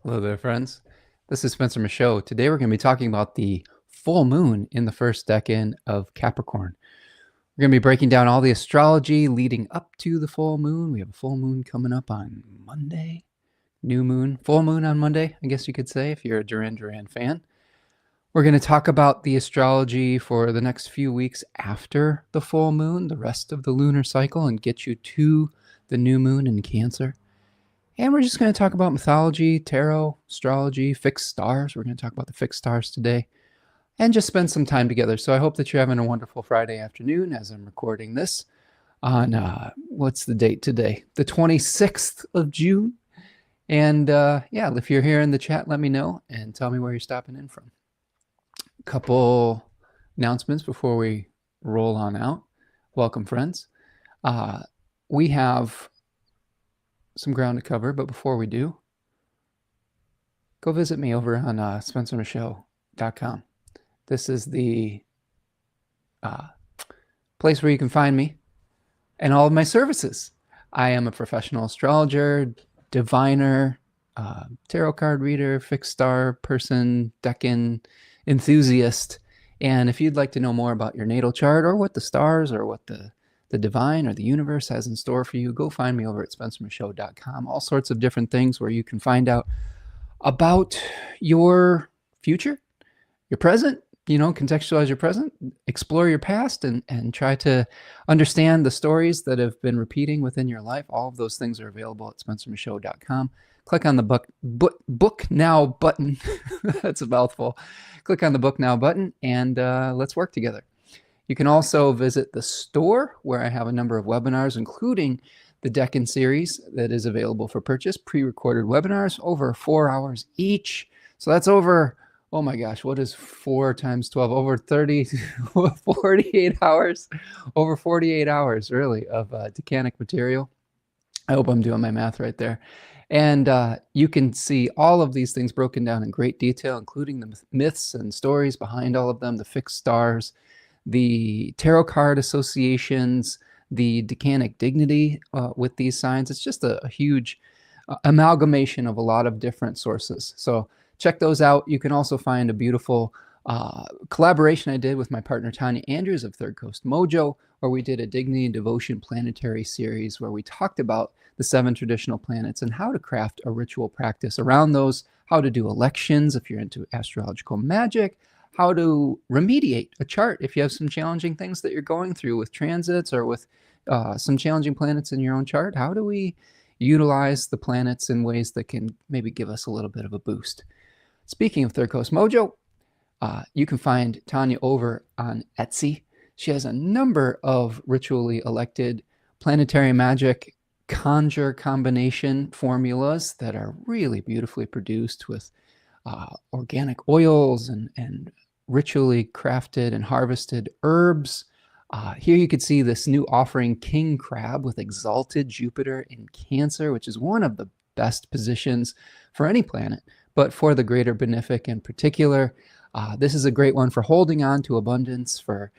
Hello there, friends. This is Spencer Michaud. Today we're going to be talking about the full moon in the first decan of Capricorn. We're going to be breaking down all the astrology leading up to the full moon. We have a full moon coming up on Monday. New moon, full moon on Monday, I guess you could say, if you're a Duran Duran fan. We're going to talk about the astrology for the next few weeks after the full moon, the rest of the lunar cycle, and get you to the new moon in Cancer. And we're just going to talk about mythology, tarot, astrology, fixed stars. We're going to talk about the fixed stars today and just spend some time together. So I hope that you're having a wonderful Friday afternoon as I'm recording this on, what's the date today? The 26th of June. And yeah, if you're here in the chat, let me know and tell me where you're stopping in from. A couple announcements before we roll on out. Welcome, friends. We have some ground to cover, but before we do, go visit me over on spencermichaud.com. This is the place where you can find me and all of my services. I am a professional astrologer, diviner, tarot card reader, fixed star person, decan enthusiast. And if you'd like to know more about your natal chart or what the stars or what the divine or the universe has in store for you, go find me over at spencermichaud.com. All sorts of different things where you can find out about your future, your present, contextualize your present, explore your past, and try to understand the stories that have been repeating within your life. All of those things are available at spencermichaud.com. Click on the book now button. That's a mouthful. Click on the book now button and let's work together. You can also visit the store where I have a number of webinars, including the Decan series that is available for purchase, pre-recorded webinars, over 4 hours each. So that's over, oh my gosh, what is 4 times 12? Over 30, 48 hours, over 48 hours really of Decanic material. I hope I'm doing my math right there. And you can see all of these things broken down in great detail, including the myths and stories behind all of them, the fixed stars, the tarot card associations, the Decanic dignity with these signs. It's just a huge amalgamation of a lot of different sources. So check those out. You can also find a beautiful collaboration I did with my partner Tanya Andrews of Third Coast Mojo, where we did a Dignity and Devotion planetary series where we talked about the 7 traditional planets and how to craft a ritual practice around those, how to do elections if you're into astrological magic, how to remediate a chart if you have some challenging things that you're going through with transits or with some challenging planets in your own chart. How do we utilize the planets in ways that can maybe give us a little bit of a boost? Speaking of Third Coast Mojo, you can find Tanya over on Etsy. She has a number of ritually elected planetary magic conjure combination formulas that are really beautifully produced with organic oils and ritually crafted and harvested herbs. Here you can see this new offering, King Crab with exalted Jupiter in Cancer, which is one of the best positions for any planet, but for the greater benefic in particular. This is a great one for holding on to abundance, for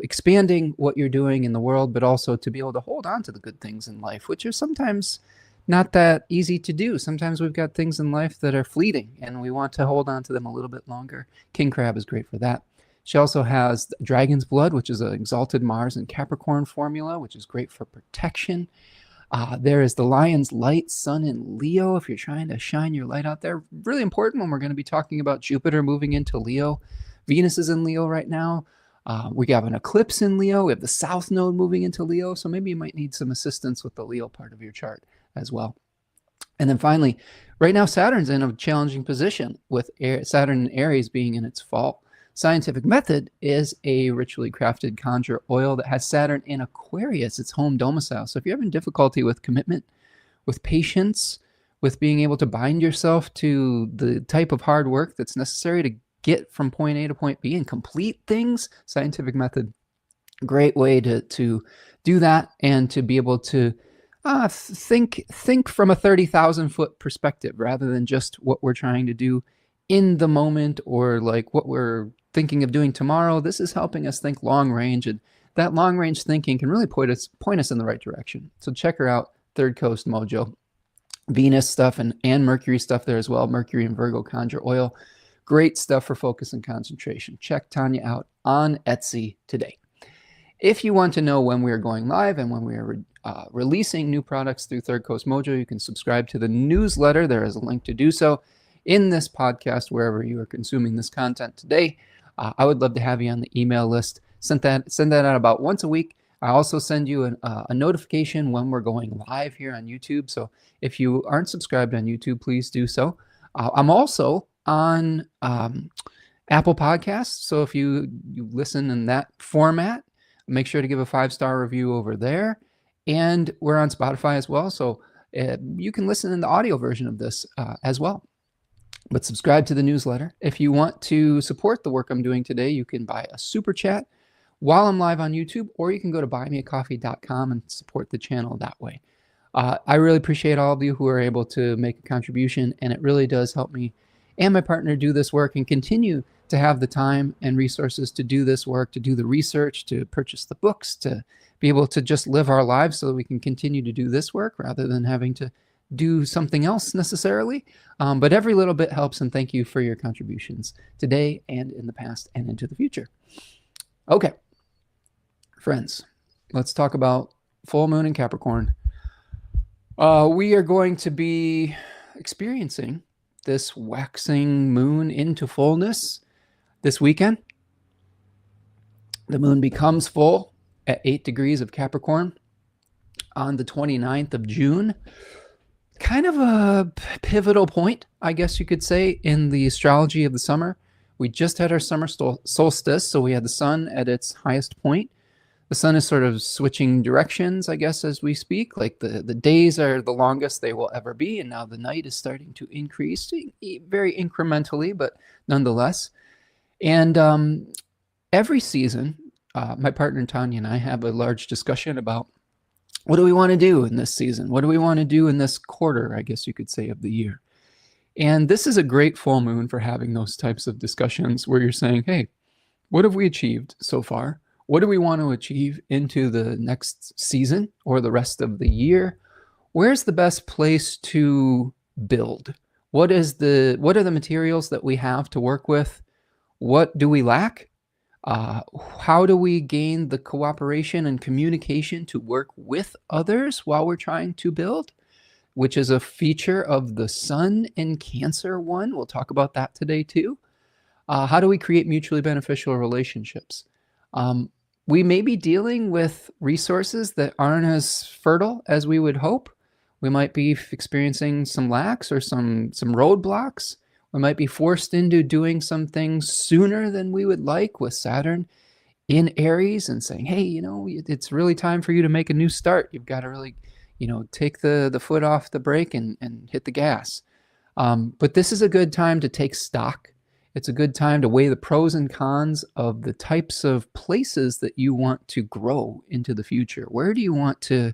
expanding what you're doing in the world, but also to be able to hold on to the good things in life, which are sometimes not that easy to do. Sometimes we've got things in life that are fleeting and we want to hold on to them a little bit longer. King Crab is great for that. She also has Dragon's Blood, which is an exalted Mars and Capricorn formula, which is great for protection. There is the Lion's Light, Sun in Leo, if you're trying to shine your light out there. Really important when we're going to be talking about Jupiter moving into Leo. Venus is in Leo right now. We have an eclipse in Leo. We have the South Node moving into Leo. So maybe you might need some assistance with the Leo part of your chart as well. And then finally, right now, Saturn's in a challenging position with Saturn and Aries being in its fall. Scientific Method is a ritually crafted conjure oil that has Saturn in Aquarius, its home domicile. So if you're having difficulty with commitment, with patience, with being able to bind yourself to the type of hard work that's necessary to get from point A to point B and complete things, Scientific Method, great way to do that and to be able to think from a 30,000 foot perspective rather than just what we're trying to do in the moment or like what we're thinking of doing tomorrow. This is helping us think long range, and that long range thinking can really point us in the right direction. So check her out, Third Coast Mojo. Venus stuff and Mercury stuff there as well. Mercury and Virgo conjure oil. Great stuff for focus and concentration. Check Tanya out on Etsy today. If you want to know when we are going live and when we are releasing new products through Third Coast Mojo, you can subscribe to the newsletter. There is a link to do so in this podcast, wherever you are consuming this content today. I would love to have you on the email list. Send that out about once a week. I also send you a notification when we're going live here on YouTube. So if you aren't subscribed on YouTube, please do so. I'm also on Apple Podcasts. So if you listen in that format, make sure to give a 5-star review over there. And we're on Spotify as well. So you can listen in the audio version of this as well. But subscribe to the newsletter. If you want to support the work I'm doing today, you can buy a super chat while I'm live on YouTube, or you can go to buymeacoffee.com and support the channel that way. I really appreciate all of you who are able to make a contribution, and it really does help me and my partner do this work and continue to have the time and resources to do this work, to do the research, to purchase the books, to be able to just live our lives so that we can continue to do this work rather than having to do something else necessarily. But every little bit helps, and thank you for your contributions today and in the past and into the future. Okay, friends, let's talk about full moon in Capricorn. We are going to be experiencing this waxing moon into fullness this weekend. The moon becomes full at 8 degrees of Capricorn on the 29th of June. Kind of a pivotal point, I guess you could say, in the astrology of the summer. We just had our summer solstice, so we had the sun at its highest point. The sun is sort of switching directions, I guess, as we speak. Like the days are the longest they will ever be, and now the night is starting to increase very incrementally, but nonetheless. And every season, my partner Tanya and I have a large discussion about what do we want to do in this season? What do we want to do in this quarter, I guess you could say, of the year? And this is a great full moon for having those types of discussions where you're saying, hey, what have we achieved so far? What do we want to achieve into the next season or the rest of the year? Where's the best place to build? What are the materials that we have to work with? What do we lack? How do we gain the cooperation and communication to work with others while we're trying to build, which is a feature of the sun in Cancer one. We'll talk about that today too. How do we create mutually beneficial relationships? We may be dealing with resources that aren't as fertile as we would hope. We might be experiencing some lacks or some roadblocks. We might be forced into doing some things sooner than we would like with Saturn in Aries and saying, hey, it's really time for you to make a new start. You've got to really, take the foot off the brake and hit the gas. But this is a good time to take stock. It's a good time to weigh the pros and cons of the types of places that you want to grow into the future. Where do you want to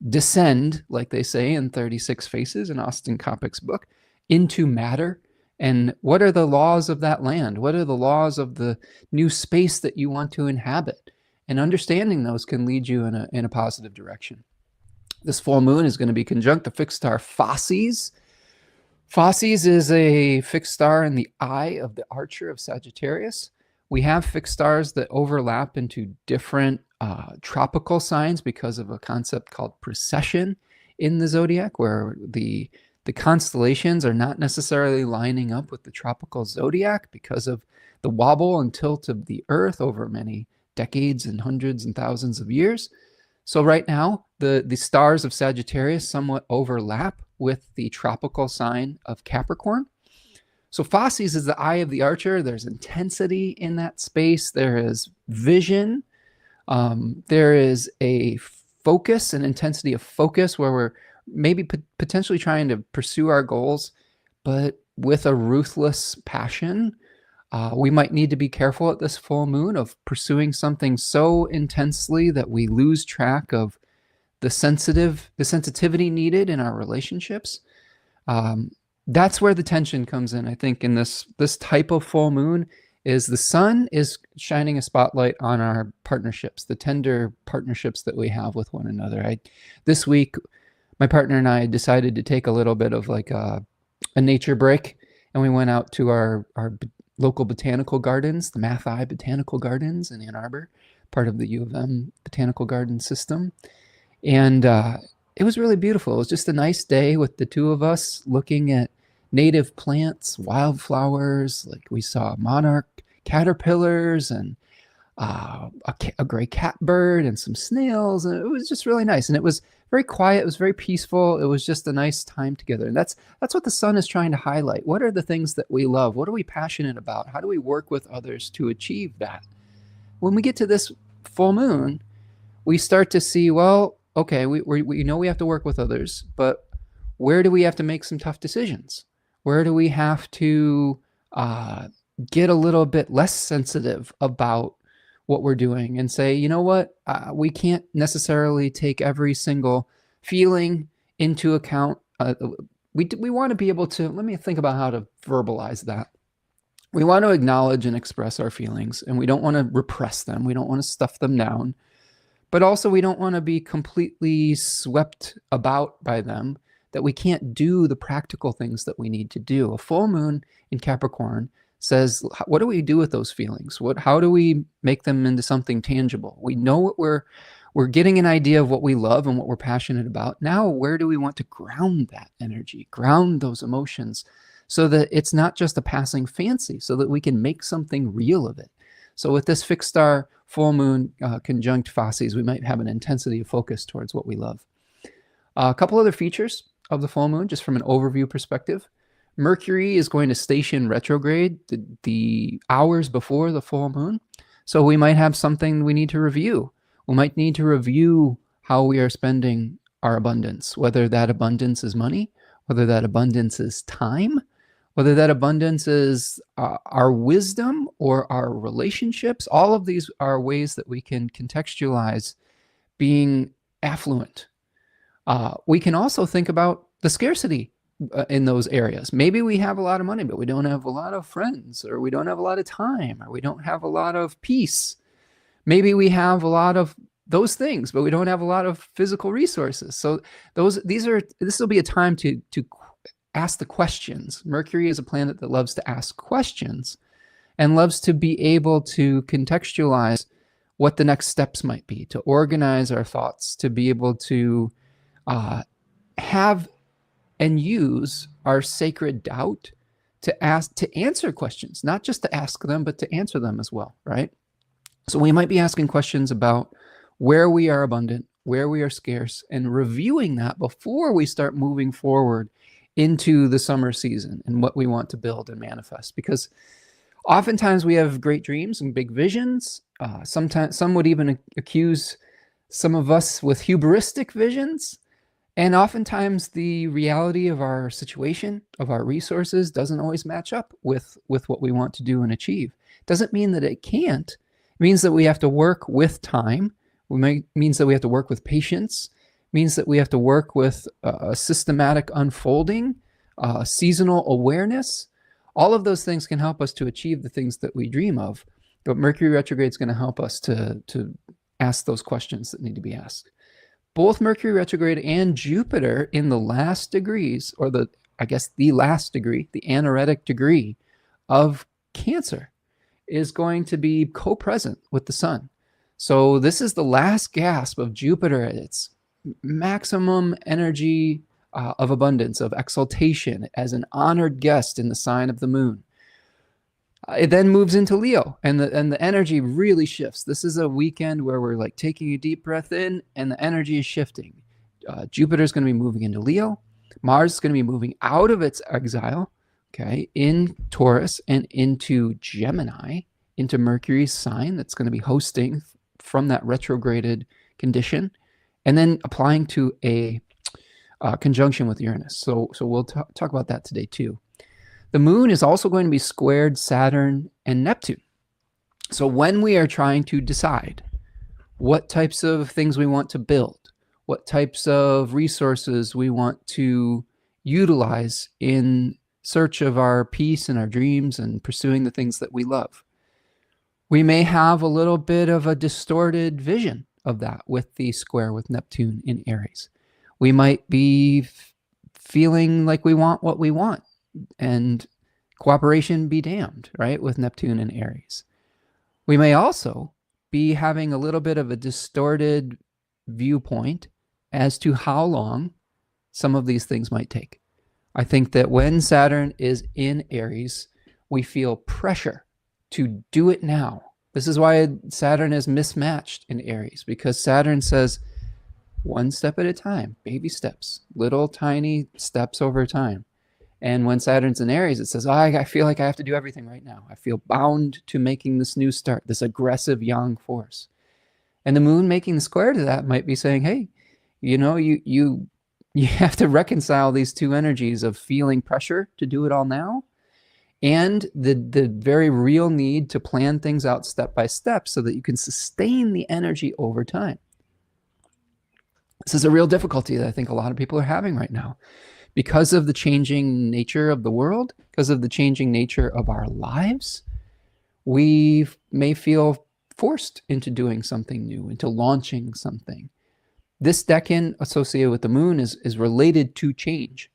descend, like they say in 36 Faces in Austin Coppock's book, into matter? And what are the laws of that land? What are the laws of the new space that you want to inhabit? And understanding those can lead you in a positive direction. This full moon is going to be conjunct the fixed star Phasces. Phasces is a fixed star in the eye of the Archer of Sagittarius. We have fixed stars that overlap into different tropical signs because of a concept called precession in the zodiac, where the constellations are not necessarily lining up with the tropical zodiac because of the wobble and tilt of the Earth over many decades and hundreds and thousands of years. So right now, the stars of Sagittarius somewhat overlap with the tropical sign of Capricorn. So Phasces is the eye of the Archer. There's intensity in that space. There is vision. There is a focus, an intensity of focus where we're maybe potentially trying to pursue our goals, but with a ruthless passion. We might need to be careful at this full moon of pursuing something so intensely that we lose track of the sensitivity needed in our relationships. That's where the tension comes in, I think, in this type of full moon. Is the sun is shining a spotlight on our partnerships, the tender partnerships that we have with one another. This week, my partner and I decided to take a little bit of like a nature break, and we went out to our local botanical gardens, the Mathi Botanical Gardens in Ann Arbor, part of the U of M Botanical Garden system. And it was really beautiful. It was just a nice day with the two of us looking at native plants, wildflowers. Like we saw monarch caterpillars and a gray catbird and some snails. And it was just really nice. And it was very quiet. It was very peaceful. It was just a nice time together. And that's what the sun is trying to highlight. What are the things that we love? What are we passionate about? How do we work with others to achieve that? When we get to this full moon, we start to see, well, okay, we know we have to work with others, but where do we have to make some tough decisions? Where do we have to get a little bit less sensitive about what we're doing and say, you know what, we can't necessarily take every single feeling into account. We want to be able to, let me think about how to verbalize that. We want to acknowledge and express our feelings, and we don't want to repress them. We don't want to stuff them down, but also we don't want to be completely swept about by them, that we can't do the practical things that we need to do. A full moon in Capricorn says, what do we do with those feelings? How do we make them into something tangible? We know what we're getting an idea of what we love and what we're passionate about. Now, where do we want to ground that energy, ground those emotions, so that it's not just a passing fancy, so that we can make something real of it? So with this fixed star full moon conjunct Faces, we might have an intensity of focus towards what we love. A couple other features of the full moon, just from an overview perspective. Mercury is going to station retrograde the hours before the full moon. So we might have something we need to review. We might need to review how we are spending our abundance, whether that abundance is money, whether that abundance is time, whether that abundance is our wisdom or our relationships. All of these are ways that we can contextualize being affluent. We can also think about the scarcity in those areas. Maybe we have a lot of money, but we don't have a lot of friends, or we don't have a lot of time, or we don't have a lot of peace. Maybe we have a lot of those things, but we don't have a lot of physical resources. So this will be a time to ask the questions. Mercury is a planet that loves to ask questions and loves to be able to contextualize what the next steps might be, to organize our thoughts, to be able to have and use our sacred doubt to answer questions, not just to ask them, but to answer them as well, right? So we might be asking questions about where we are abundant, where we are scarce, and reviewing that before we start moving forward into the summer season and what we want to build and manifest. Because oftentimes we have great dreams and big visions. Sometimes some would even accuse some of us with hubristic visions. And oftentimes the reality of our situation, of our resources, doesn't always match up with what we want to do and achieve. Doesn't mean that it can't. It means that we have to work with time. Means that we have to work with patience. Means that we have to work with a systematic unfolding, seasonal awareness. All of those things can help us to achieve the things that we dream of. But Mercury retrograde is going to help us to ask those questions that need to be asked. Both Mercury retrograde and Jupiter in the last degrees, or the last degree, the anaretic degree of Cancer, is going to be co-present with the sun. So this is the last gasp of Jupiter at its maximum energy of abundance, of exaltation, as an honored guest in the sign of the moon. It then moves into Leo, and the energy really shifts. This is a weekend where we're like taking a deep breath in, and the energy is shifting. Jupiter is going to be moving into Leo. Mars is going to be moving out of its exile, okay, in Taurus and into Gemini, into Mercury's sign that's going to be hosting from that retrograded condition, and then applying to a conjunction with Uranus. So we'll talk about that today too. The moon is also going to be squared Saturn and Neptune. So when we are trying to decide what types of things we want to build, what types of resources we want to utilize in search of our peace and our dreams and pursuing the things that we love, we may have a little bit of a distorted vision of that with the square with Neptune in Aries. We might be feeling like we want what we want, and cooperation be damned, right? With Neptune and Aries. We may also be having a little bit of a distorted viewpoint as to how long some of these things might take. I think that when Saturn is in Aries, we feel pressure to do it now. This is why Saturn is mismatched in Aries, because Saturn says one step at a time, baby steps, little tiny steps over time. And when Saturn's in Aries, it says, oh, I feel like I have to do everything right now. I feel bound to making this new start, this aggressive yang force. And the moon making the square to that might be saying, hey, you know, you have to reconcile these two energies of feeling pressure to do it all now and the very real need to plan things out step by step so that you can sustain the energy over time. This is a real difficulty that I think a lot of people are having right now. Because of the changing nature of the world, because of the changing nature of our lives, we may feel forced into doing something new, into launching something. This decan associated with the moon is related to change,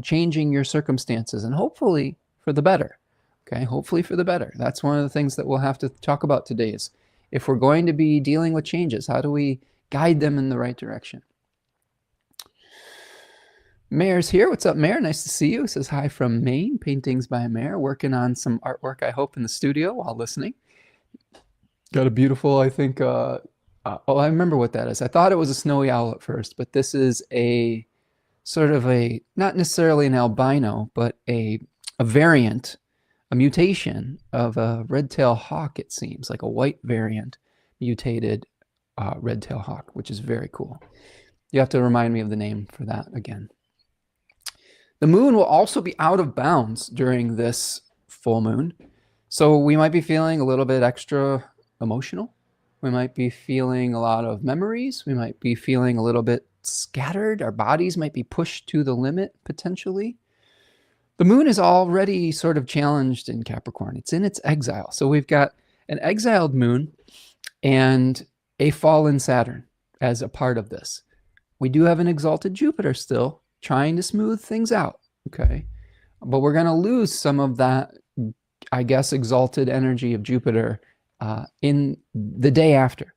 changing your circumstances, and hopefully for the better. Okay, hopefully for the better. That's one of the things that we'll have to talk about today is if we're going to be dealing with changes, how do we guide them in the right direction? Mayor's here. What's up, Mayor? Nice to see you. Says hi from Maine. Paintings by Mayor. Working on some artwork, I hope, in the studio while listening. Got a beautiful, I think, oh, I remember what that is. I thought it was a snowy owl at first, but this is a sort of a, not necessarily an albino, but a variant, a mutation of a red-tailed hawk, it seems, like a white variant mutated red-tailed hawk, which is very cool. You have to remind me of the name for that again. The moon will also be out of bounds during this full moon. So we might be feeling a little bit extra emotional. We might be feeling a lot of memories. We might be feeling a little bit scattered. Our bodies might be pushed to the limit potentially. The moon is already sort of challenged in Capricorn. It's in its exile. So we've got an exiled moon and a fallen Saturn as a part of this. We do have an exalted Jupiter still, trying to smooth things out, okay? But we're going to lose some of that, I guess, exalted energy of Jupiter in the day after.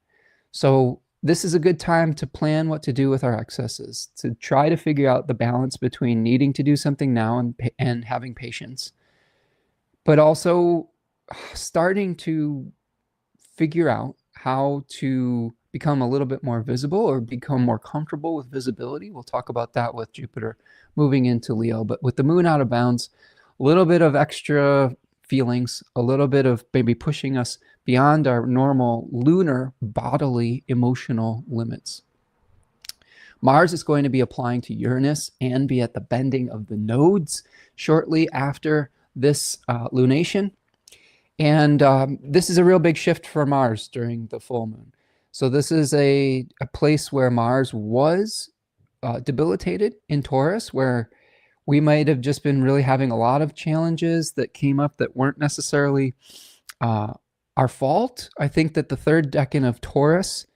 So this is a good time to plan what to do with our excesses, to try to figure out the balance between needing to do something now and having patience, but also starting to figure out how to become a little bit more visible or become more comfortable with visibility. We'll talk about that with Jupiter moving into Leo, but with the moon out of bounds, a little bit of extra feelings, a little bit of maybe pushing us beyond our normal lunar bodily emotional limits. Mars is going to be applying to Uranus and be at the bending of the nodes shortly after this lunation. And this is a real big shift for Mars during the full moon. So this is a place where Mars was debilitated in Taurus, where we might have just been really having a lot of challenges that came up that weren't necessarily our fault. I think that the third decan of Taurus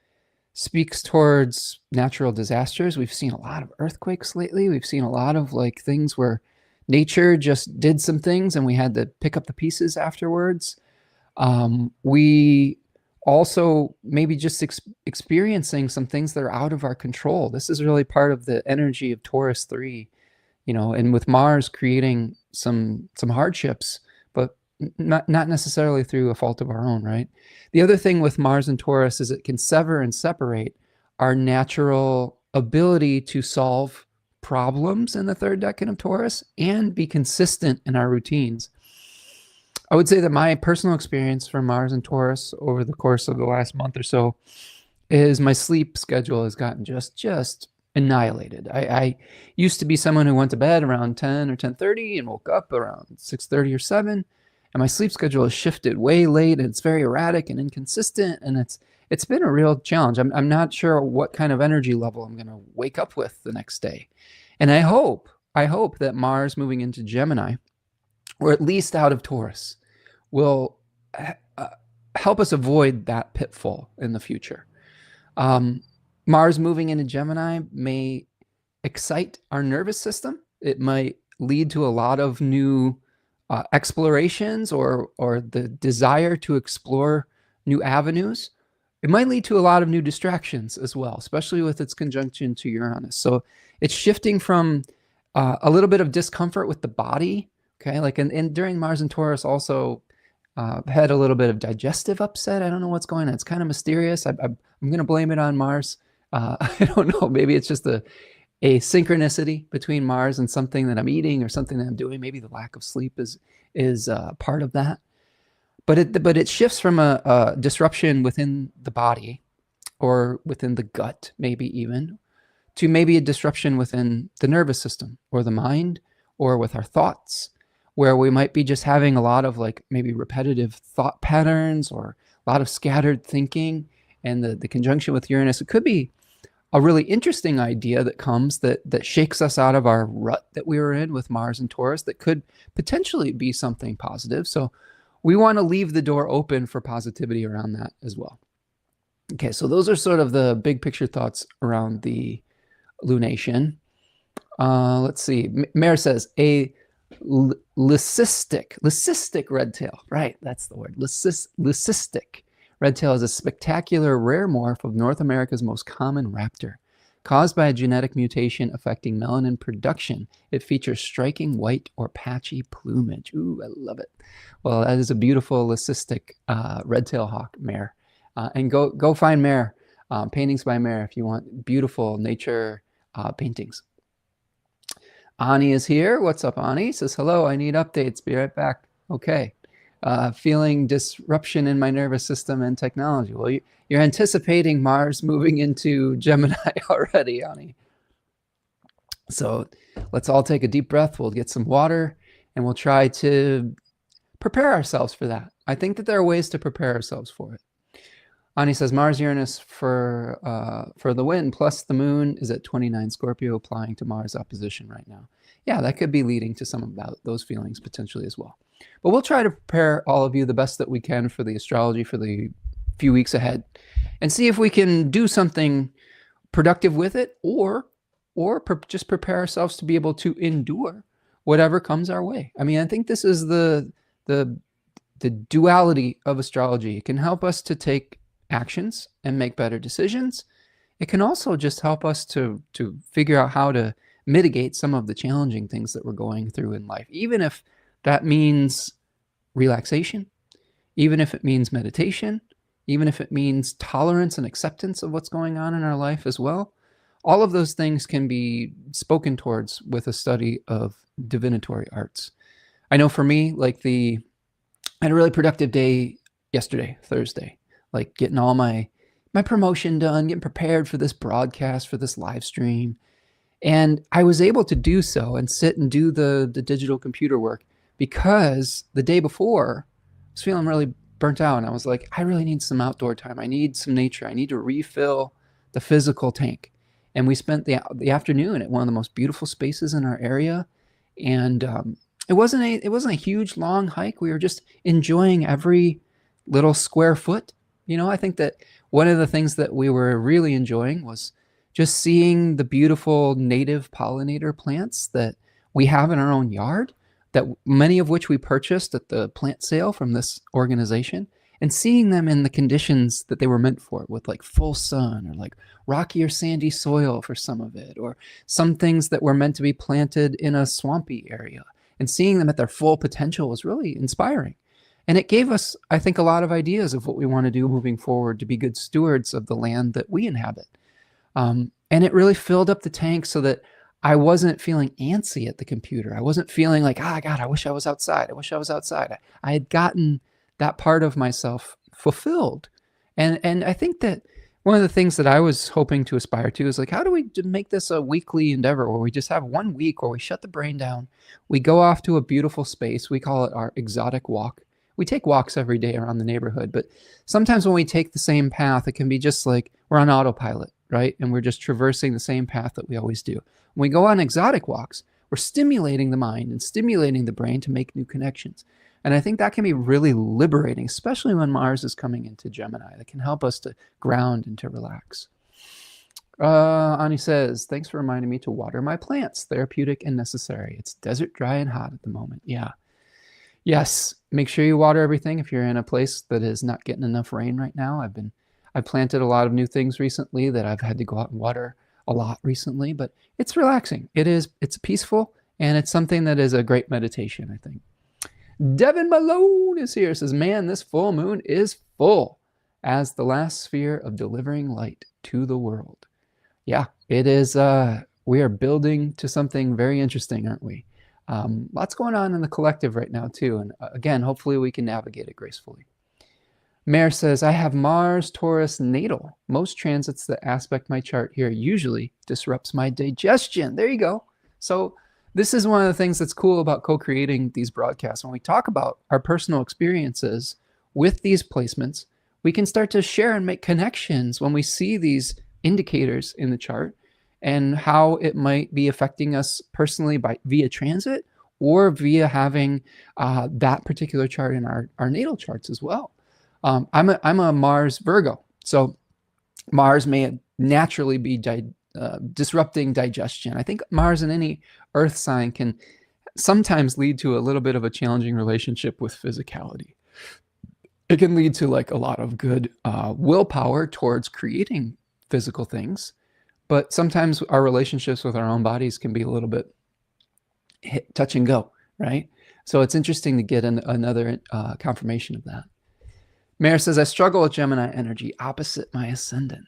speaks towards natural disasters. We've seen a lot of earthquakes lately. We've seen a lot of like things where nature just did some things and we had to pick up the pieces afterwards. We also maybe just experiencing some things that are out of our control. This is really part of the energy of Taurus 3, you know, and with Mars creating some hardships, but not necessarily through a fault of our own, right? The other thing with Mars and Taurus is it can sever and separate our natural ability to solve problems in the third decan of Taurus and be consistent in our routines. I would say that my personal experience from Mars and Taurus over the course of the last month or so is my sleep schedule has gotten just annihilated. I used to be someone who went to bed around 10 or 10:30 and woke up around 6:30 or 7, and my sleep schedule has shifted way late, and it's very erratic and inconsistent, and it's been a real challenge. I'm not sure what kind of energy level I'm going to wake up with the next day. And I hope that Mars moving into Gemini, or at least out of Taurus, will help us avoid that pitfall in the future. Mars moving into Gemini may excite our nervous system. It might lead to a lot of new explorations or the desire to explore new avenues. It might lead to a lot of new distractions as well, especially with its conjunction to Uranus. So it's shifting from a little bit of discomfort with the body. Okay, like and during Mars and Taurus also had a little bit of digestive upset. I don't know what's going on. It's kind of mysterious. I'm going to blame it on Mars. I don't know. Maybe it's just a synchronicity between Mars and something that I'm eating or something that I'm doing. Maybe the lack of sleep is part of that. But it shifts from a disruption within the body or within the gut, maybe even, to maybe a disruption within the nervous system or the mind or with our thoughts, where we might be just having a lot of like maybe repetitive thought patterns or a lot of scattered thinking. And the conjunction with Uranus, it could be a really interesting idea that comes that shakes us out of our rut that we were in with Mars and Taurus that could potentially be something positive. So we want to leave the door open for positivity around that as well. Okay, so those are sort of the big picture thoughts around the lunation. Let's see. Mare says a leucistic red tail. Right, that's the word. Leucistic red tail is a spectacular rare morph of North America's most common raptor. Caused by a genetic mutation affecting melanin production, it features striking white or patchy plumage. Ooh, I love it. Well, that is a beautiful leucistic red-tailed hawk, Mare. And go find Mare, paintings by Mare, if you want beautiful nature paintings. Ani is here. What's up, Ani? Says, hello, I need updates. Be right back. Okay. Feeling disruption in my nervous system and technology. Well, you're anticipating Mars moving into Gemini already, Ani. So let's all take a deep breath. We'll get some water and we'll try to prepare ourselves for that. I think that there are ways to prepare ourselves for it. Ani says Mars Uranus for the win, plus the moon is at 29 Scorpio, applying to Mars opposition right now. Yeah, that could be leading to some of those feelings potentially as well. But we'll try to prepare all of you the best that we can for the astrology for the few weeks ahead and see if we can do something productive with it or just prepare ourselves to be able to endure whatever comes our way. I mean, I think this is the duality of astrology. It can help us to take actions and make better decisions. It can also just help us to figure out how to mitigate some of the challenging things that we're going through in life, even if that means relaxation, even if it means meditation, even if it means tolerance and acceptance of what's going on in our life as well. All of those things can be spoken towards with a study of divinatory arts. I know for me, like I had a really productive day yesterday, Thursday, like getting all my promotion done, getting prepared for this broadcast, for this live stream. And I was able to do so and sit and do the digital computer work because the day before I was feeling really burnt out. And I was like, I really need some outdoor time. I need some nature. I need to refill the physical tank. And we spent the afternoon at one of the most beautiful spaces in our area. And it wasn't a huge, long hike. We were just enjoying every little square foot. You know, I think that one of the things that we were really enjoying was just seeing the beautiful native pollinator plants that we have in our own yard, that many of which we purchased at the plant sale from this organization, and seeing them in the conditions that they were meant for, with like full sun or like rocky or sandy soil for some of it, or some things that were meant to be planted in a swampy area, and seeing them at their full potential was really inspiring. And it gave us, I think, a lot of ideas of what we want to do moving forward to be good stewards of the land that we inhabit. And it really filled up the tank so that I wasn't feeling antsy at the computer. I wasn't feeling like, God, I wish I was outside. I wish I was outside. I had gotten that part of myself fulfilled. And I think that one of the things that I was hoping to aspire to is like, how do we make this a weekly endeavor where we just have 1 week where we shut the brain down, we go off to a beautiful space, we call it our exotic walk. We take walks every day around the neighborhood, but sometimes when we take the same path, it can be just like we're on autopilot, right? And we're just traversing the same path that we always do. When we go on exotic walks, we're stimulating the mind and stimulating the brain to make new connections. And I think that can be really liberating, especially when Mars is coming into Gemini. That can help us to ground and to relax. Ani says, thanks for reminding me to water my plants. Therapeutic and necessary. It's desert dry and hot at the moment. Yeah. Yes. Make sure you water everything if you're in a place that is not getting enough rain right now. I've planted a lot of new things recently that I've had to go out and water a lot recently, but it's relaxing. It's peaceful, and it's something that is a great meditation, I think. Devin Malone is here. Says, man, this full moon is full as the last sphere of delivering light to the world. Yeah, it is. We are building to something very interesting, aren't we? Lots going on in the collective right now, too. And again, hopefully we can navigate it gracefully. Mare says, I have Mars, Taurus, natal. Most transits that aspect my chart here usually disrupts my digestion. There you go. So this is one of the things that's cool about co-creating these broadcasts. When we talk about our personal experiences with these placements, we can start to share and make connections when we see these indicators in the chart and how it might be affecting us personally via transit or via having that particular chart in our natal charts as well. I'm a Mars Virgo, so Mars may naturally be disrupting digestion. I think Mars in any Earth sign can sometimes lead to a little bit of a challenging relationship with physicality. It can lead to like a lot of good willpower towards creating physical things, but sometimes our relationships with our own bodies can be a little bit touch and go, right? So it's interesting to get another confirmation of that. Mare says, I struggle with Gemini energy, opposite my ascendant.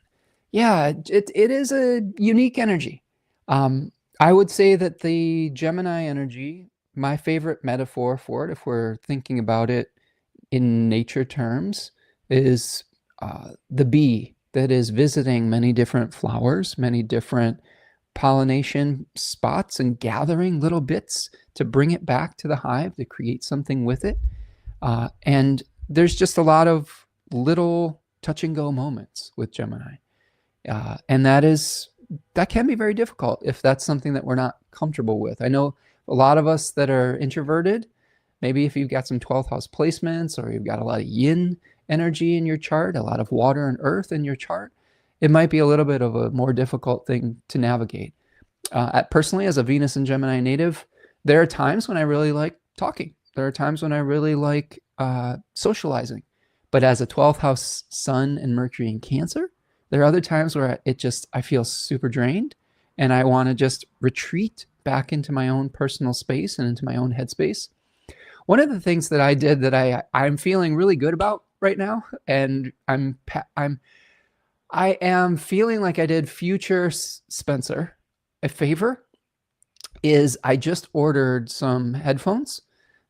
Yeah, it is a unique energy. I would say that the Gemini energy, my favorite metaphor for it, if we're thinking about it in nature terms, is the bee that is visiting many different flowers, many different pollination spots, and gathering little bits to bring it back to the hive to create something with it. And there's just a lot of little touch and go moments with Gemini. And that can be very difficult if that's something that we're not comfortable with. I know a lot of us that are introverted, maybe if you've got some 12th house placements or you've got a lot of yin energy in your chart, a lot of water and earth in your chart, it might be a little bit of a more difficult thing to navigate. Personally, as a Venus and Gemini native, there are times when I really like talking. There are times when I really like socializing. But as a 12th house sun and Mercury in Cancer, there are other times where I feel super drained and I want to just retreat back into my own personal space and into my own headspace. One of the things that I did that I'm feeling really good about right now, and I am feeling like I did future Spencer a favor, is I just ordered some headphones,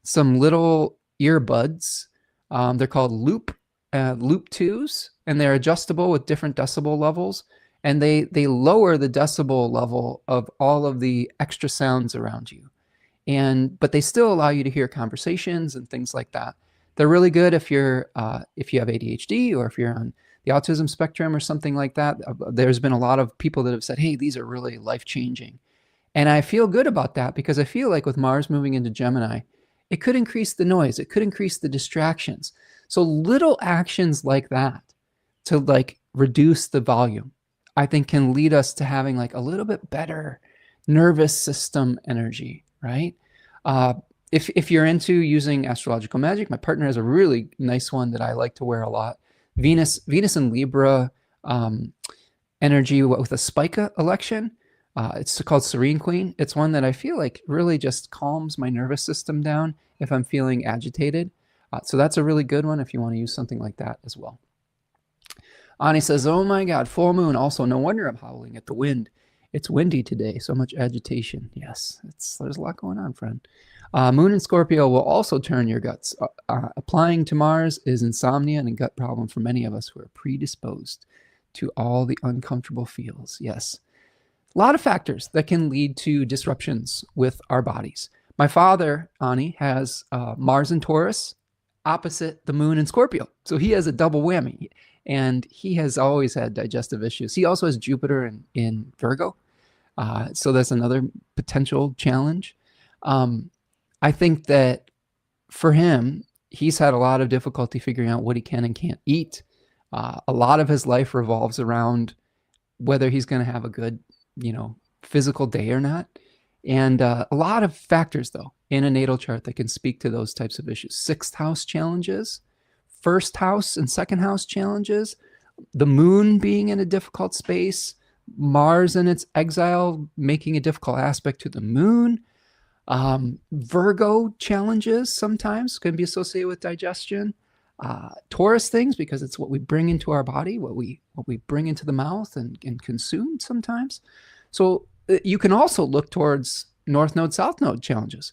some little earbuds. They're called Loop 2s, and they're adjustable with different decibel levels. And they lower the decibel level of all of the extra sounds around you. But they still allow you to hear conversations and things like that. They're really good if you have ADHD or if you're on the autism spectrum or something like that. There's been a lot of people that have said, hey, these are really life-changing. And I feel good about that because I feel like with Mars moving into Gemini, it could increase the noise. It could increase the distractions. So little actions like that to like reduce the volume, I think can lead us to having like a little bit better nervous system energy, right? If you're into using astrological magic, my partner has a really nice one that I like to wear a lot. Venus and Libra energy with a spica election. It's called Serene Queen. It's one that I feel like really just calms my nervous system down if I'm feeling agitated. So that's a really good one if you want to use something like that as well. Ani says, oh my God, full moon. Also, no wonder I'm howling at the wind. It's windy today. So much agitation. Yes, there's a lot going on, friend. Moon in Scorpio will also turn your guts. Applying to Mars is insomnia and a gut problem for many of us who are predisposed to all the uncomfortable feels. Yes. A lot of factors that can lead to disruptions with our bodies. My father, Ani, has Mars in Taurus opposite the moon in Scorpio. So he has a double whammy. And he has always had digestive issues. He also has Jupiter in Virgo. So that's another potential challenge. I think that for him, he's had a lot of difficulty figuring out what he can and can't eat. A lot of his life revolves around whether he's going to have a good, physical day or not. And a lot of factors, though, in a natal chart that can speak to those types of issues. Sixth house challenges, first house and second house challenges, the moon being in a difficult space, Mars in its exile making a difficult aspect to the moon. Virgo challenges sometimes can be associated with digestion. Taurus things, because it's what we bring into our body, what we bring into the mouth and consume sometimes. So you can also look towards North Node, South Node challenges.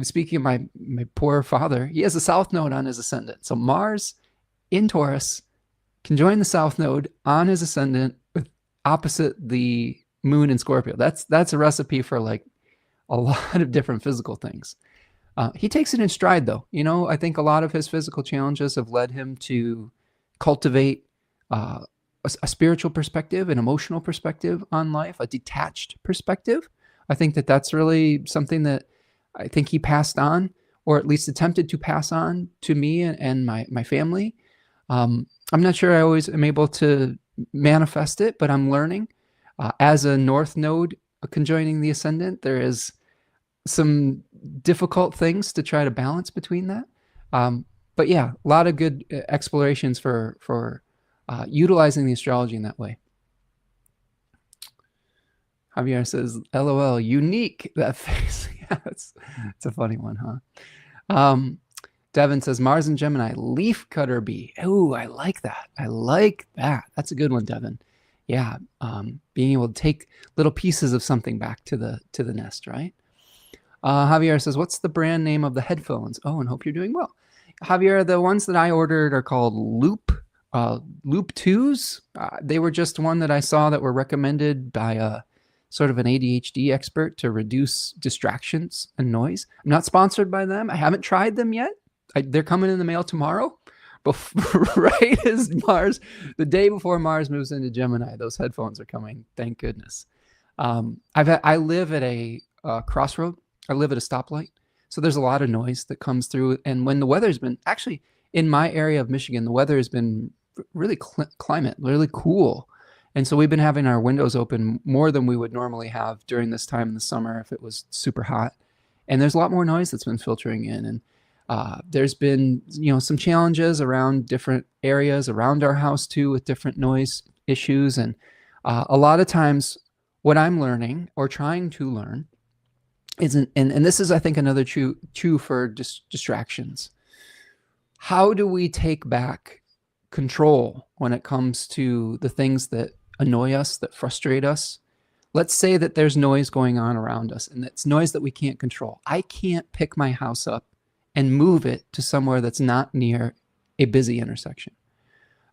Speaking of my poor father, he has a South Node on his ascendant. So Mars in Taurus can join the South Node on his ascendant with opposite the moon in Scorpio. That's a recipe for like a lot of different physical things. He takes it in stride, though. I think a lot of his physical challenges have led him to cultivate a spiritual perspective, an emotional perspective on life, a detached perspective. I think that that's really something that I think he passed on, or at least attempted to pass on to me and my family. I'm not sure I always am able to manifest it, but I'm learning. As a North Node conjoining the ascendant, there is some difficult things to try to balance between that. But yeah, a lot of good explorations for utilizing the astrology in that way. Javier says, LOL, unique, that face. Yeah, it's a funny one, huh? Devin says, Mars and Gemini, leaf cutter bee. Oh, I like that. That's a good one, Devin. Yeah, being able to take little pieces of something back to the nest, right? Javier says, what's the brand name of the headphones? Oh, and hope you're doing well. Javier, the ones that I ordered are called Loop 2s. They were just one that I saw that were recommended by a sort of an ADHD expert to reduce distractions and noise. I'm not sponsored by them. I haven't tried them yet. They're coming in the mail tomorrow. Right as the day before Mars moves into Gemini, those headphones are coming. Thank goodness. I live at a crossroad. I live at a stoplight. So there's a lot of noise that comes through. And when the weather's been, actually in my area of Michigan, the weather has been really really cool. And so we've been having our windows open more than we would normally have during this time in the summer if it was super hot. And there's a lot more noise that's been filtering in. And there's been, some challenges around different areas around our house too, with different noise issues. And a lot of times what I'm learning or trying to learn isn't, and this is, I think, another true for distractions. How do we take back control when it comes to the things that annoy us, that frustrate us? Let's say that there's noise going on around us, and it's noise that we can't control. I can't pick my house up and move it to somewhere that's not near a busy intersection.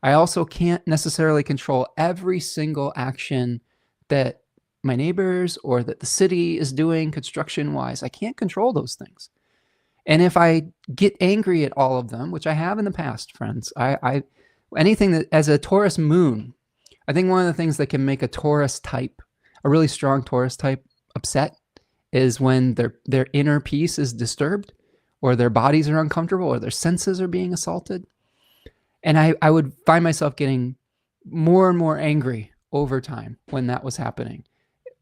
I also can't necessarily control every single action that my neighbors or that the city is doing construction-wise. I can't control those things. And if I get angry at all of them, which I have in the past, friends, anything that, as a Taurus moon, I think one of the things that can make a Taurus type, a really strong Taurus type, upset is when their inner peace is disturbed, or their bodies are uncomfortable, or their senses are being assaulted. And I would find myself getting more and more angry over time when that was happening.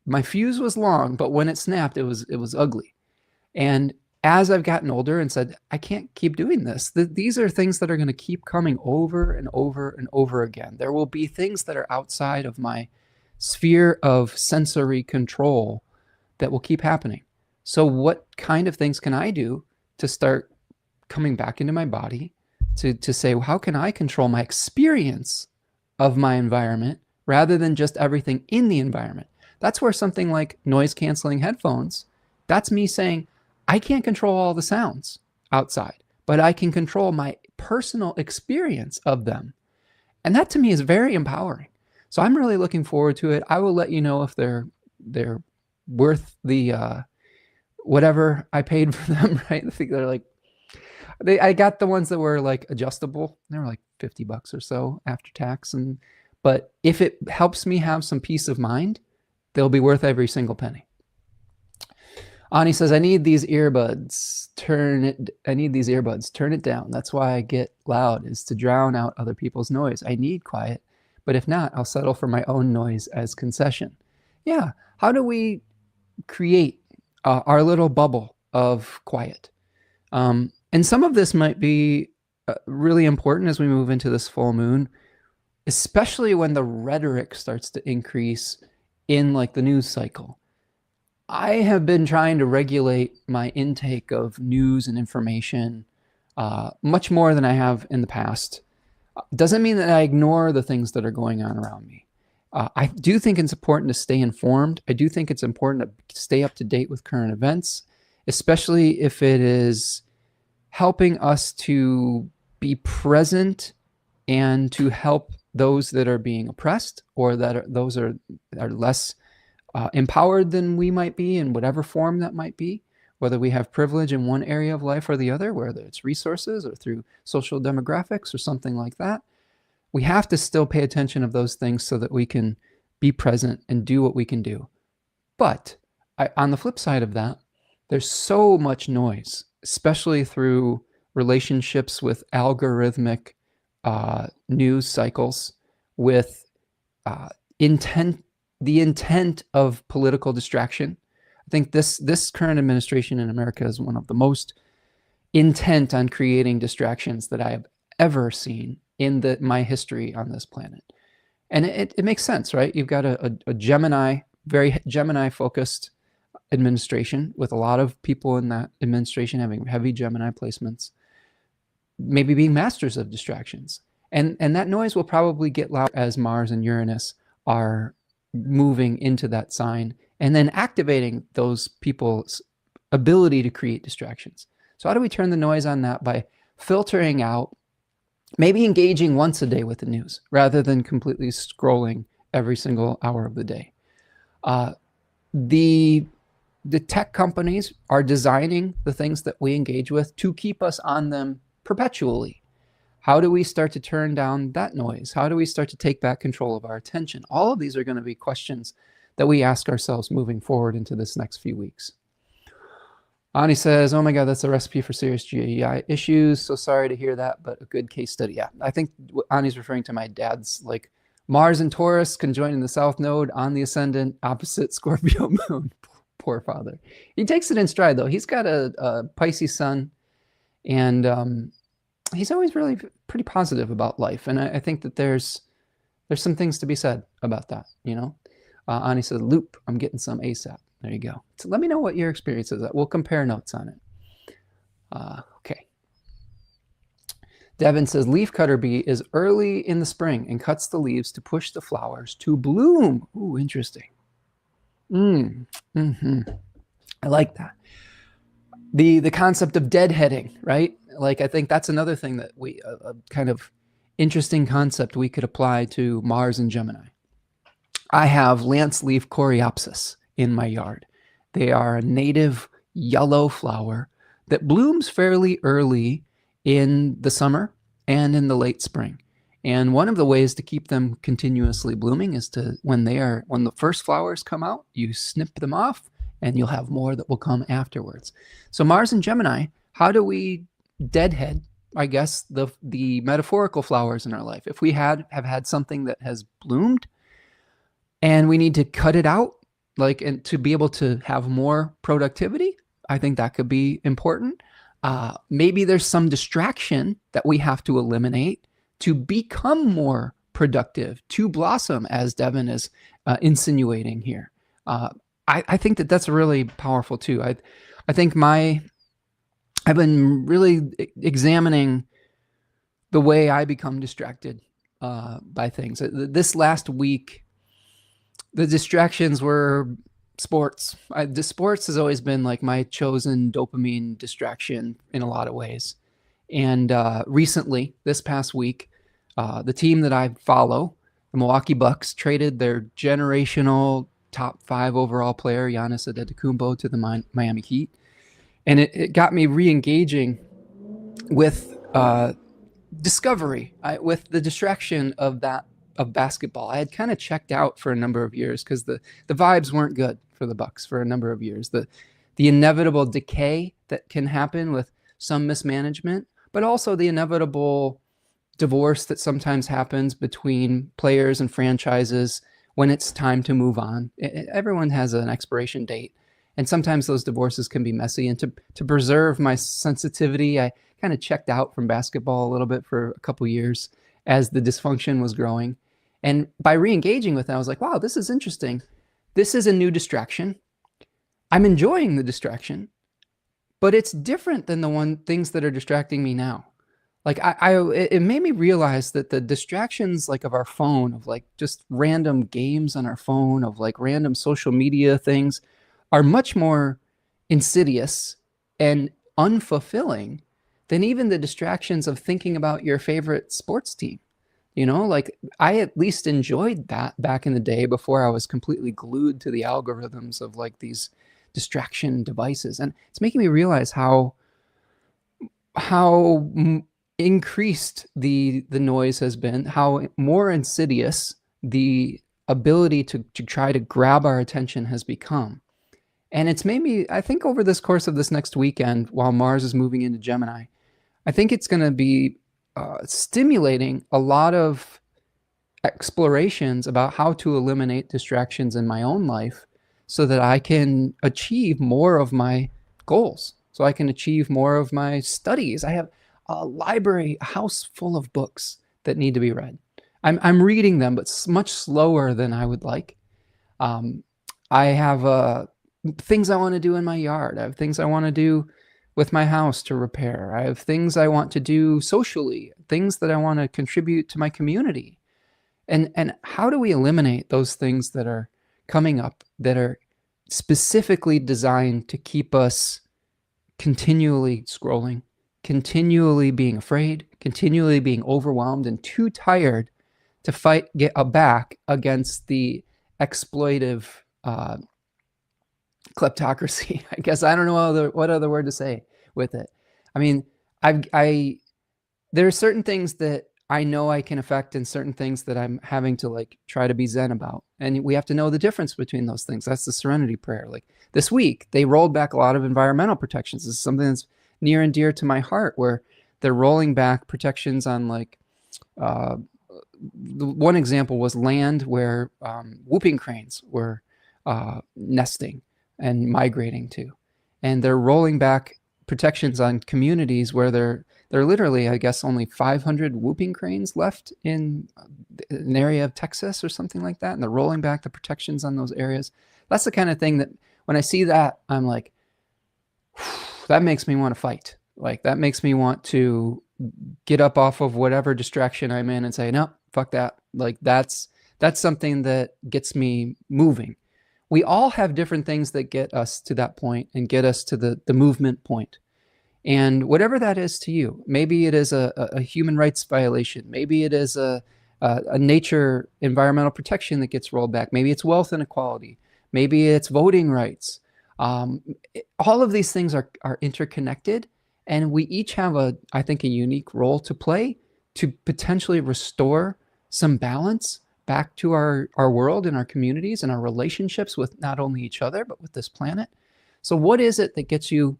My fuse was long, but when it snapped, it was ugly. And as I've gotten older and said, I can't keep doing this. These are things that are going to keep coming over and over and over again. There will be things that are outside of my sphere of sensory control that will keep happening. So what kind of things can I do to start coming back into my body to say, well, how can I control my experience of my environment rather than just everything in the environment? That's where something like noise canceling headphones, that's me saying, I can't control all the sounds outside, but I can control my personal experience of them. And that to me is very empowering. So I'm really looking forward to it. I will let you know if they're worth the whatever I paid for them, right? I think they're like, I got the ones that were like adjustable. They were like $50 or so after tax. But if it helps me have some peace of mind, they'll be worth every single penny. Ani says, I need these earbuds. Turn it down. That's why I get loud, is to drown out other people's noise. I need quiet, But if not, I'll settle for my own noise as concession. Yeah. How do we create our little bubble of quiet? And some of this might be really important as we move into this full moon, especially when the rhetoric starts to increase in like the news cycle. I have been trying to regulate my intake of news and information much more than I have in the past. Doesn't mean that I ignore the things that are going on around me. I do think it's important to stay informed. I do think it's important to stay up to date with current events, especially if it is helping us to be present and to help those that are being oppressed, or that are less empowered than we might be, in whatever form that might be, whether we have privilege in one area of life or the other, whether it's resources or through social demographics or something like that. We have to still pay attention of those things so that we can be present and do what we can do. But on the flip side of that, there's so much noise, especially through relationships with algorithmic news cycles, with the intent of political distraction. I think this current administration in America is one of the most intent on creating distractions that I have ever seen in my history on this planet. And it makes sense, right? You've got a Gemini, very Gemini focused administration, with a lot of people in that administration having heavy Gemini placements, maybe being masters of distractions. And that noise will probably get louder as Mars and Uranus are moving into that sign, and then activating those people's ability to create distractions. So how do we turn the noise on that? By filtering out, maybe engaging once a day with the news rather than completely scrolling every single hour of the day. The tech companies are designing the things that we engage with to keep us on them perpetually. How do we start to turn down that noise? How do we start to take back control of our attention? All of these are going to be questions that we ask ourselves moving forward into this next few weeks. Ani says, oh my God, that's a recipe for serious GAI issues. So sorry to hear that, but a good case study. Yeah, I think Ani's referring to my dad's, like, Mars and Taurus conjoined in the South Node on the ascendant, opposite Scorpio moon. Poor father. He takes it in stride, though. He's got a Pisces sun, and he's always really pretty positive about life. And I think that there's some things to be said about that, you know? Ani says, loop, I'm getting some ASAP. There you go. So let me know what your experience is. We'll compare notes on it. Okay. Devin says, leafcutter bee is early in the spring and cuts the leaves to push the flowers to bloom. Ooh, interesting. I like that. The concept of deadheading, right? Like, I think that's another thing that a kind of interesting concept we could apply to Mars and Gemini. I have lance leaf coreopsis in my yard. They are a native yellow flower that blooms fairly early in the summer and in the late spring. And one of the ways to keep them continuously blooming is to, when the first flowers come out, you snip them off, and you'll have more that will come afterwards. So Mars and Gemini, how do we deadhead, I guess, the metaphorical flowers in our life? If we have had something that has bloomed and we need to cut it out, like, and to be able to have more productivity, I think that could be important. Maybe there's some distraction that we have to eliminate to become more productive, to blossom, as Devin is insinuating here. I think that that's really powerful too. I think I've been really examining the way I become distracted by things. This last week, the distractions were sports. The sports has always been like my chosen dopamine distraction in a lot of ways. And recently, this past week, the team that I follow, the Milwaukee Bucks, traded their generational top 5 overall player, Giannis Antetokounmpo, to the Miami Heat. And it got me re-engaging with discovery, with the distraction of basketball. I had kind of checked out for a number of years because the vibes weren't good for the Bucks for a number of years. The inevitable decay that can happen with some mismanagement, but also the inevitable divorce that sometimes happens between players and franchises when it's time to move on. Everyone has an expiration date, and sometimes those divorces can be messy. And to preserve my sensitivity, I kind of checked out from basketball a little bit for a couple years as the dysfunction was growing. And by re-engaging with it, I was like, wow, this is interesting. This is a new distraction. I'm enjoying the distraction, but it's different than the things that are distracting me now. Like it made me realize that the distractions like of our phone, of like just random games on our phone, of like random social media things, are much more insidious and unfulfilling than even the distractions of thinking about your favorite sports team. You know, like I at least enjoyed that back in the day before I was completely glued to the algorithms of like these distraction devices. And it's making me realize how increased the noise has been, how more insidious the ability to try to grab our attention has become. And it's made me, I think over this course of this next weekend, while Mars is moving into Gemini, I think it's going to be stimulating a lot of explorations about how to eliminate distractions in my own life so that I can achieve more of my goals, so I can achieve more of my studies. I have a library, a house full of books that need to be read. I'm reading them, but much slower than I would like. I have things I want to do in my yard. I have things I want to do with my house to repair. I have things I want to do socially, things that I want to contribute to my community. And how do we eliminate those things that are coming up that are specifically designed to keep us continually scrolling, continually being afraid, continually being overwhelmed and too tired to get back against the exploitive kleptocracy? I guess I don't know what other word to say with it. I mean, there are certain things that I know I can affect and certain things that I'm having to like try to be zen about. And we have to know the difference between those things. That's the serenity prayer. Like this week, they rolled back a lot of environmental protections. This is something that's near and dear to my heart, where they're rolling back protections on like, one example was land where whooping cranes were nesting and migrating to. And they're rolling back protections on communities where they're literally, I guess, only 500 whooping cranes left in an area of Texas or something like that. And they're rolling back the protections on those areas. That's the kind of thing that when I see that, I'm like, that makes me want to fight. Like that makes me want to get up off of whatever distraction I'm in and say, no, fuck that. Like that's something that gets me moving. We all have different things that get us to that point and get us to the movement point. And whatever that is to you, maybe it is a human rights violation. Maybe it is a nature environmental protection that gets rolled back. Maybe it's wealth inequality. Maybe it's voting rights. All of these things are interconnected, and we each have I think, a unique role to play to potentially restore some balance back to our world and our communities and our relationships with not only each other, but with this planet. So what is it that gets you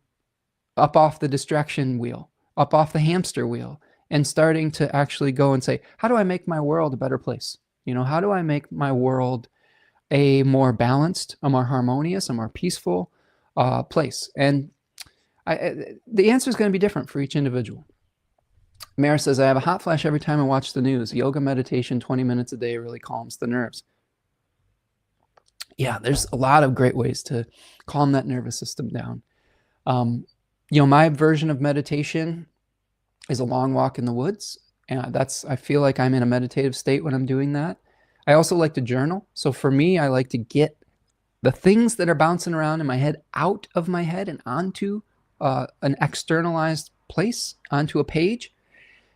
up off the distraction wheel, up off the hamster wheel, and starting to actually go and say, how do I make my world a better place? You know, how do I make my world a more balanced, a more harmonious, a more peaceful place? And the answer is going to be different for each individual. Mara says, I have a hot flash every time I watch the news. Yoga meditation, 20 minutes a day really calms the nerves. Yeah, there's a lot of great ways to calm that nervous system down. You know, my version of meditation is a long walk in the woods. And I feel like I'm in a meditative state when I'm doing that. I also like to journal. So for me, I like to get the things that are bouncing around in my head out of my head and onto an externalized place, onto a page.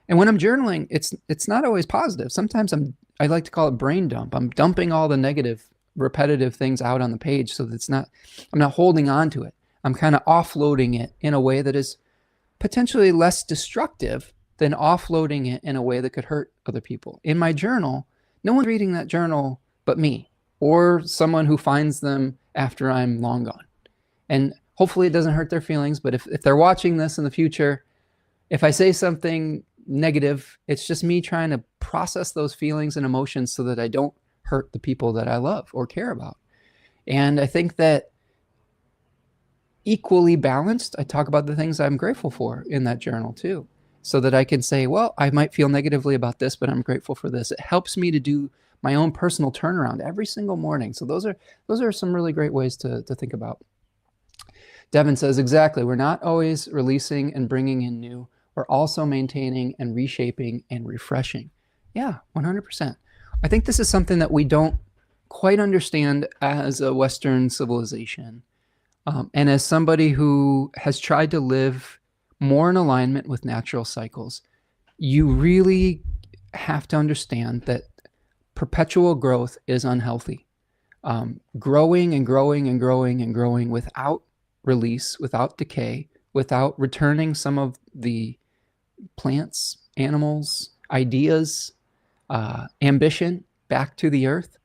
And when I'm journaling, it's not always positive. Sometimes I like to call it brain dump. I'm dumping all the negative, repetitive things out on the page so that I'm not holding on to it. I'm kind of offloading it in a way that is potentially less destructive than offloading it in a way that could hurt other people. In my journal, no one's reading that journal but me or someone who finds them after I'm long gone. And hopefully it doesn't hurt their feelings, but if they're watching this in the future, if I say something negative. It's just me trying to process those feelings and emotions so that I don't hurt the people that I love or care about. And I think that equally balanced, I talk about the things I'm grateful for in that journal too, so that I can say, well, I might feel negatively about this, but I'm grateful for this. It helps me to do my own personal turnaround every single morning. So those are some really great ways to think about. Devin says, exactly. We're not always releasing and bringing in new. We're also maintaining and reshaping and refreshing. Yeah, 100%. I think this is something that we don't quite understand as a Western civilization. And as somebody who has tried to live more in alignment with natural cycles, you really have to understand that perpetual growth is unhealthy. Growing and growing and growing and growing without release, without decay, without returning some of the plants, animals, ideas, ambition back to the earth,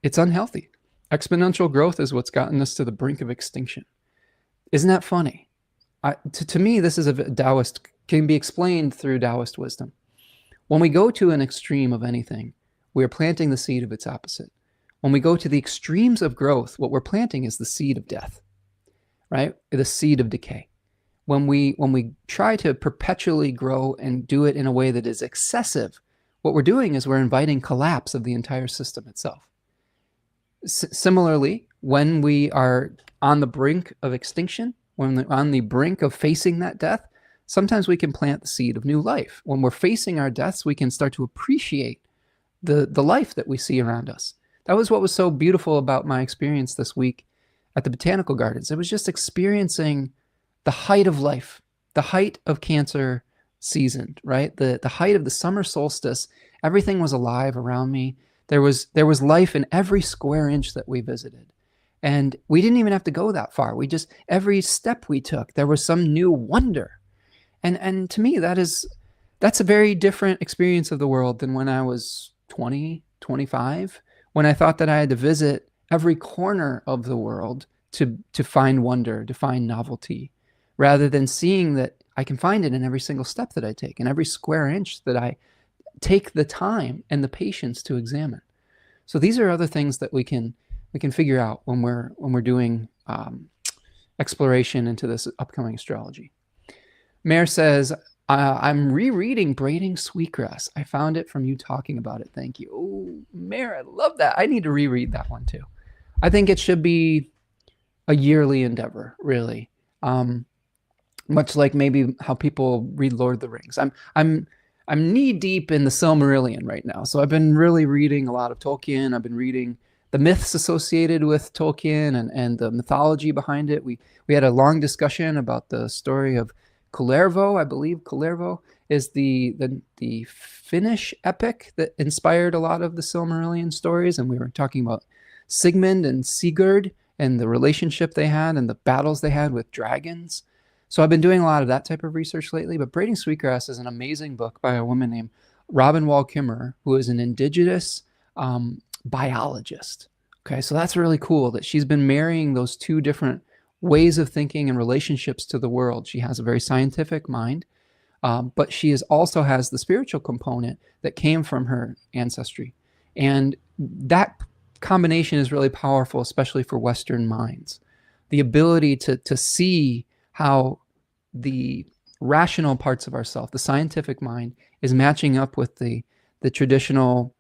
it's unhealthy. Exponential growth is what's gotten us to the brink of extinction. Isn't that funny? To me, this is a Taoist, can be explained through Taoist wisdom. When we go to an extreme of anything, we are planting the seed of its opposite. When we go to the extremes of growth, what we're planting is the seed of death, right? The seed of decay. When we try to perpetually grow and do it in a way that is excessive, what we're doing is we're inviting collapse of the entire system itself. Similarly, when we are on the brink of extinction, when we're on the brink of facing that death, sometimes we can plant the seed of new life. When we're facing our deaths, we can start to appreciate the life that we see around us. That was what was so beautiful about my experience this week at the Botanical Gardens. It was just experiencing the height of life, the height of Cancer season, right? The height of the summer solstice. Everything was alive around me. There was life in every square inch that we visited. And we didn't even have to go that far. Every step we took, there was some new wonder. And to me, that's a very different experience of the world than when I was 20, 25, when I thought that I had to visit every corner of the world to find wonder, to find novelty, rather than seeing that I can find it in every single step that I take, in every square inch that I take the time and the patience to examine. So these are other things that we can figure out when we're doing exploration into this upcoming astrology. Mare says, I'm rereading Braiding Sweetgrass. I found it from you talking about it. Thank you. Oh, Mare, I love that. I need to reread that one too. I think it should be a yearly endeavor, really. Much like maybe how people read Lord of the Rings. I'm knee deep in the Silmarillion right now. So I've been really reading a lot of Tolkien. I've been reading the myths associated with Tolkien and the mythology behind it. We had a long discussion about the story of Kullervo. I believe Kullervo is the Finnish epic that inspired a lot of the Silmarillion stories. And we were talking about Sigmund and Sigurd and the relationship they had and the battles they had with dragons. So I've been doing a lot of that type of research lately, but Braiding Sweetgrass is an amazing book by a woman named Robin Wall-Kimmerer, who is an indigenous biologist. Okay, so that's really cool that she's been marrying those two different ways of thinking and relationships to the world. She has a very scientific mind, but she also has the spiritual component that came from her ancestry. And that combination is really powerful, especially for Western minds. The ability to see how the rational parts of ourself, the scientific mind, is matching up with the traditional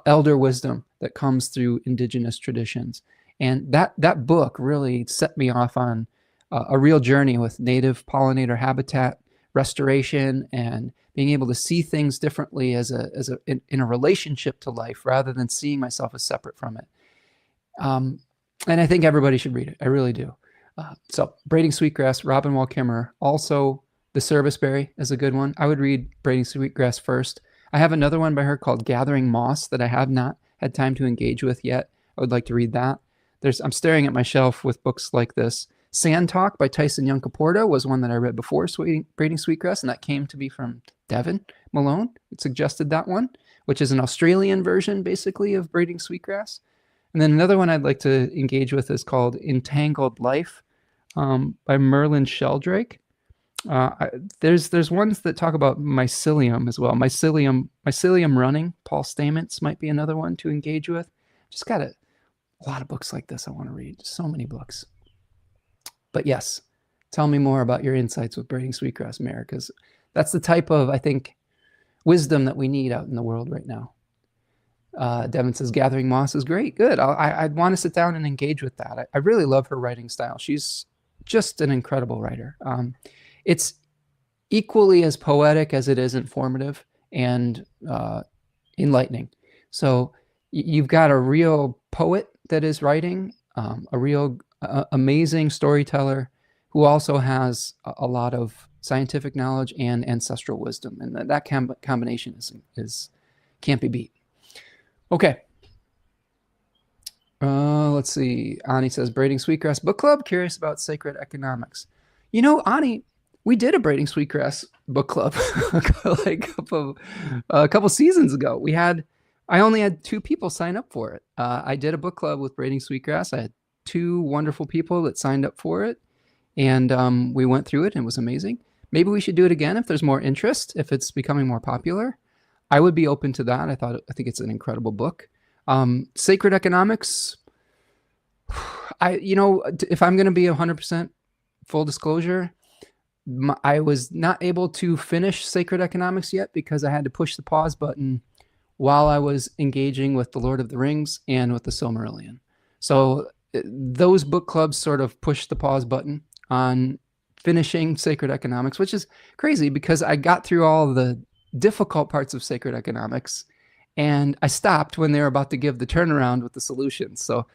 elder wisdom that comes through indigenous traditions. And that book really set me off on a real journey with native pollinator habitat restoration and being able to see things differently in a relationship to life rather than seeing myself as separate from it. And I think everybody should read it. I really do. So Braiding Sweetgrass, Robin Wall-Kimmerer. Also, The Serviceberry is a good one. I would read Braiding Sweetgrass first. I have another one by her called Gathering Moss that I have not had time to engage with yet. I would like to read that. I'm staring at my shelf with books like this. Sand Talk by Tyson Yunkaporta was one that I read before Braiding Sweetgrass, and that came to be from Devin Malone. It suggested that one, which is an Australian version, basically, of Braiding Sweetgrass. And then another one I'd like to engage with is called Entangled Life by Merlin Sheldrake. There's ones that talk about mycelium as well. Mycelium running. Paul Stamets might be another one to engage with. Just got a lot of books like this I want to read. So many books. But yes, tell me more about your insights with braiding sweetgrass, Mare, because that's the type of, I think, wisdom that we need out in the world right now. Devin says gathering moss is great. Good. I'd want to sit down and engage with that. I really love her writing style. She's just an incredible writer. It's equally as poetic as it is informative and enlightening. So you've got a real poet that is writing, a real amazing storyteller who also has a lot of scientific knowledge and ancestral wisdom, and that combination is can't be beat. Okay. Let's see. Ani says braiding sweetgrass book club. Curious about sacred economics. You know, Ani, we did a braiding sweetgrass book club like a couple seasons ago. I only had 2 people sign up for it. I did a book club with braiding sweetgrass. I had 2 wonderful people that signed up for it, and we went through it, and it was amazing. Maybe we should do it again if there's more interest, if it's becoming more popular. I would be open to that. I think it's an incredible book. Sacred economics. If I'm going to be 100% full disclosure, I was not able to finish sacred economics yet because I had to push the pause button while I was engaging with the Lord of the Rings and with the Silmarillion. So those book clubs sort of pushed the pause button on finishing sacred economics, which is crazy because I got through all of the difficult parts of sacred economics and I stopped when they were about to give the turnaround with the solutions. So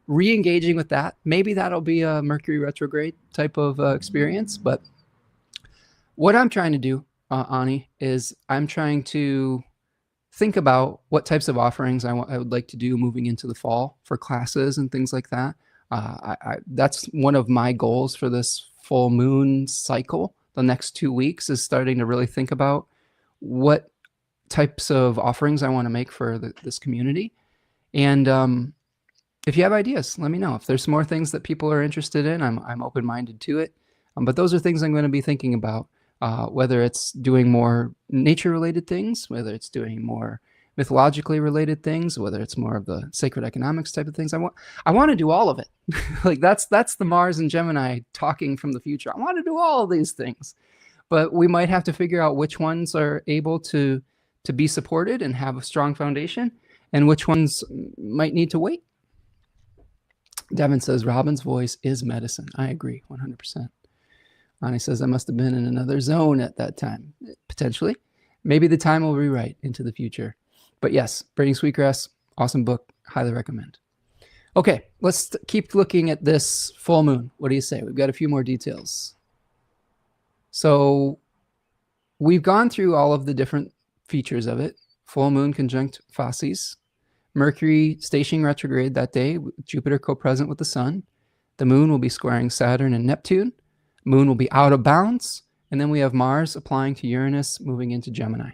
re-engaging with that, maybe that'll be a Mercury retrograde type of experience. But what I'm trying to do, Ani, is I'm trying to think about what types of offerings I would like to do moving into the fall for classes and things like that. That's one of my goals for this full moon cycle. The next 2 weeks is starting to really think about what types of offerings I want to make for this community. And if you have ideas, let me know. If there's more things that people are interested in, I'm open-minded to it. But those are things I'm going to be thinking about, whether it's doing more nature-related things, whether it's doing more mythologically related things, whether it's more of the sacred economics type of things. I want to do all of it. Like that's the Mars and Gemini talking from the future. I want to do all of these things, but we might have to figure out which ones are able to be supported and have a strong foundation and which ones might need to wait. Devin says Robin's voice is medicine. I agree 100%. Ani says I must have been in another zone at that time. Potentially. Maybe the time will rewrite into the future. But yes, Braiding Sweetgrass, awesome book. Highly recommend. Okay, let's keep looking at this full moon. What do you say? We've got a few more details. So we've gone through all of the different features of it. Full moon conjunct Fasces. Mercury stationing retrograde that day. Jupiter co-present with the sun. The moon will be squaring Saturn and Neptune. Moon will be out of bounds. And then we have Mars applying to Uranus, moving into Gemini.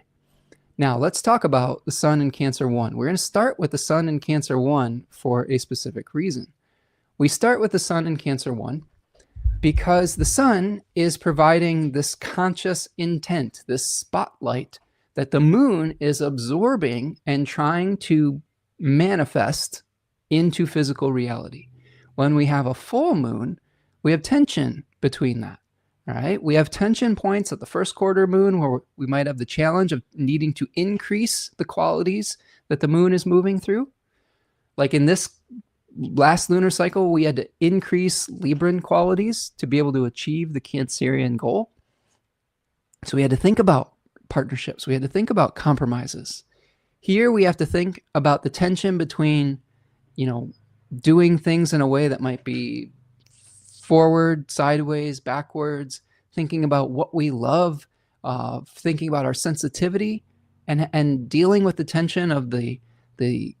Now, let's talk about the sun in Cancer 1. We're going to start with the sun in Cancer 1 for a specific reason. We start with the sun in Cancer 1 because the sun is providing this conscious intent, this spotlight that the moon is absorbing and trying to manifest into physical reality. When we have a full moon, we have tension between that. All right, we have tension points at the first quarter moon where we might have the challenge of needing to increase the qualities that the moon is moving through. Like in this last lunar cycle, we had to increase Libran qualities to be able to achieve the Cancerian goal. So we had to think about partnerships. We had to think about compromises. Here we have to think about the tension between, doing things in a way that might be forward, sideways, backwards, thinking about what we love, thinking about our sensitivity, and dealing with the tension of the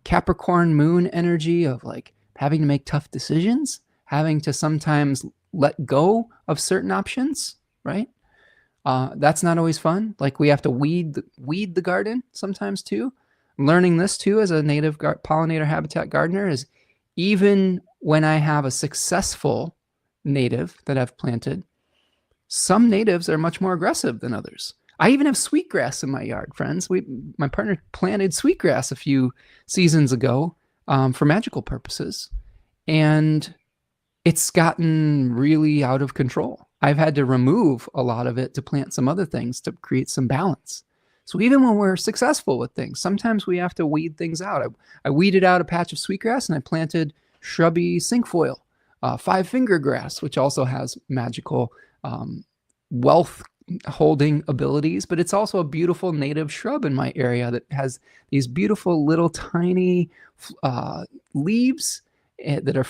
Capricorn moon energy of like having to make tough decisions, having to sometimes let go of certain options, right? That's not always fun. Like we have to weed the garden sometimes too. I'm learning this too as a native pollinator habitat gardener is even when I have a successful native that I've planted, Some natives are much more aggressive than others. I even have sweetgrass in my yard, friends. My partner planted sweetgrass a few seasons ago for magical purposes, and it's gotten really out of control. I've had to remove a lot of it to plant some other things to create some balance. So even when we're successful with things, sometimes we have to weed things out. I weeded out a patch of sweetgrass and I planted shrubby cinquefoil, five-finger grass, which also has magical wealth holding abilities, but it's also a beautiful native shrub in my area that has these beautiful little tiny leaves that are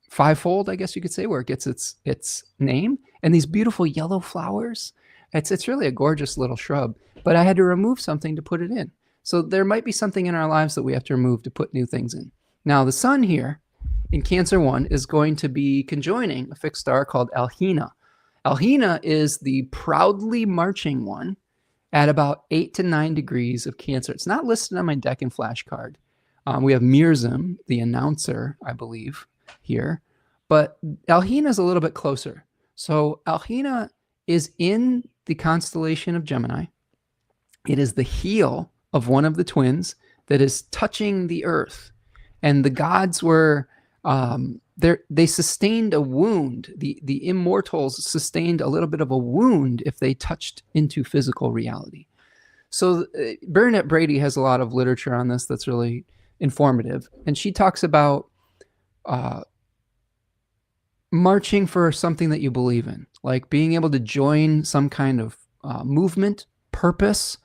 fivefold, I guess you could say, where it gets its name, and these beautiful yellow flowers. It's really a gorgeous little shrub, but I had to remove something to put it in. So there might be something in our lives that we have to remove to put new things in. Now the sun here in Cancer 1 is going to be conjoining a fixed star called Alhina. Alhina is the proudly marching one at about 8 to 9 degrees of Cancer. It's not listed on my deck and flash card. We have Mirzim, the announcer, I believe, here, but Alhina is a little bit closer. So Alhina is in the constellation of Gemini. It is the heel of one of the twins that is touching the earth, and the gods were they sustained a wound. The immortals sustained a little bit of a wound if they touched into physical reality. So Bernadette Brady has a lot of literature on this that's really informative, and she talks about marching for something that you believe in, like being able to join some kind of movement, purpose,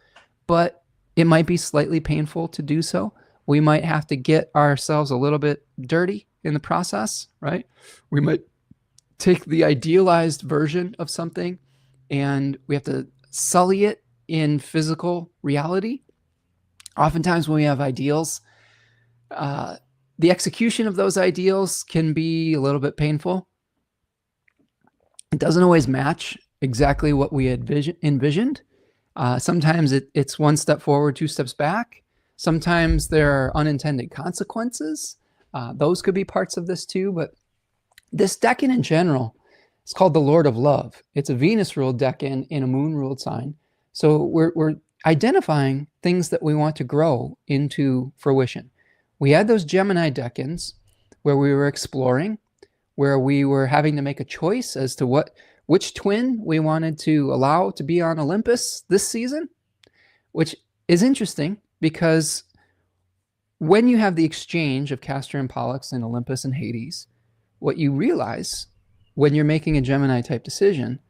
but it might be slightly painful to do so. We might have to get ourselves a little bit dirty in the process, right? We might take the idealized version of something and we have to sully it in physical reality. Oftentimes when we have ideals, the execution of those ideals can be a little bit painful. It doesn't always match exactly what we had envisioned. Sometimes it's one step forward, two steps back. Sometimes there are unintended consequences. Those could be parts of this too, but this decan in general is called the Lord of Love. It's a Venus-ruled decan in a moon-ruled sign. So we're identifying things that we want to grow into fruition. We had those Gemini decans where we were exploring, where we were having to make a choice as to which twin we wanted to allow to be on Olympus this season, which is interesting because when you have the exchange of Castor and Pollux and Olympus and Hades, what you realize when you're making a Gemini type decision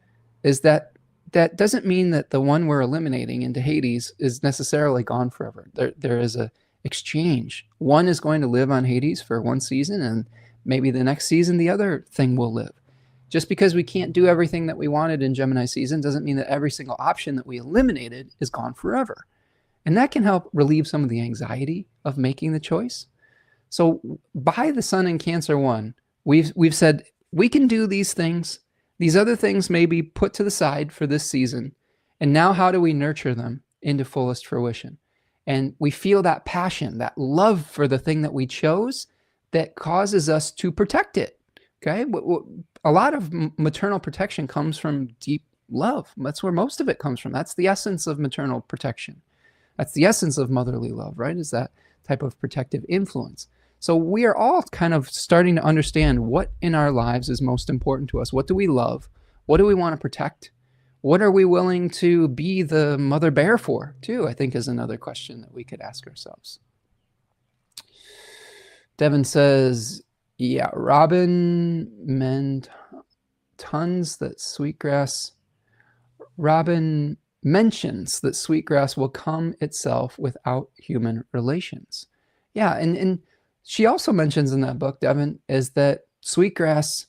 is that that doesn't mean that the one we're eliminating into Hades is necessarily gone forever. There is a exchange. One is going to live on Hades for one season, and maybe the next season the other thing will live. Just because we can't do everything that we wanted in Gemini season doesn't mean that every single option that we eliminated is gone forever. And that can help relieve some of the anxiety of making the choice. So by the sun in Cancer 1, we've said we can do these things. These other things may be put to the side for this season. And now how do we nurture them into fullest fruition? And we feel that passion, that love for the thing that we chose that causes us to protect it. Okay. A lot of maternal protection comes from deep love. That's where most of it comes from. That's the essence of maternal protection. That's the essence of motherly love, right? Is that type of protective influence. So we are all kind of starting to understand what in our lives is most important to us. What do we love? What do we want to protect? What are we willing to be the mother bear for, too, I think is another question that we could ask ourselves. Devin says, yeah, Robin meant tons that sweetgrass. Robin mentions that sweetgrass will come itself without human relations. Yeah, and she also mentions in that book, Devin, is that sweetgrass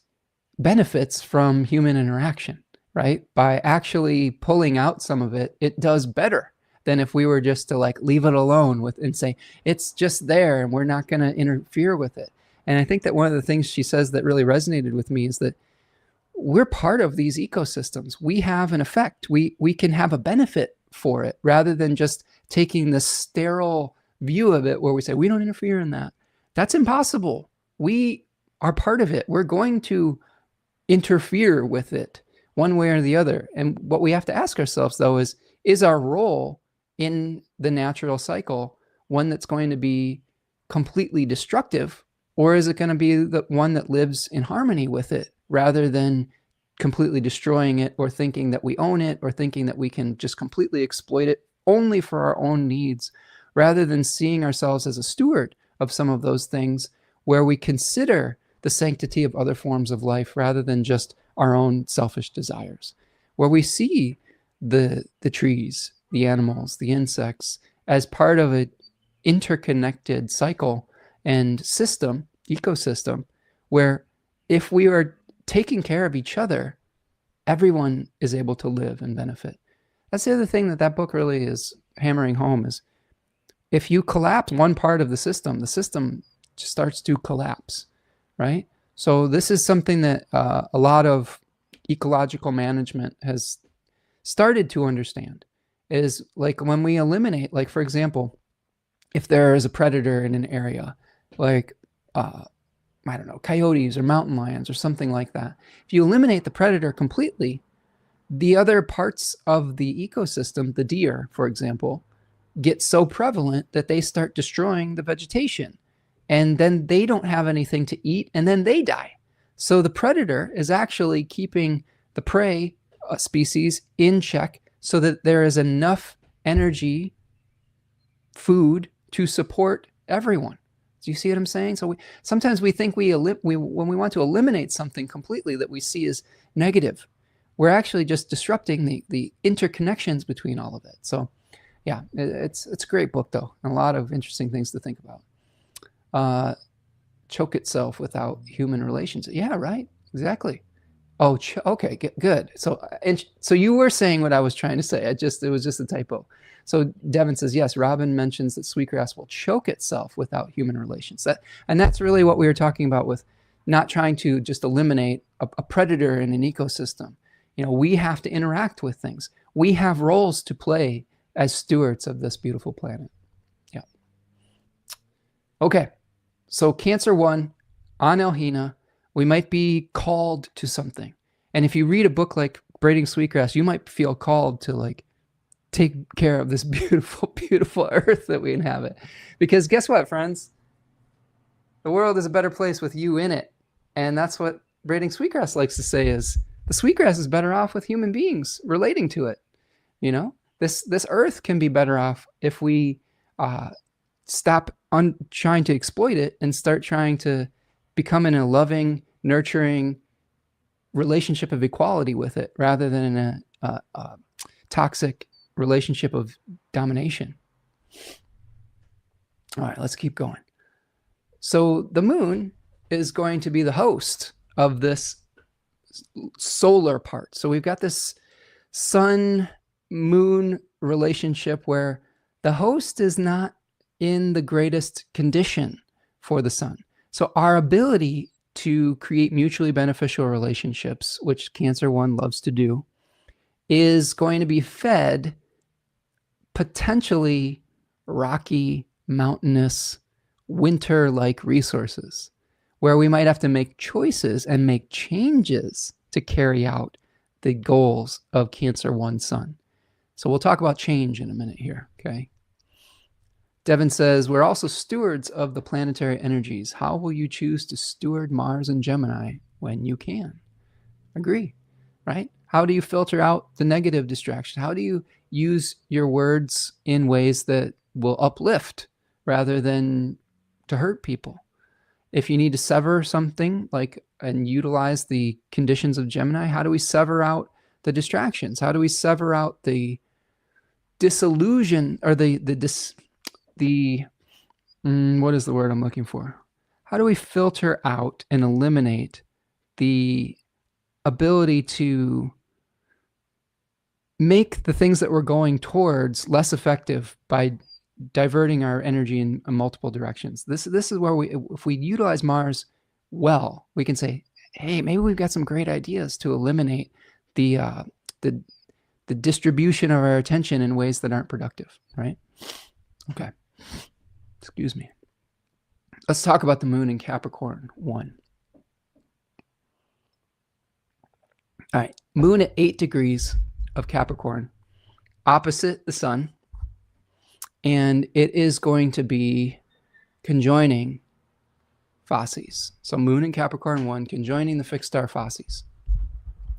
benefits from human interaction, right? By actually pulling out some of it, it does better than if we were just to like leave it alone and say, it's just there and we're not going to interfere with it. And I think that one of the things she says that really resonated with me is that we're part of these ecosystems. We have an effect. We can have a benefit for it rather than just taking this sterile view of it where we say, we don't interfere in that. That's impossible. We are part of it. We're going to interfere with it one way or the other. And what we have to ask ourselves, though, is our role in the natural cycle one that's going to be completely destructive, or is it going to be the one that lives in harmony with it rather than completely destroying it, or thinking that we own it, or thinking that we can just completely exploit it only for our own needs, rather than seeing ourselves as a steward of some of those things, where we consider the sanctity of other forms of life rather than just our own selfish desires, where we see the trees, the animals, the insects as part of an interconnected cycle and system, ecosystem, where if we are taking care of each other, everyone is able to live and benefit. That's the other thing that book really is hammering home, is if you collapse one part of the system just starts to collapse, right? So this is something that a lot of ecological management has started to understand, is like when we eliminate, like, for example, if there is a predator in an area, like, I don't know, coyotes or mountain lions or something like that. If you eliminate the predator completely, the other parts of the ecosystem, the deer, for example, get so prevalent that they start destroying the vegetation. And then they don't have anything to eat, and then they die. So the predator is actually keeping the prey species in check so that there is enough energy, food to support everyone. Do you see what I'm saying? So sometimes we think when we want to eliminate something completely that we see as negative, we're actually just disrupting the interconnections between all of it. So yeah, it's a great book, though, and a lot of interesting things to think about. Choke itself without human relations. Yeah, right. Exactly. Oh, okay, good. So you were saying what I was trying to say. It was just a typo. So Devin says, yes, Robin mentions that sweetgrass will choke itself without human relations. And that's really what we were talking about with not trying to just eliminate a predator in an ecosystem. You know, we have to interact with things. We have roles to play as stewards of this beautiful planet. Yeah. Okay. So Cancer 1 on Elhina, we might be called to something. And if you read a book like Braiding Sweetgrass, you might feel called to, like, take care of this beautiful, beautiful earth that we inhabit. Because guess what, friends? The world is a better place with you in it. And that's what Braiding Sweetgrass likes to say, is the sweetgrass is better off with human beings relating to it. You know, this earth can be better off if we stop trying to exploit it and start trying to become in a loving, nurturing relationship of equality with it, rather than in a toxic relationship of domination. All right, let's keep going. So the moon is going to be the host of this solar part. So we've got this sun-moon relationship where the host is not in the greatest condition for the sun. So our ability to create mutually beneficial relationships, which Cancer 1 loves to do, is going to be fed potentially rocky, mountainous, winter-like resources, where we might have to make choices and make changes to carry out the goals of Cancer 1 Sun. So we'll talk about change in a minute here, okay? Devin says, we're also stewards of the planetary energies. How will you choose to steward Mars and Gemini when you can? Agree, right? How do you filter out the negative distraction? How do you use your words in ways that will uplift rather than to hurt people? If you need to sever something and utilize the conditions of Gemini, how do we sever out the distractions? How do we sever out the disillusion, or what is the word I'm looking for? How do we filter out and eliminate the ability to make the things that we're going towards less effective by diverting our energy in multiple directions? This is where if we utilize Mars well, we can say, hey, maybe we've got some great ideas to eliminate the distribution of our attention in ways that aren't productive, right? Okay. Excuse me. Let's talk about the moon in Capricorn 1. All right, moon at 8 degrees of Capricorn, opposite the sun, and it is going to be conjoining Fasces. So moon in Capricorn 1 conjoining the fixed star Fasces.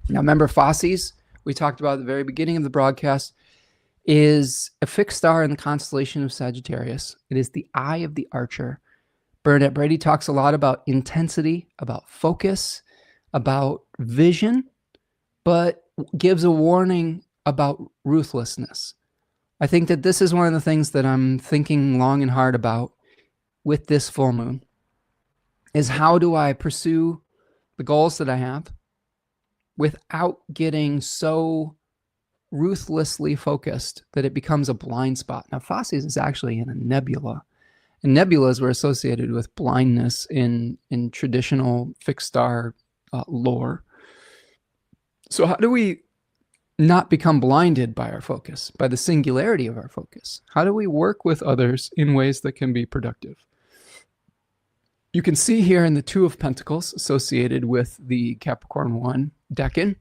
Now remember, Fasces, we talked about at the very beginning of the broadcast, is a fixed star in the constellation of Sagittarius. It is the eye of the archer. Bernadette Brady talks a lot about intensity, about focus, about vision, but gives a warning about ruthlessness. I think that this is one of the things that I'm thinking long and hard about with this full moon, is how do I pursue the goals that I have without getting so ruthlessly focused that it becomes a blind spot. Now, Fasces is actually in a nebula, and nebulas were associated with blindness in traditional fixed star lore. So how do we not become blinded by our focus, by the singularity of our focus? How do we work with others in ways that can be productive? You can see here in the Two of Pentacles associated with the Capricorn 1 decan,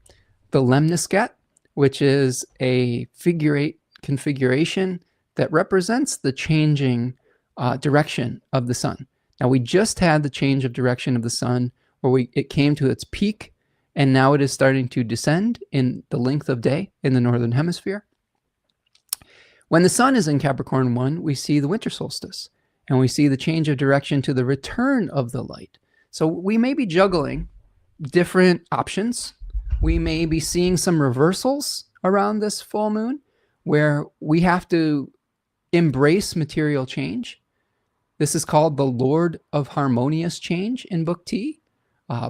the lemniscat, which is a figure 8 configuration that represents the changing direction of the sun. Now, we just had the change of direction of the sun where it came to its peak, and now it is starting to descend in the length of day in the northern hemisphere. When the sun is in Capricorn 1, we see the winter solstice, and we see the change of direction to the return of the light. So we may be juggling different options. We may be seeing some reversals around this full moon where we have to embrace material change. This is called the Lord of Harmonious Change in Book T.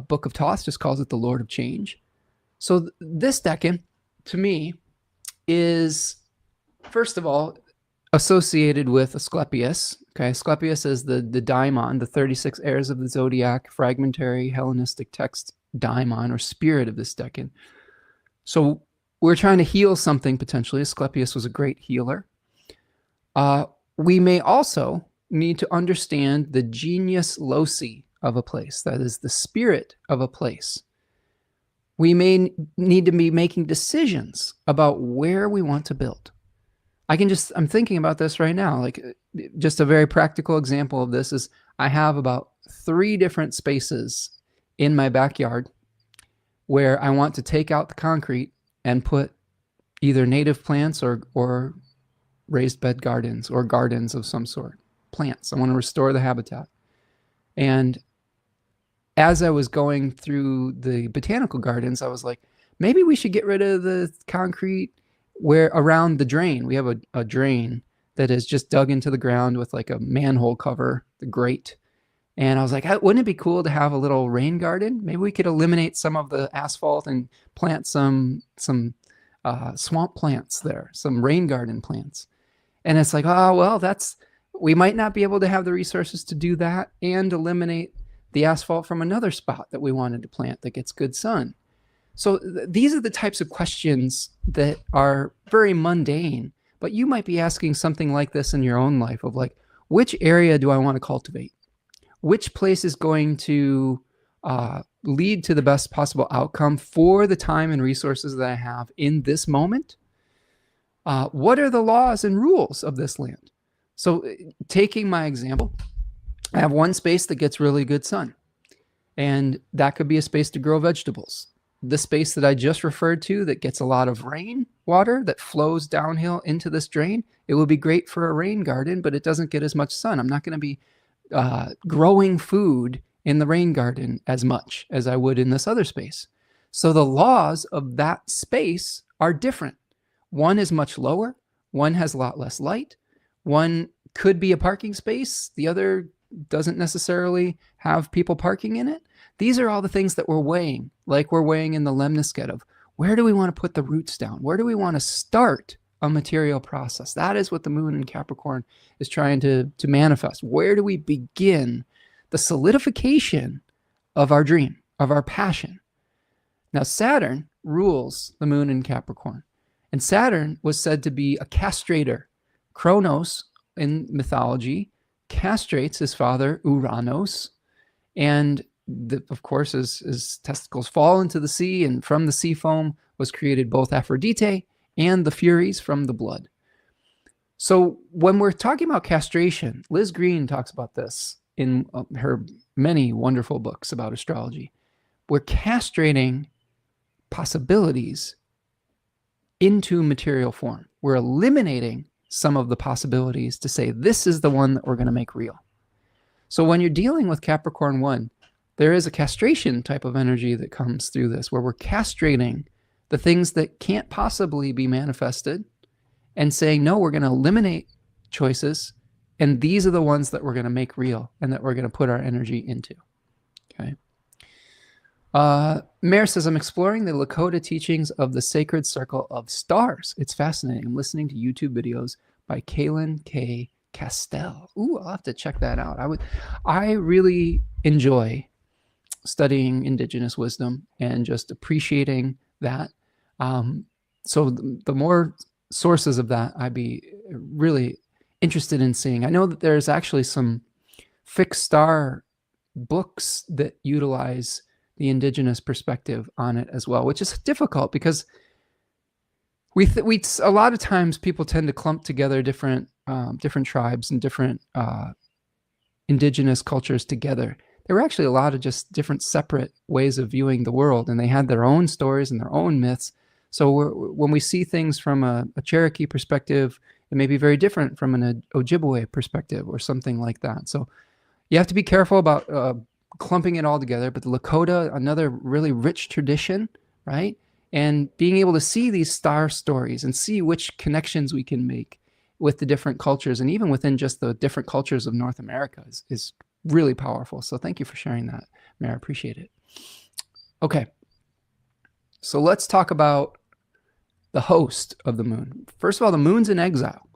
Book of Thoth just calls it the Lord of Change. So this decan, to me, is, first of all, associated with Asclepius. Okay, Asclepius is the daimon, the 36 heirs of the zodiac, fragmentary Hellenistic text daimon or spirit of this decan. So we're trying to heal something potentially. Asclepius was a great healer. We may also need to understand the genius loci of a place, that is the spirit of a place. We may need to be making decisions about where we want to build. I'm thinking about this right now. Like, just a very practical example of this is I have about 3 different spaces in my backyard where I want to take out the concrete and put either native plants or raised bed gardens or gardens of some sort, plants. I want to restore the habitat. And as I was going through the botanical gardens, I was like, maybe we should get rid of the concrete where around the drain. We have a drain that is just dug into the ground with like a manhole cover, the grate. And I was like, wouldn't it be cool to have a little rain garden? Maybe we could eliminate some of the asphalt and plant some swamp plants there, some rain garden plants. And it's like, oh, well, we might not be able to have the resources to do that and eliminate the asphalt from another spot that we wanted to plant that gets good sun. So these are the types of questions that are very mundane, but you might be asking something like this in your own life of like, which area do I want to cultivate? Which place is going to lead to the best possible outcome for the time and resources that I have in this moment? What are the laws and rules of this land? So taking my example, I have one space that gets really good sun, and that could be a space to grow vegetables. The space that I just referred to that gets a lot of rain water that flows downhill into this drain, it would be great for a rain garden, but it doesn't get as much sun. I'm not going to be growing food in the rain garden as much as I would in this other space. So the laws of that space are different. One is much lower. One has a lot less light. One could be a parking space. The other doesn't necessarily have people parking in it. These are all the things that we're weighing, like we're weighing in the lemniscate of where do we want to put the roots down? Where do we want to start a material process? That is what the moon in Capricorn is trying to manifest. Where do we begin the solidification of our dream, of our passion? Now, Saturn rules the moon in Capricorn, and Saturn was said to be a castrator. Kronos in mythology castrates his father Uranos, and of course, as testicles fall into the sea, and from the sea foam was created both Aphrodite and the Furies from the blood. So when we're talking about castration, Liz Green talks about this in her many wonderful books about astrology. We're castrating possibilities into material form. We're eliminating some of the possibilities to say, this is the one that we're going to make real. So when you're dealing with Capricorn I, there is a castration type of energy that comes through this, where we're castrating the things that can't possibly be manifested and saying, no, we're going to eliminate choices, and these are the ones that we're going to make real and that we're going to put our energy into. Okay. Mare says, I'm exploring the Lakota teachings of the sacred circle of stars. It's fascinating. I'm listening to YouTube videos by Kaylin K. Castell. Ooh, I'll have to check that out. I really enjoy studying indigenous wisdom and just appreciating that. So the more sources of that I'd be really interested in seeing. I know that there's actually some fixed star books that utilize the indigenous perspective on it as well, which is difficult because we a lot of times people tend to clump together different tribes and different indigenous cultures together. There were actually a lot of just different separate ways of viewing the world, and they had their own stories and their own myths. So when we see things from a Cherokee perspective, it may be very different from an Ojibwe perspective or something like that. So you have to be careful about clumping it all together. But the Lakota, another really rich tradition, right? And being able to see these star stories and see which connections we can make with the different cultures, and even within just the different cultures of North America is really powerful. So thank you for sharing that, Mary. I appreciate it. Okay. So let's talk about the host of the moon. First of all, the moon's in exile.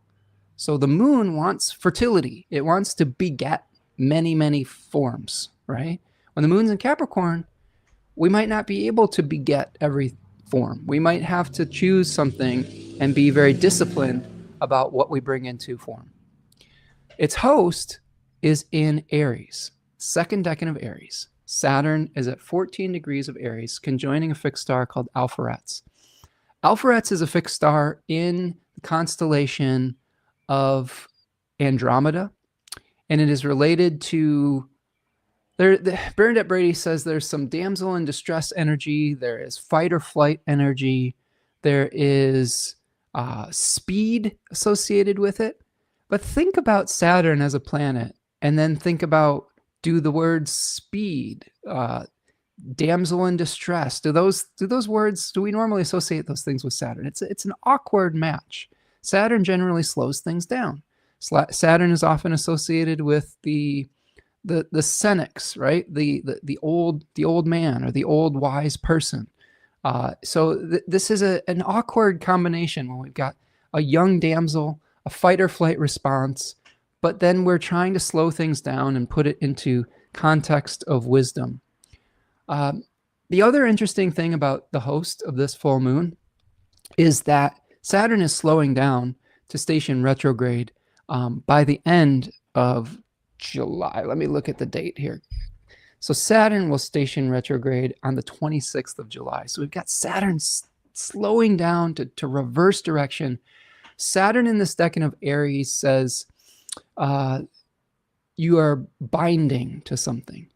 So the moon wants fertility. It wants to beget many, many forms, right? When the moon's in Capricorn, we might not be able to beget every form. We might have to choose something and be very disciplined about what we bring into form. Its host is in Aries, second decan of Aries. Saturn is at 14 degrees of Aries, conjoining a fixed star called Alpheratz. Alpheratz is a fixed star in the constellation of Andromeda, and it is related to, Bernadette Brady says there's some damsel in distress energy, there is fight or flight energy, there is speed associated with it. But think about Saturn as a planet, and then think about, do the words speed, damsel in distress, do those words, do we normally associate those things with Saturn? It's an awkward match. Saturn generally slows things down. Saturn is often associated with the senex, right? The old man or the old wise person. So this is an awkward combination when we've got a young damsel, a fight or flight response, but then we're trying to slow things down and put it into context of wisdom. The other interesting thing about the host of this full moon is that Saturn is slowing down to station retrograde by the end of July. Let me look at the date here. So Saturn will station retrograde on the 26th of July. So we've got Saturn slowing down to reverse direction. Saturn in this decan of Aries says you are binding to something.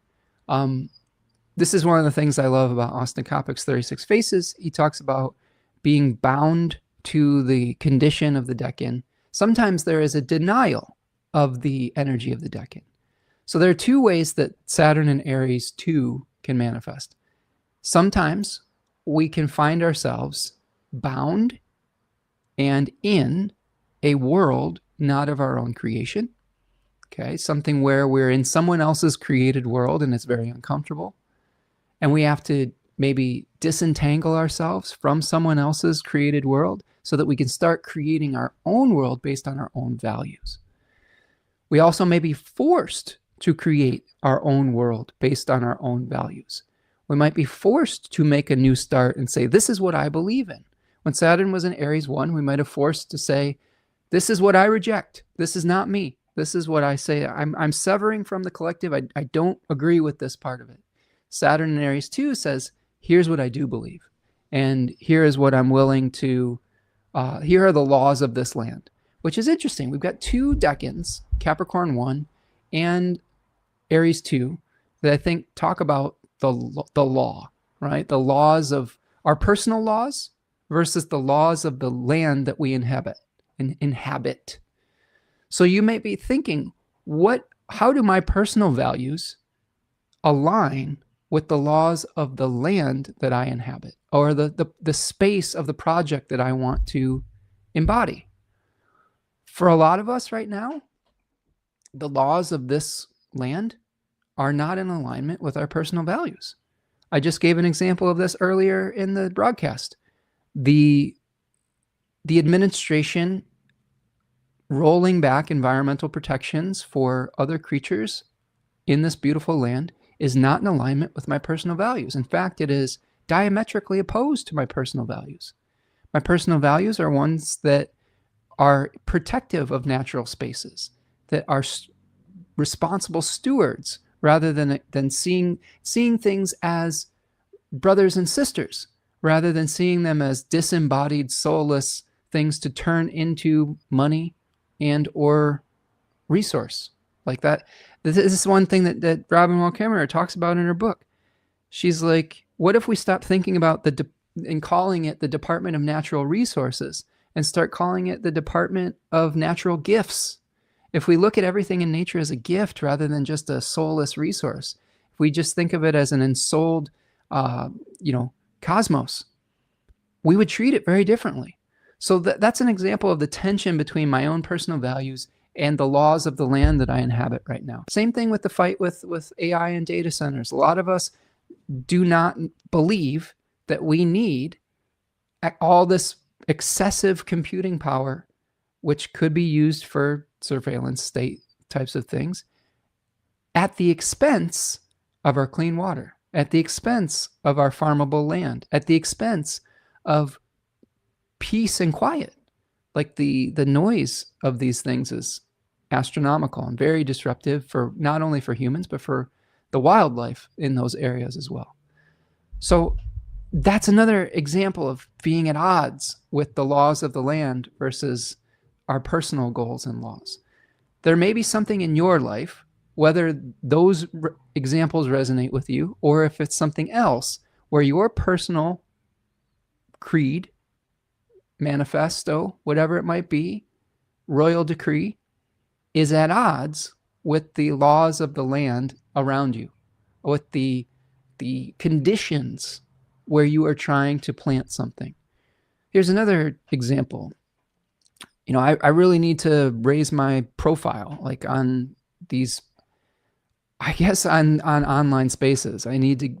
This is one of the things I love about Austin Kopic's 36 Faces. He talks about being bound to the condition of the decan. Sometimes there is a denial of the energy of the decan. So there are two ways that Saturn and Aries too can manifest. Sometimes we can find ourselves bound and in a world not of our own creation. Okay, something where we're in someone else's created world and it's very uncomfortable. And we have to maybe disentangle ourselves from someone else's created world so that we can start creating our own world based on our own values. We also may be forced to create our own world based on our own values. We might be forced to make a new start and say, this is what I believe in. When Saturn was in Aries 1, we might have forced to say, this is what I reject. This is not me. This is what I say. I'm severing from the collective. I don't agree with this part of it. Saturn in Aries 2 says, here's what I do believe. And here is what I'm willing to, here are the laws of this land, which is interesting. We've got two decans, Capricorn I and Aries 2, that I think talk about the law, right? The laws of our personal laws versus the laws of the land that we inhabit. So you may be thinking, how do my personal values align with the laws of the land that I inhabit, or the space of the project that I want to embody? For a lot of us right now, the laws of this land are not in alignment with our personal values. I just gave an example of this earlier in the broadcast. The administration rolling back environmental protections for other creatures in this beautiful land is not in alignment with my personal values. In fact, it is diametrically opposed to my personal values. My personal values are ones that are protective of natural spaces, that are responsible stewards, rather than seeing things as brothers and sisters, rather than seeing them as disembodied, soulless things to turn into money and or resource. Like that. This is one thing that Robin Wall Kimmerer talks about in her book. She's like, what if we stop thinking about and calling it the Department of Natural Resources and start calling it the Department of Natural Gifts? If we look at everything in nature as a gift rather than just a soulless resource, if we just think of it as an ensouled, cosmos, we would treat it very differently. So that's an example of the tension between my own personal values and the laws of the land that I inhabit right now. Same thing with the fight with AI and data centers. A lot of us do not believe that we need all this excessive computing power, which could be used for surveillance state types of things, at the expense of our clean water, at the expense of our farmable land, at the expense of peace and quiet. Like the noise of these things is astronomical and very disruptive for not only for humans, but for the wildlife in those areas as well. So that's another example of being at odds with the laws of the land versus our personal goals and laws. There may be something in your life, whether those examples resonate with you, or if it's something else where your personal creed, manifesto, whatever it might be, royal decree, is at odds with the laws of the land around you, with the conditions where you are trying to plant something. Here's another example. I really need to raise my profile, like on these, I guess on online spaces.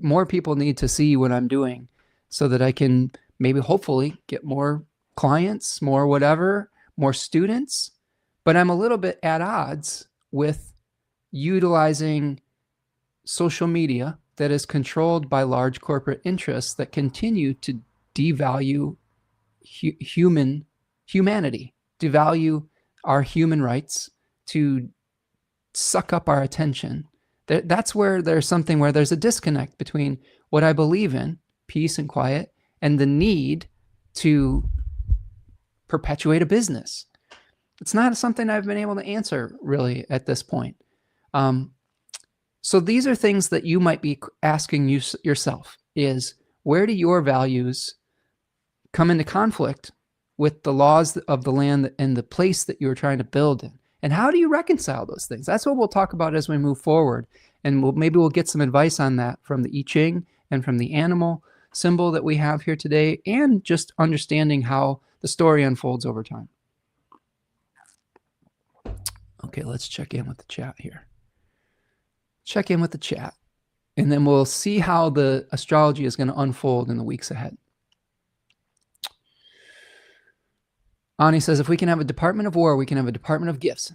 More people need to see what I'm doing so that I can maybe hopefully get more clients, more whatever, more students. But I'm a little bit at odds with utilizing social media that is controlled by large corporate interests that continue to devalue humanity, devalue our human rights, to suck up our attention. That's where there's something where there's a disconnect between what I believe in, peace and quiet, and the need to perpetuate a business. It's not something I've been able to answer really at this point. So these are things that you might be asking yourself, is where do your values come into conflict with the laws of the land and the place that you're trying to build in? And how do you reconcile those things? That's what we'll talk about as we move forward. And maybe we'll get some advice on that from the I-Ching and from the animal symbol that we have here today, and just understanding how the story unfolds over time. Okay, let's check in with the chat here. Check in with the chat, and then we'll see how the astrology is going to unfold in the weeks ahead. Ani says, if we can have a Department of War, we can have a Department of Gifts.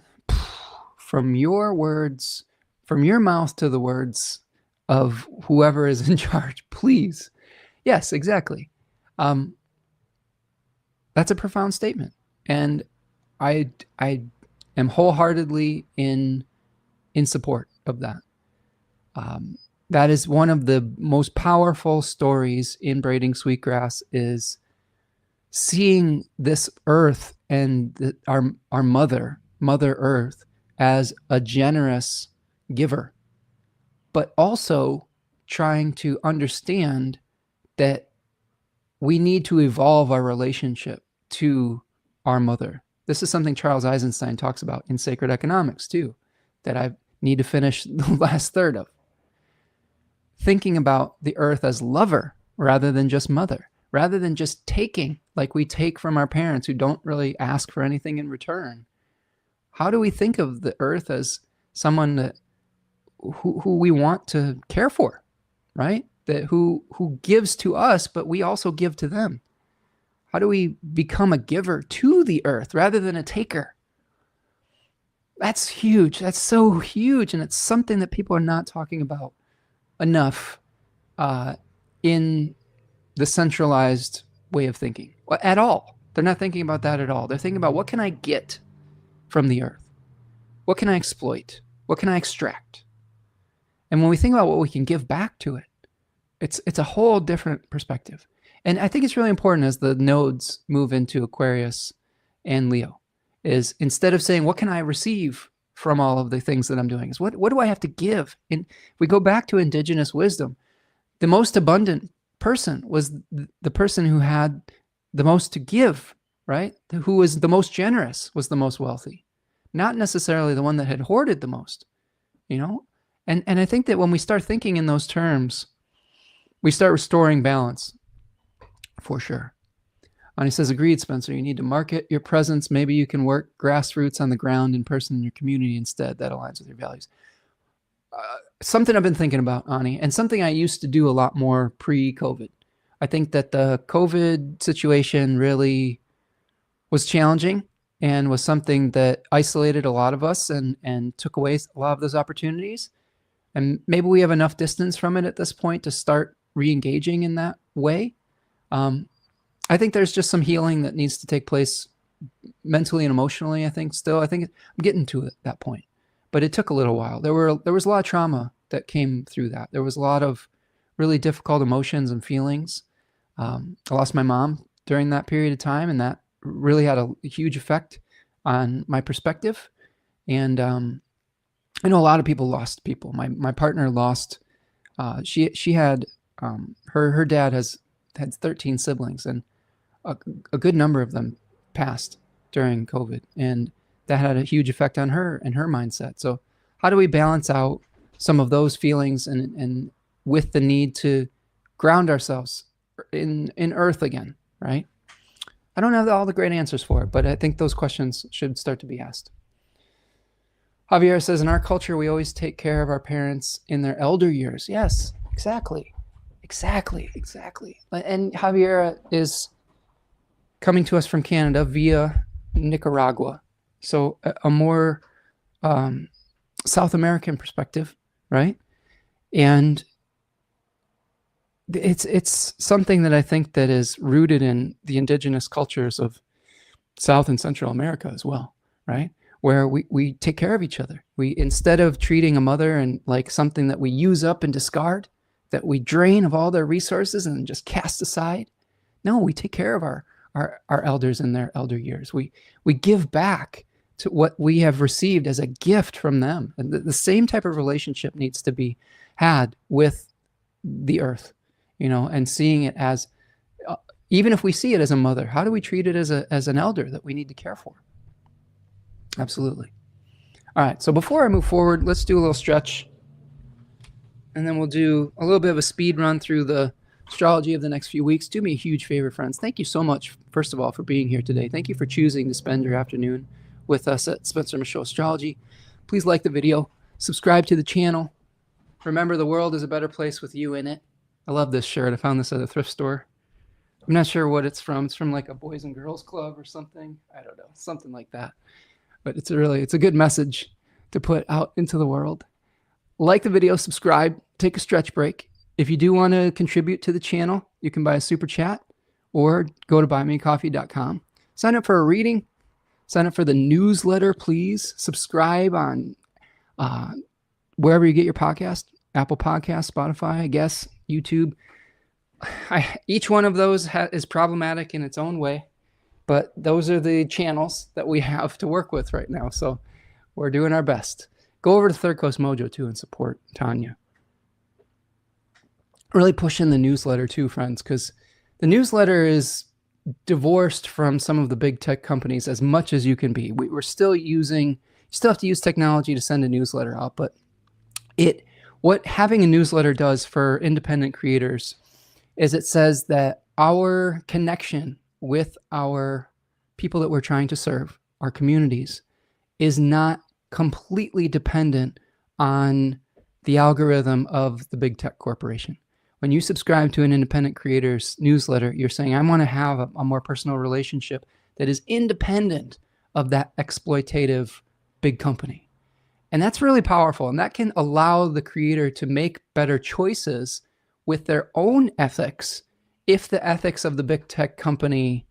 From your words, from your mouth to the words of whoever is in charge, please. Yes, exactly. That's a profound statement. And I am wholeheartedly in support of that. that is one of the most powerful stories in Braiding Sweetgrass, is seeing this earth and our mother Earth, as a generous giver, but also trying to understand that we need to evolve our relationship to our mother. This is something Charles Eisenstein talks about in Sacred Economics too, that I need to finish the last third of. Thinking about the earth as lover rather than just mother, rather than just taking like we take from our parents who don't really ask for anything in return. How do we think of the earth as someone that who we want to care for, right? That who gives to us, but we also give to them. How do we become a giver to the earth rather than a taker? That's huge. That's so huge, and it's something that people are not talking about enough in the centralized way of thinking at all. They're not thinking about that at all. They're thinking about, what can I get from the earth? What can I exploit? What can I extract? And when we think about what we can give back to it, it's a whole different perspective. And I think it's really important as the nodes move into Aquarius and Leo, is instead of saying, what can I receive from all of the things that I'm doing, is what do I have to give? And if we go back to indigenous wisdom, the most abundant person was the person who had the most to give, right? Who was the most generous was the most wealthy, not necessarily the one that had hoarded the most, you know? And I think that when we start thinking in those terms, we start restoring balance, for sure. And he says, agreed, Spencer, you need to market your presence. Maybe you can work grassroots on the ground in person in your community instead. That aligns with your values. Something I've been thinking about, Ani, and something I used to do a lot more pre-COVID. I think that the COVID situation really was challenging and was something that isolated a lot of us and took away a lot of those opportunities. And maybe we have enough distance from it at this point to start re-engaging in that way. I think there's just some healing that needs to take place mentally and emotionally. I think I'm getting to that point, but it took a little while. There was a lot of trauma that came through that. There was a lot of really difficult emotions and feelings. I lost my mom during that period of time, and that really had a huge effect on my perspective. And I know a lot of people lost people. My partner lost. She had her dad had 13 siblings, and a good number of them passed during COVID, and that had a huge effect on her and her mindset. So how do we balance out some of those feelings and with the need to ground ourselves in earth again, right? I don't have all the great answers for it, but I think those questions should start to be asked. Javier says, in our culture, we always take care of our parents in their elder years. Yes, exactly. And Javier is coming to us from Canada via Nicaragua. So a more South American perspective, right? And it's something that I think that is rooted in the indigenous cultures of South and Central America as well, right? Where we take care of each other. We, instead of treating a mother and like something that we use up and discard, that we drain of all their resources and just cast aside, no, we take care of our elders in their elder years. We give back to what we have received as a gift from them. And the same type of relationship needs to be had with the earth, you know, and seeing it as, even if we see it as a mother, how do we treat it as an elder that we need to care for? Absolutely. All right, so before I move forward, let's do a little stretch, and then we'll do a little bit of a speed run through the astrology of the next few weeks. Do me a huge favor, friends. Thank you so much, first of all, for being here today. Thank you for choosing to spend your afternoon with us at Spencer Michaud Astrology. Please like the video, subscribe to the channel. Remember, the world is a better place with you in it. I love this shirt. I found this at a thrift store. I'm not sure what it's from. It's from like a Boys and Girls Club or something. I don't know, something like that. But it's a good message to put out into the world. Like the video, subscribe, take a stretch break. If you do want to contribute to the channel, you can buy a super chat or go to buymeacoffee.com. Sign up for a reading. Sign up for the newsletter, please. Subscribe on wherever you get your podcast. Apple Podcasts, Spotify, I guess, YouTube. Each one of those is problematic in its own way, but those are the channels that we have to work with right now. So we're doing our best. Go over to Third Coast Mojo too and support Tanya. Really pushing the newsletter too, friends, because the newsletter is divorced from some of the big tech companies as much as you can be. We're still using, you still have to use technology to send a newsletter out, but what having a newsletter does for independent creators is it says that our connection with our people that we're trying to serve, our communities, is not completely dependent on the algorithm of the big tech corporation. When you subscribe to an independent creator's newsletter, you're saying, I want to have a more personal relationship that is independent of that exploitative big company. And that's really powerful. And that can allow the creator to make better choices with their own ethics if the ethics of the big tech company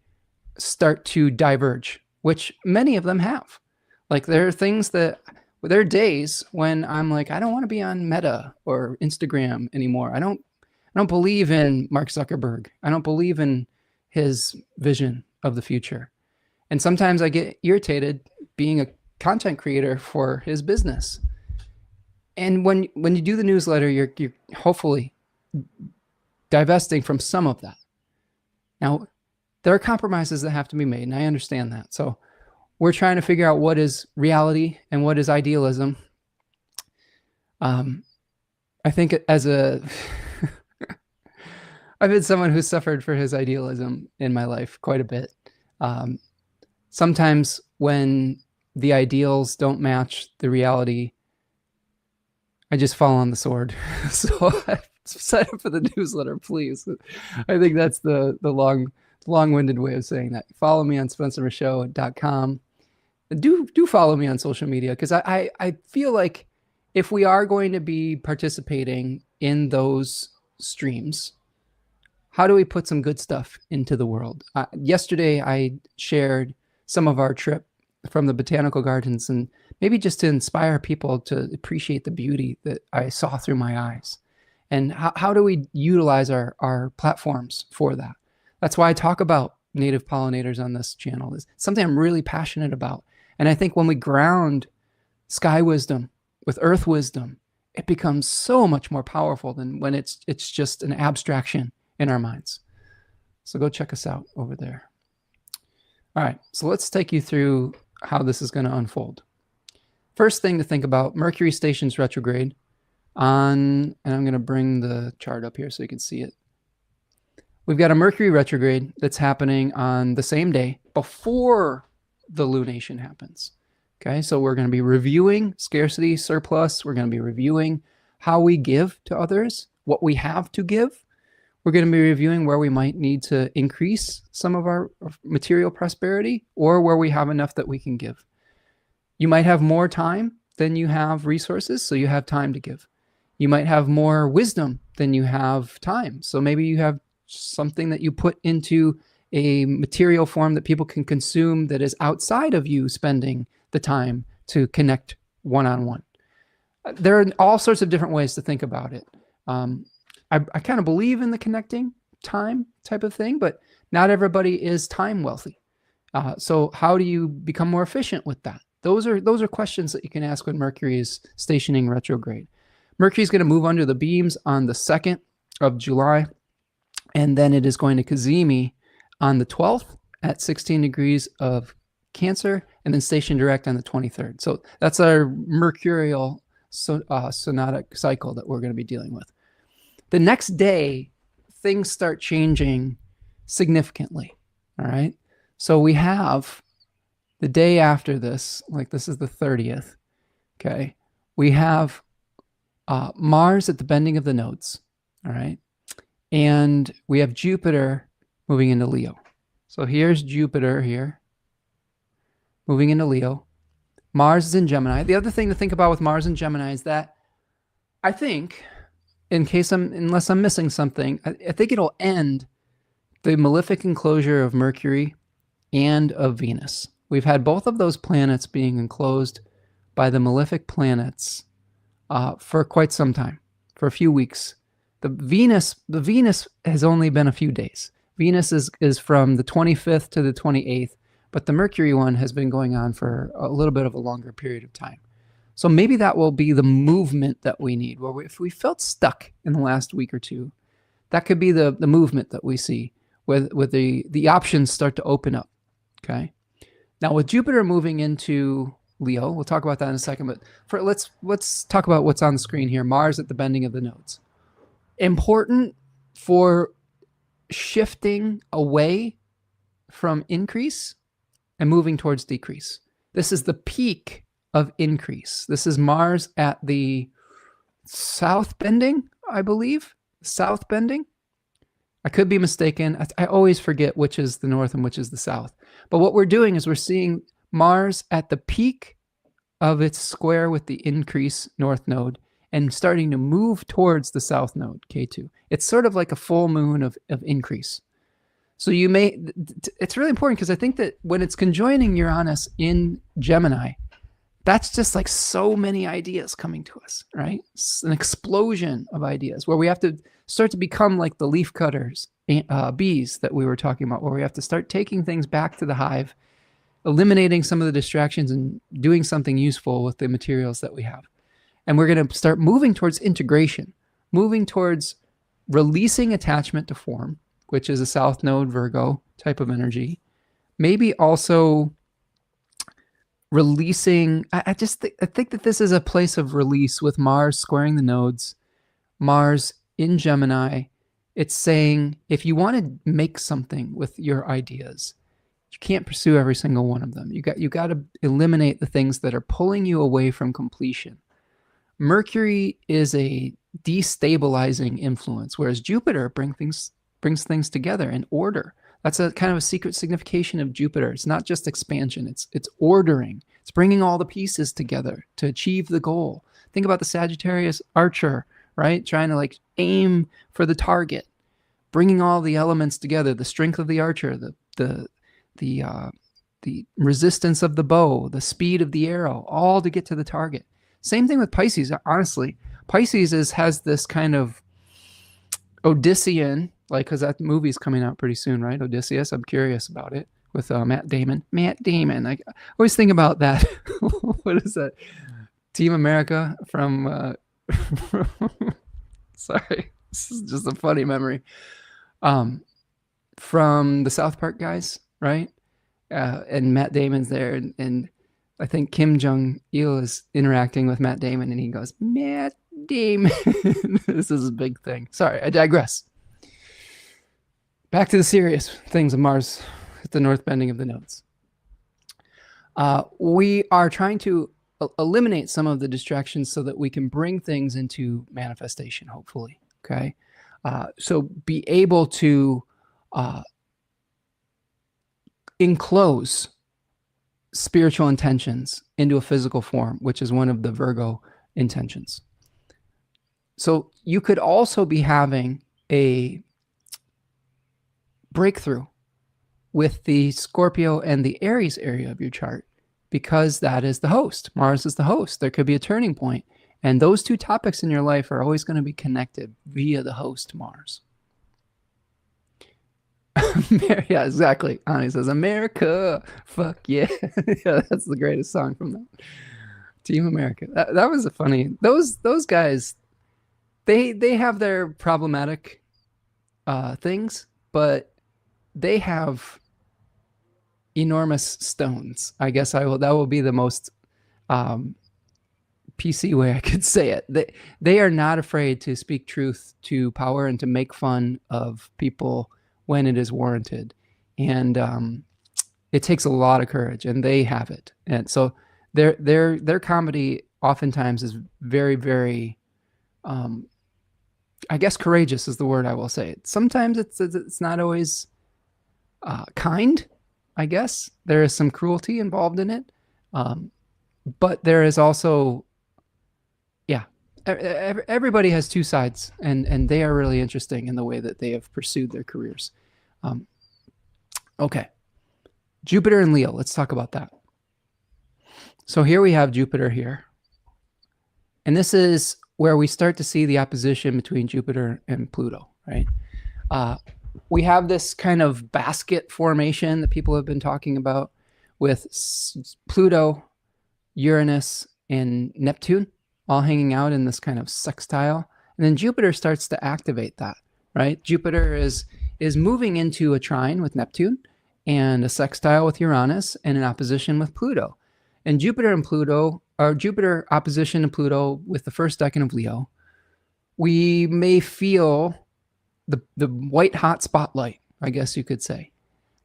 start to diverge, which many of them have. Like there are things that, there are days when I'm like, I don't want to be on Meta or Instagram anymore. I don't believe in Mark Zuckerberg. I don't believe in his vision of the future. And sometimes I get irritated being a content creator for his business. And when you do the newsletter, you're hopefully divesting from some of that. Now, there are compromises that have to be made, and I understand that. So we're trying to figure out what is reality and what is idealism. I think as a I've been someone who's suffered for his idealism in my life quite a bit. Sometimes when the ideals don't match the reality, I just fall on the sword. So sign up for the newsletter, please. I think that's the long-winded way of saying that. Follow me on spencermichaud.com. Do follow me on social media, because I feel like if we are going to be participating in those streams, how do we put some good stuff into the world? Yesterday, I shared some of our trip from the botanical gardens, and maybe just to inspire people to appreciate the beauty that I saw through my eyes. And how do we utilize our platforms for that? That's why I talk about native pollinators on this channel. It's something I'm really passionate about. And I think when we ground sky wisdom with earth wisdom, it becomes so much more powerful than when it's just an abstraction in our minds. So go check us out over there. All right, so let's take you through how this is going to unfold. First thing to think about, Mercury stations retrograde on, and I'm going to bring the chart up here so you can see it. We've got a Mercury retrograde that's happening on the same day before the lunation happens. Okay, so we're going to be reviewing scarcity, surplus. We're going to be reviewing how we give to others, what we have to give. We're going to be reviewing where we might need to increase some of our material prosperity, or where we have enough that we can give. You might have more time than you have resources, so you have time to give. You might have more wisdom than you have time. So maybe you have something that you put into a material form that people can consume that is outside of you spending the time to connect one-on-one. There are all sorts of different ways to think about it. I kind of believe in the connecting time type of thing, but not everybody is time wealthy. So how do you become more efficient with that? Those are questions that you can ask when Mercury is stationing retrograde. Mercury is going to move under the beams on the 2nd of July, and then it is going to cazimi on the 12th at 16 degrees of Cancer, and then station direct on the 23rd. So that's our mercurial synodic cycle that we're going to be dealing with. The next day, things start changing significantly. All right. So we have the day after this, like this is the 30th. Okay. We have Mars at the bending of the nodes. All right. And we have Jupiter moving into Leo. So here's Jupiter here, moving into Leo. Mars is in Gemini. The other thing to think about with Mars in Gemini is that I think, unless I'm missing something, I think it'll end the malefic enclosure of Mercury and of Venus. We've had both of those planets being enclosed by the malefic planets for quite some time. for a few weeks. The Venus has only been a few days. Venus is from the 25th to the 28th, but the Mercury one has been going on for a little bit of a longer period of time. So maybe that will be the movement that we need, where if we felt stuck in the last week or two, that could be the movement that we see, where the options start to open up. Okay. Now with Jupiter moving into Leo, we'll talk about that in a second, but let's talk about what's on the screen here. Mars at the bending of the nodes. Important for shifting away from increase and moving towards decrease. This is the peak of increase. This is Mars at the south bending, I believe. South bending. I could be mistaken. I always forget which is the north and which is the south. But what we're doing is we're seeing Mars at the peak of its square with the increase north node and starting to move towards the south node, K2. It's sort of like a full moon of increase. So you may, it's really important because I think that when it's conjoining Uranus in Gemini, that's just like so many ideas coming to us, right? It's an explosion of ideas where we have to start to become like the leaf cutters, bees that we were talking about, where we have to start taking things back to the hive, eliminating some of the distractions and doing something useful with the materials that we have. And we're going to start moving towards integration, moving towards releasing attachment to form, which is a South Node Virgo type of energy. Maybe also releasing, I think that this is a place of release with Mars squaring the nodes, Mars in Gemini. It's saying if you want to make something with your ideas, you can't pursue every single one of them. You got to eliminate the things that are pulling you away from completion. Mercury is a destabilizing influence, whereas Jupiter brings things together in order. That's a kind of a secret signification of Jupiter. It's not just expansion, it's ordering. It's bringing all the pieces together to achieve the goal. Think about the Sagittarius archer, right? Trying to like aim for the target, bringing all the elements together, the strength of the archer, the resistance of the bow, the speed of the arrow, all to get to the target. Same thing with Pisces, honestly. Pisces has this kind of Odyssean, like, because that movie's coming out pretty soon, right? Odysseus, I'm curious about it, with Matt Damon. Matt Damon, I always think about that. What is that? Team America from, sorry, this is just a funny memory. From the South Park guys, right? And Matt Damon's there, and I think Kim Jong-il is interacting with Matt Damon, and he goes, Matt Damon. This is a big thing. Sorry, I digress. Back to the serious things of Mars at the north bending of the nodes. We are trying to eliminate some of the distractions so that we can bring things into manifestation, hopefully. Okay. So be able to enclose spiritual intentions into a physical form, which is one of the Virgo intentions. So you could also be having a breakthrough with the Scorpio and the Aries area of your chart, because that is the host. Mars is the host. There could be a turning point, and those two topics in your life are always going to be connected via the host Mars. Yeah, exactly. Ani says, America, fuck yeah. Yeah, that's the greatest song from that. Team America. That was a funny, those guys, they have their problematic things, but they have enormous stones. I guess that will be the most PC way I could say it. They are not afraid to speak truth to power and to make fun of people when it is warranted. And it takes a lot of courage, and they have it. And so their comedy oftentimes is very, very, I guess courageous is the word I will say. Sometimes it's not always kind, I guess. There is some cruelty involved in it. But there is also, yeah, everybody has two sides, and they are really interesting in the way that they have pursued their careers. Okay. Jupiter and Leo, let's talk about that. So here we have Jupiter here. And this is where we start to see the opposition between Jupiter and Pluto, right? We have this kind of basket formation that people have been talking about with Pluto, Uranus, and Neptune all hanging out in this kind of sextile. And then Jupiter starts to activate that, right? Jupiter is moving into a trine with Neptune and a sextile with Uranus and an opposition with Pluto. And Jupiter and Pluto, or Jupiter opposition to Pluto with the first decan of Leo, we may feel the white hot spotlight, I guess you could say.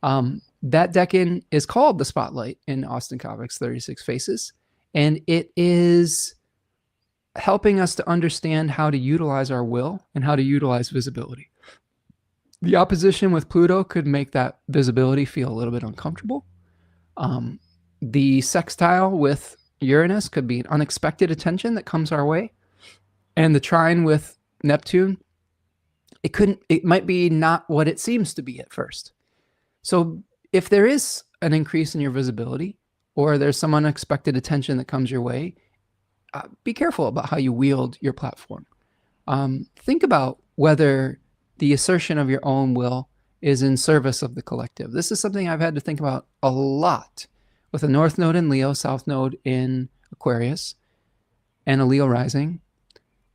That decan is called the spotlight in Austin Coverick's 36 Faces, and it is helping us to understand how to utilize our will and how to utilize visibility. The opposition with Pluto could make that visibility feel a little bit uncomfortable. The sextile with Uranus could be an unexpected attention that comes our way. And the trine with Neptune, it might be not what it seems to be at first. So if there is an increase in your visibility or there's some unexpected attention that comes your way, be careful about how you wield your platform. Think about whether the assertion of your own will is in service of the collective. This is something I've had to think about a lot with a North Node in Leo, South Node in Aquarius, and a Leo rising.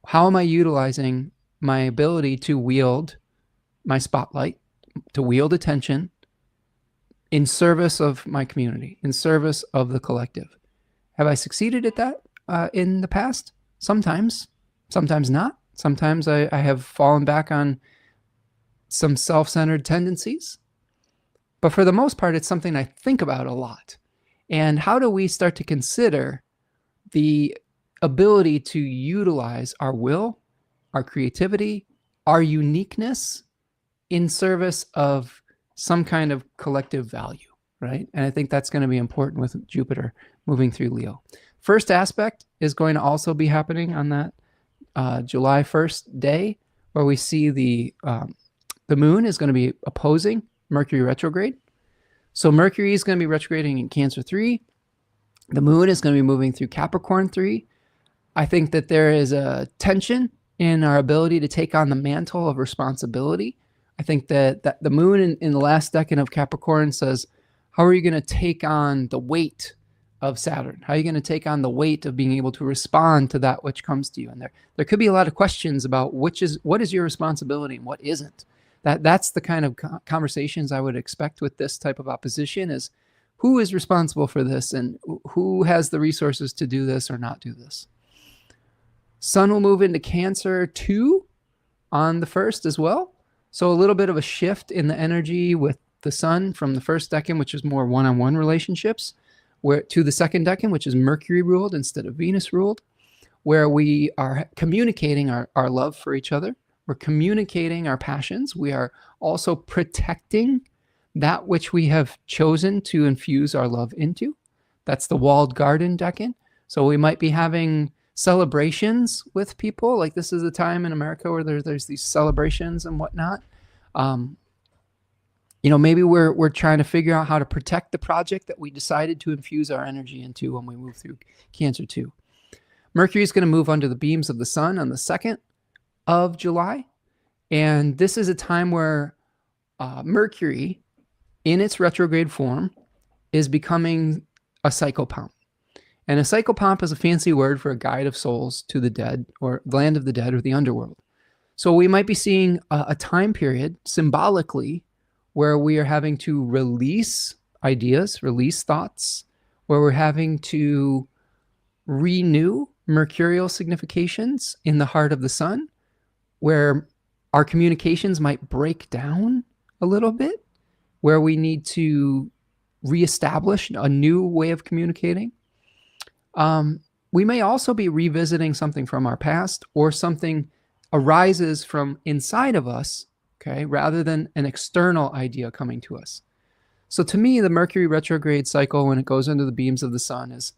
How am I utilizing my ability to wield my spotlight, to wield attention in service of my community, in service of the collective? Have I succeeded at that in the past? Sometimes not. Sometimes I have fallen back on some self-centered tendencies. But for the most part, it's something I think about a lot. And how do we start to consider the ability to utilize our will, our creativity, our uniqueness in service of some kind of collective value, right? And I think that's going to be important with Jupiter moving through Leo. First aspect is going to also be happening on that July 1st day, where we see the moon is going to be opposing Mercury retrograde. So Mercury is going to be retrograding in Cancer 3. The moon is going to be moving through Capricorn 3. I think that there is a tension in our ability to take on the mantle of responsibility. I think that the moon in the last decan of Capricorn says, how are you going to take on the weight of Saturn? How are you going to take on the weight of being able to respond to that which comes to you? And there could be a lot of questions about what is your responsibility and what isn't. That's the kind of conversations I would expect with this type of opposition, is who is responsible for this and who has the resources to do this or not do this. Sun will move into Cancer 2 on the 1st as well. So a little bit of a shift in the energy with the sun from the first decan, which is more one-on-one relationships, to the second decan, which is Mercury ruled instead of Venus ruled, where we are communicating our love for each other. We're communicating our passions. We are also protecting that which we have chosen to infuse our love into. That's the walled garden decan. So we might be having celebrations with people. Like, this is a time in America where there's these celebrations and whatnot. Maybe we're trying to figure out how to protect the project that we decided to infuse our energy into when we move through Cancer 2. Mercury is going to move under the beams of the sun on the 2nd of July. And this is a time where Mercury, in its retrograde form, is becoming a psychopomp. And a psychopomp is a fancy word for a guide of souls to the dead, or the land of the dead, or the underworld. So we might be seeing a time period symbolically where we are having to release ideas, release thoughts, where we're having to renew mercurial significations in the heart of the sun, where our communications might break down a little bit, where we need to reestablish a new way of communicating. We may also be revisiting something from our past, or something arises from inside of us, okay, rather than an external idea coming to us. So to me, the Mercury retrograde cycle, when it goes under the beams of the sun, is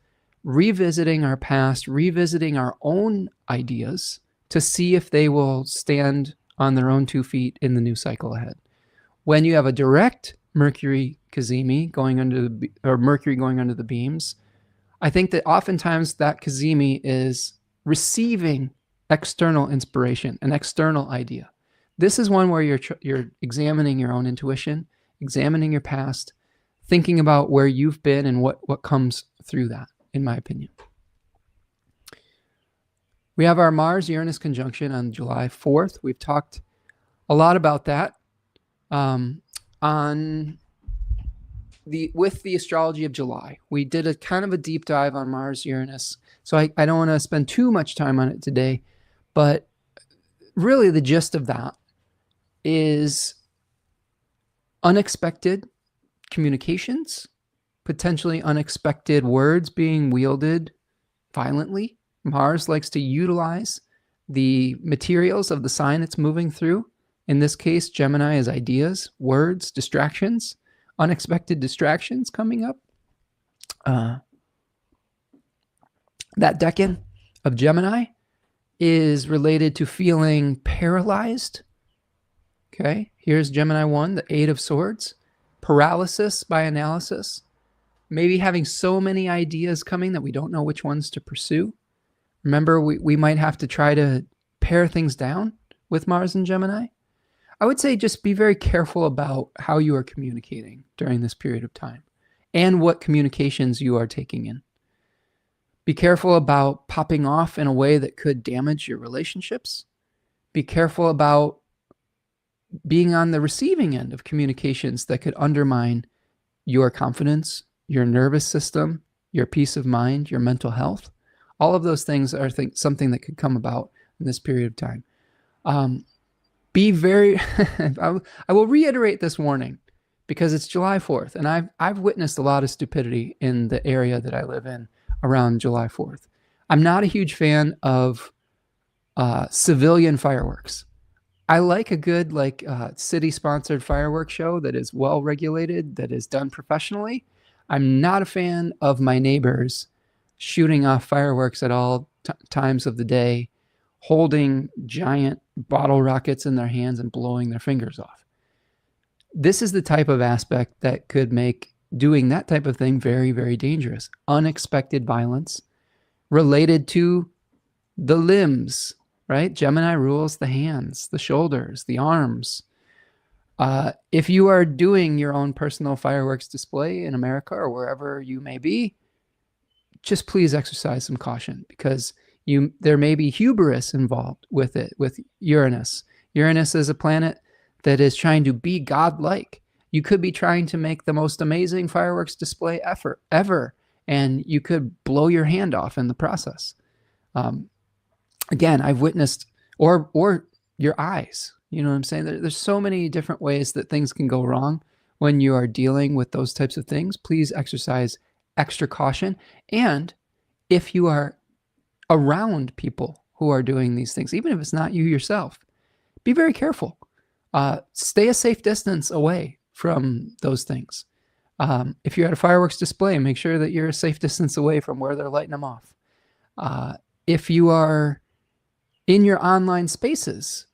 revisiting our past, revisiting our own ideas to see if they will stand on their own 2 feet in the new cycle ahead. When you have a direct Mercury cazimi going under Mercury going under the beams, I think that oftentimes that cazimi is receiving external inspiration, an external idea. This is one where you're examining your own intuition, examining your past, thinking about where you've been and what comes through that, in my opinion. We have our Mars-Uranus conjunction on July 4th. We've talked a lot about that with the astrology of July. We did a kind of a deep dive on Mars-Uranus, so I don't want to spend too much time on it today, but really the gist of that is unexpected communications, potentially unexpected words being wielded violently. Mars likes to utilize the materials of the sign it's moving through. In this case, Gemini is ideas, words, distractions, unexpected distractions coming up. That decan of Gemini is related to feeling paralyzed. Okay, here's Gemini 1, the Eight of Swords. Paralysis by analysis. Maybe having so many ideas coming that we don't know which ones to pursue. Remember, we might have to try to pare things down with Mars and Gemini. I would say just be very careful about how you are communicating during this period of time and what communications you are taking in. Be careful about popping off in a way that could damage your relationships. Be careful about being on the receiving end of communications that could undermine your confidence, your nervous system, your peace of mind, your mental health. All of those things are something that could come about in this period of time. Be very, I will reiterate this warning because it's July 4th, and I've witnessed a lot of stupidity in the area that I live in around July 4th. I'm not a huge fan of civilian fireworks. I like a good city-sponsored fireworks show that is well-regulated, that is done professionally. I'm not a fan of my neighbors shooting off fireworks at all times of the day, holding giant bottle rockets in their hands and blowing their fingers off. This is the type of aspect that could make doing that type of thing very, very dangerous. Unexpected violence related to the limbs, right? Gemini rules the hands, the shoulders, the arms. If you are doing your own personal fireworks display in America or wherever you may be, just please exercise some caution because there may be hubris involved with it, with Uranus. Uranus is a planet that is trying to be godlike. You could be trying to make the most amazing fireworks display ever, and you could blow your hand off in the process. Again, I've witnessed, or your eyes, you know what I'm saying? There's so many different ways that things can go wrong when you are dealing with those types of things. Please exercise extra caution. And if you are around people who are doing these things, even if it's not you yourself, be very careful. Stay a safe distance away from those things. If you're at a fireworks display, make sure that you're a safe distance away from where they're lighting them off. If you are in your online spaces,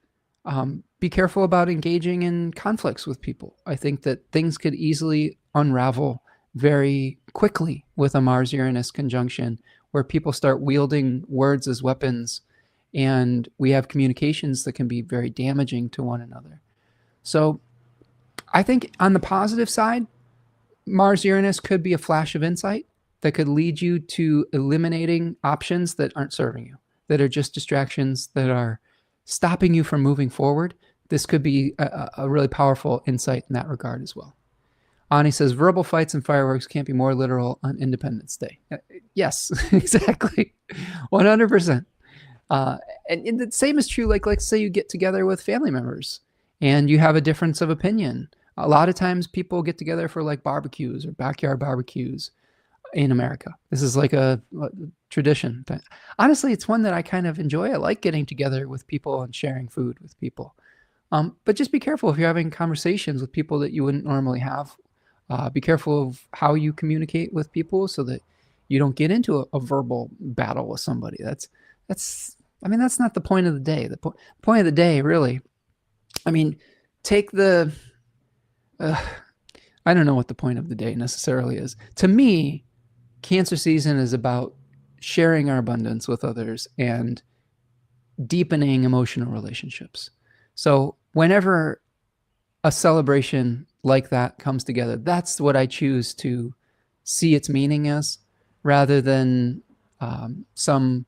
be careful about engaging in conflicts with people. I think that things could easily unravel very quickly with a Mars-Uranus conjunction where people start wielding words as weapons and we have communications that can be very damaging to one another. So I think on the positive side, Mars-Uranus could be a flash of insight that could lead you to eliminating options that aren't serving you, that are just distractions that are stopping you from moving forward. This could be a really powerful insight in that regard as well. Ani says, verbal fights and fireworks can't be more literal on Independence Day. Yes, exactly. 100%. And the same is true, like let's say you get together with family members and you have a difference of opinion. A lot of times people get together for like barbecues or backyard barbecues in America. This is like a tradition. Honestly, it's one that I kind of enjoy. I like getting together with people and sharing food with people. But just be careful if you're having conversations with people that you wouldn't normally have. Be careful of how you communicate with people so that you don't get into a verbal battle with somebody. That's not the point of the day. The point of the day, really, take the, I don't know what the point of the day necessarily is. To me, Cancer season is about sharing our abundance with others and deepening emotional relationships. So whenever a celebration like that comes together, that's what I choose to see its meaning as, rather than some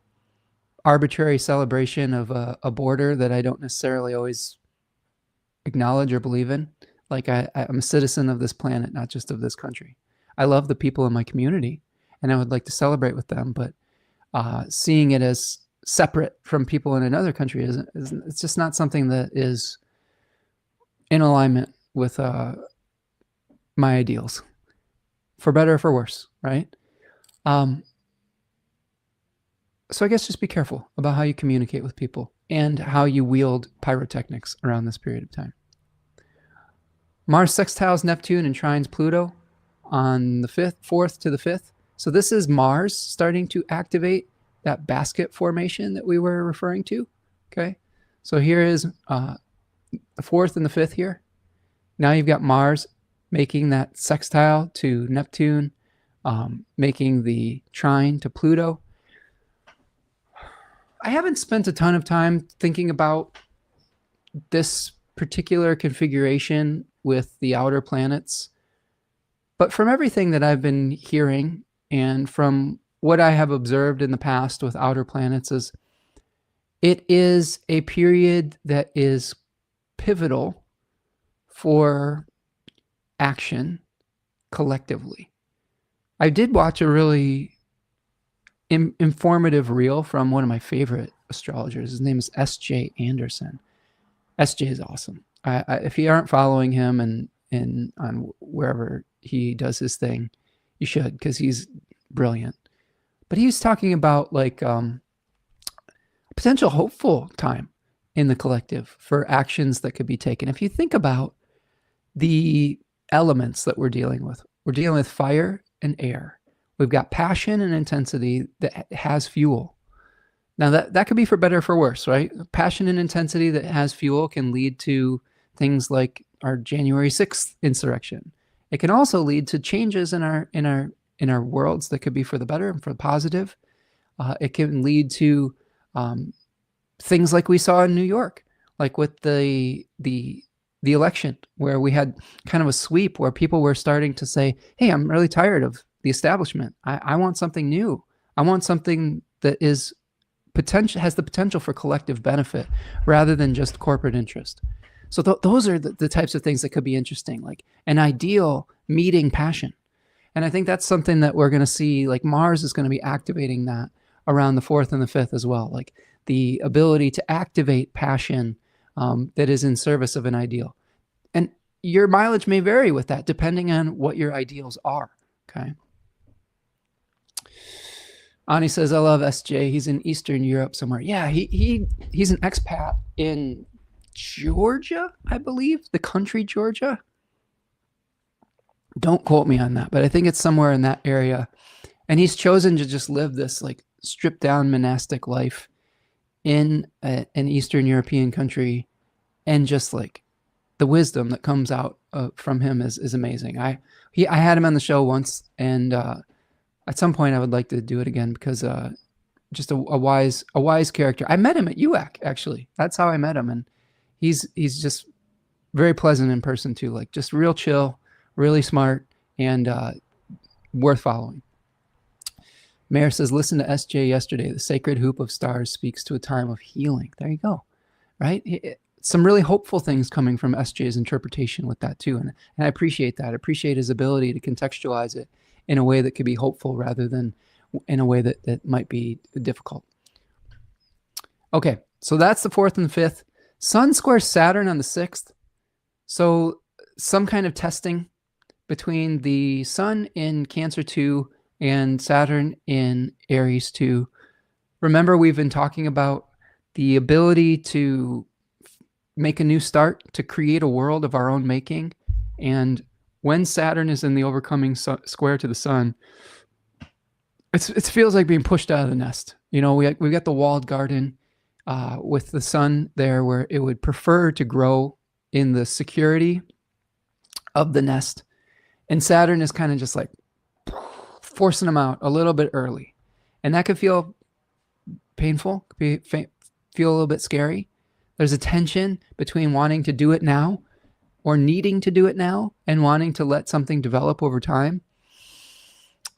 arbitrary celebration of a border that I don't necessarily always acknowledge or believe in. Like I'm a citizen of this planet, not just of this country. I love the people in my community, and I would like to celebrate with them, but seeing it as separate from people in another country it's just not something that is in alignment with my ideals, for better or for worse, right? So I guess just be careful about how you communicate with people and how you wield pyrotechnics around this period of time. Mars sextiles Neptune and trines Pluto on the 4th to the 5th. So this is Mars starting to activate that basket formation that we were referring to. Okay. So here is the 4th and the 5th here. Now you've got Mars making that sextile to Neptune, making the trine to Pluto. I haven't spent a ton of time thinking about this particular configuration with the outer planets, but from everything that I've been hearing and from what I have observed in the past with outer planets, is it is a period that is pivotal for action collectively. I did watch a really informative reel from one of my favorite astrologers. His name is S.J. Anderson. S.J. is awesome. If you aren't following him and on wherever he does his thing, you should, because he's brilliant. But he was talking about like potential hopeful time in the collective for actions that could be taken. If you think about the elements that we're dealing with fire and air. We've got passion and intensity that has fuel. Now that could be for better or for worse, right? Passion and intensity that has fuel can lead to things like our January 6th insurrection. It can also lead to changes in our worlds that could be for the better and for the positive. It can lead to things like we saw in New York, like with the election, where we had kind of a sweep where people were starting to say, hey, I'm really tired of the establishment. I want something new. I want something that has the potential for collective benefit rather than just corporate interest. So those are the types of things that could be interesting, like an ideal meeting passion. And I think that's something that we're going to see, like Mars is going to be activating that around the 4th and the 5th as well, like the ability to activate passion that is in service of an ideal. And your mileage may vary with that depending on what your ideals are, okay? Ani says, I love SJ. He's in Eastern Europe somewhere. Yeah, he's an expat in Georgia, I believe, the country Georgia. Don't quote me on that, but I think it's somewhere in that area. And he's chosen to just live this like stripped down monastic life in an Eastern European country, and just like the wisdom that comes out from him is amazing. I had him on the show once, and at some point I would like to do it again, because just a wise character. I met him at UAC, actually. That's how I met him, and he's just very pleasant in person too. Like just real chill, really smart, and worth following. Mayor says, listen to SJ yesterday. The sacred hoop of stars speaks to a time of healing. There you go. Right? Some really hopeful things coming from SJ's interpretation with that too. And I appreciate that. I appreciate his ability to contextualize it in a way that could be hopeful rather than in a way that might be difficult. Okay, so that's the 4th and the 5th. Sun squares Saturn on the 6th. So some kind of testing between the Sun in Cancer 2 and Saturn in Aries 2. Remember, we've been talking about the ability to make a new start, to create a world of our own making. And when Saturn is in the overcoming square to the Sun, it feels like being pushed out of the nest. You know, we've got the walled garden with the Sun there, where it would prefer to grow in the security of the nest. And Saturn is kind of just like forcing them out a little bit early. And that could feel painful, could be feel a little bit scary. There's a tension between wanting to do it now or needing to do it now and wanting to let something develop over time.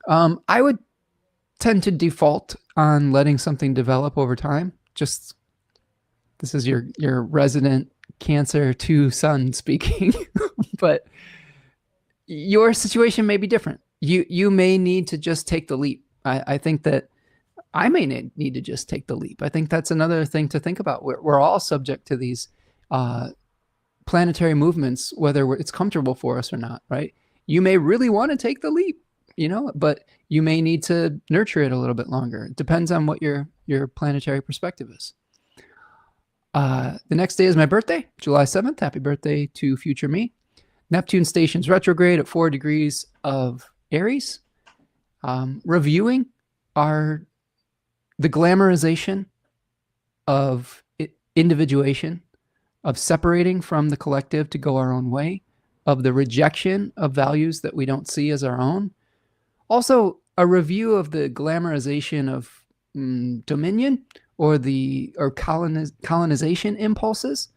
I would tend to default on letting something develop over time. Just, this is your resident Cancer 2 sun speaking, but your situation may be different. You may need to just take the leap. I think that I may need to just take the leap. I think that's another thing to think about. We're all subject to these planetary movements, whether it's comfortable for us or not, right? You may really want to take the leap, but you may need to nurture it a little bit longer. It depends on what your planetary perspective is. The next day is my birthday, July 7th. Happy birthday to future me. Neptune stations retrograde at 4 degrees of Aries. Reviewing the glamorization of individuation, of separating from the collective to go our own way, of the rejection of values that we don't see as our own. Also, a review of the glamorization of dominion or colonization impulses.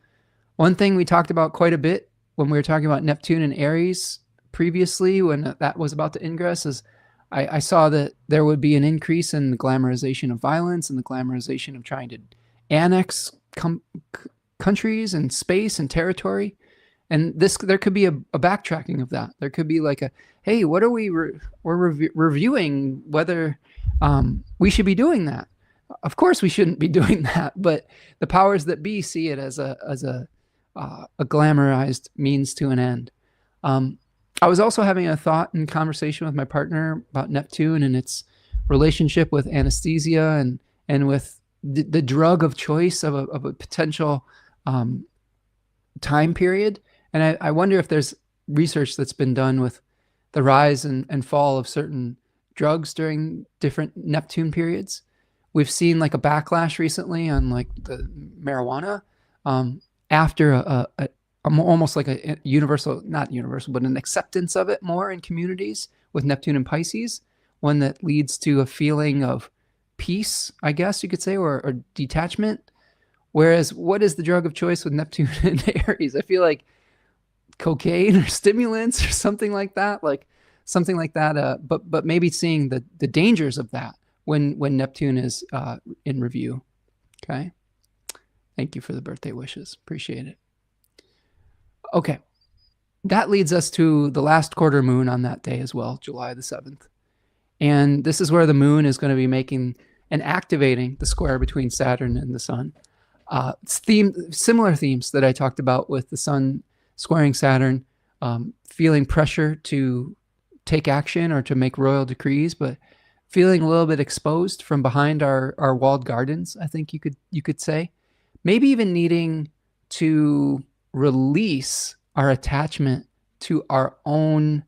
One thing we talked about quite a bit when we were talking about Neptune and Aries previously, when that was about to ingress, is I saw that there would be an increase in the glamorization of violence and the glamorization of trying to annex countries and space and territory. And there could be a backtracking of that. There could be like hey, what are we're reviewing whether we should be doing that. Of course we shouldn't be doing that, but the powers that be see it as a glamorized means to an end. I was also having a thought and conversation with my partner about Neptune and its relationship with anesthesia and with the drug of choice of a potential time period. And I wonder if there's research that's been done with the rise and fall of certain drugs during different Neptune periods. We've seen like a backlash recently on like the marijuana after almost like a universal, not universal, but an acceptance of it more in communities with Neptune and Pisces, one that leads to a feeling of peace, I guess you could say, or detachment. Whereas what is the drug of choice with Neptune and Aries? I feel like cocaine or stimulants or something like that, but maybe seeing the dangers of that when Neptune is in review. Okay. Thank you for the birthday wishes. Appreciate it. Okay. That leads us to the last quarter moon on that day as well, July the 7th. And this is where the moon is going to be making and activating the square between Saturn and the sun. Similar themes that I talked about with the sun squaring Saturn, feeling pressure to take action or to make royal decrees, but feeling a little bit exposed from behind our walled gardens, I think you could say. Maybe even needing to release our attachment to our own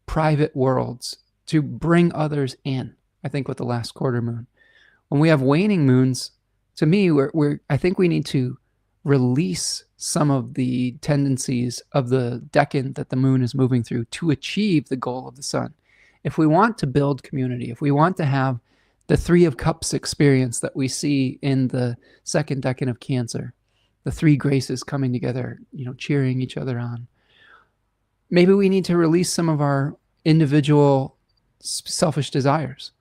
private worlds, to bring others in, I think, with the last quarter moon. When we have waning moons, to me, I think we need to release some of the tendencies of the decan that the moon is moving through to achieve the goal of the sun. If we want to build community, if we want to have the Three of Cups experience that we see in the second decan of Cancer, the three graces coming together, cheering each other on, maybe we need to release some of our individual selfish desires.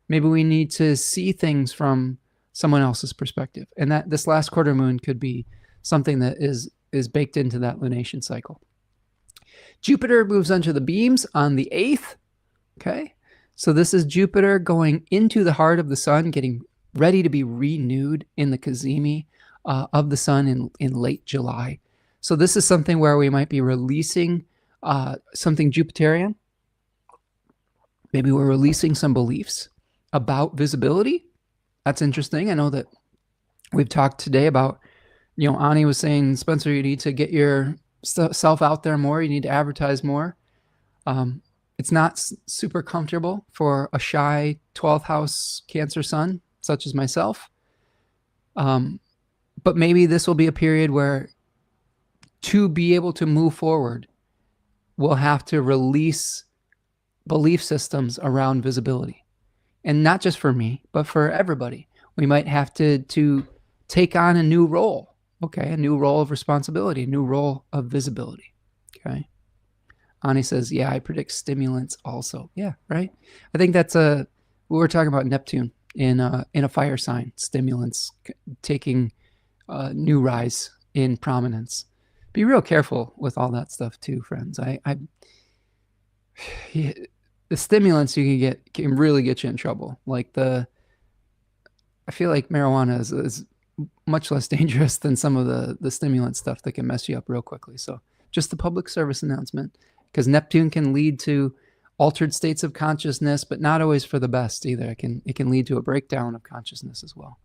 Maybe we need to see things from someone else's perspective. And that this last quarter moon could be something that is baked into that lunation cycle. Jupiter moves onto the beams on the 8th. Okay. So this is Jupiter going into the heart of the sun, getting ready to be renewed in the cazimi of the sun in late July. So this is something where we might be releasing something Jupiterian. Maybe we're releasing some beliefs about visibility. That's interesting. I know that we've talked today about, Ani was saying, Spencer, you need to get yourself out there more. You need to advertise more. It's not super comfortable for a shy 12th house Cancer sun, such as myself. But maybe this will be a period where, to be able to move forward, we'll have to release belief systems around visibility. And not just for me, but for everybody. We might have to take on a new role. Okay, a new role of responsibility, a new role of visibility. Okay. Ani says, yeah, I predict stimulants also. Yeah, right. I think that's we were talking about Neptune in a fire sign, stimulants taking new rise in prominence. Be real careful with all that stuff too, friends. The stimulants you can really get you in trouble. Like I feel like marijuana is much less dangerous than some of the stimulant stuff that can mess you up real quickly. So just the public service announcement, because Neptune can lead to altered states of consciousness, but not always for the best either. It can lead to a breakdown of consciousness as well.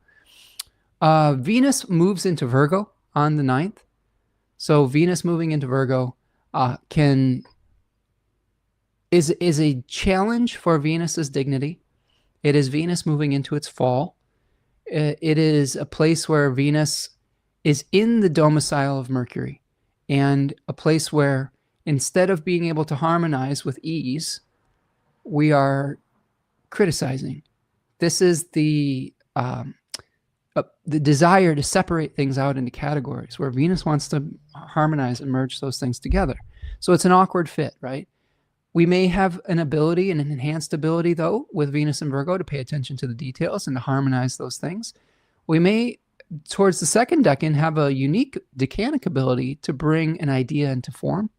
Venus moves into Virgo on the 9th. So Venus moving into Virgo is a challenge for Venus's dignity. It is Venus moving into its fall. It is a place where Venus is in the domicile of Mercury, and a place where instead of being able to harmonize with ease, we are criticizing. This is the desire to separate things out into categories, where Venus wants to harmonize and merge those things together. So it's an awkward fit, right? We may have an ability, an enhanced ability, though, with Venus and Virgo to pay attention to the details and to harmonize those things. We may, towards the second decan, have a unique decanic ability to bring an idea into form.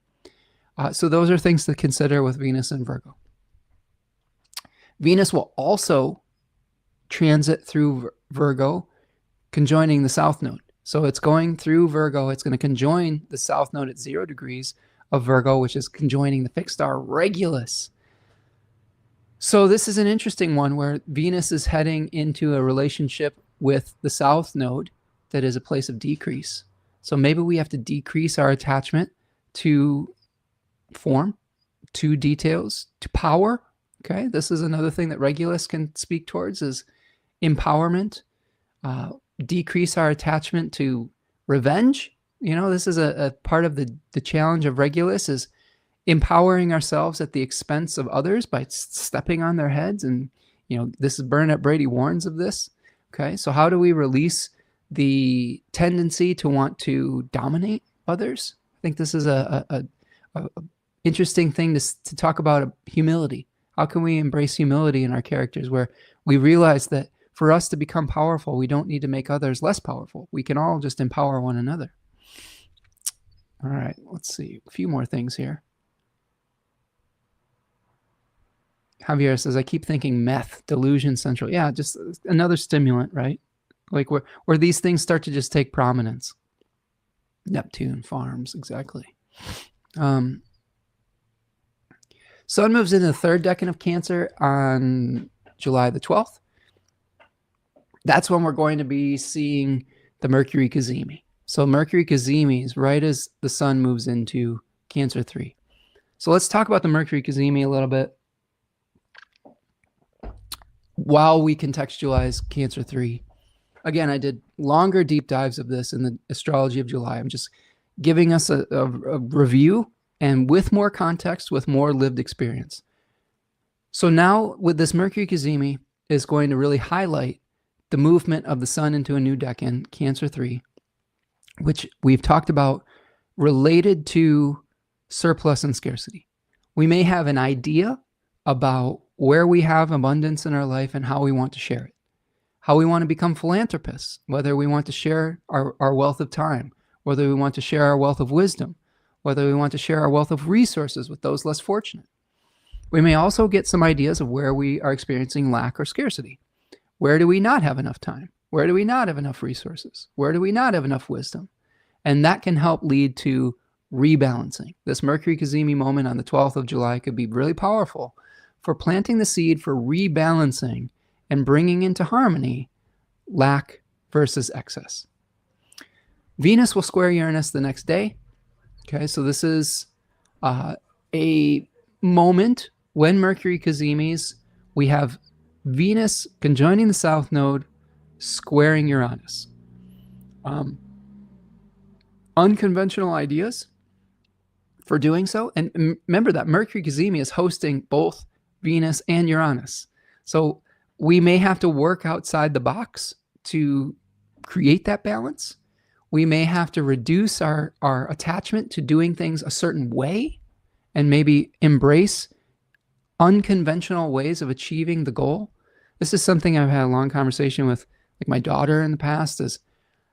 So those are things to consider with Venus and Virgo. Venus will also transit through Virgo, conjoining the South Node. So it's going through Virgo. It's going to conjoin the South Node at 0 degrees of Virgo, which is conjoining the fixed star Regulus. So this is an interesting one where Venus is heading into a relationship with the South Node that is a place of decrease. So maybe we have to decrease our attachment to form, to details, to power. Okay, this is another thing that Regulus can speak towards, is empowerment. Decrease our attachment to revenge. You know, this is a part of the challenge of Regulus, is empowering ourselves at the expense of others by stepping on their heads. And, you know, this is Bernadette Brady warns of this. Okay, so how do we release the tendency to want to dominate others? I think this is a interesting thing to talk about, humility. How can we embrace humility in our characters, where we realize that for us to become powerful, we don't need to make others less powerful. We can all just empower one another. All right, let's see. A few more things here. Javier says, I keep thinking meth, delusion central. Yeah, just another stimulant, right? Like where these things start to just take prominence. Neptune, farms, exactly. Sun moves into the third decan of Cancer on July the 12th. That's when we're going to be seeing the Mercury Cazimi. So Mercury Cazimi is right as the Sun moves into Cancer 3. So let's talk about the Mercury Cazimi a little bit while we contextualize Cancer 3. Again, I did longer deep dives of this in the Astrology of July. I'm just giving us a review, and with more context, with more lived experience. So now with this Mercury Cazimi is going to really highlight the movement of the Sun into a new decan, Cancer 3, which we've talked about, related to surplus and scarcity. We may have an idea about where we have abundance in our life and how we want to share it, how we want to become philanthropists, whether we want to share our wealth of time, whether we want to share our wealth of wisdom, whether we want to share our wealth of resources with those less fortunate. We may also get some ideas of where we are experiencing lack or scarcity. Where do we not have enough time? Where do we not have enough resources? Where do we not have enough wisdom? And that can help lead to rebalancing. This Mercury Cazimi moment on the 12th of July could be really powerful for planting the seed for rebalancing and bringing into harmony lack versus excess. Venus will square Uranus the next day. Okay, so this is a moment when Mercury Cazimis, we have Venus conjoining the South Node, squaring Uranus. Unconventional ideas for doing so. And remember that Mercury Cazimi is hosting both Venus and Uranus. So we may have to work outside the box to create that balance. We may have to reduce our attachment to doing things a certain way and maybe embrace unconventional ways of achieving the goal. This is something I've had a long conversation with like my daughter in the past, is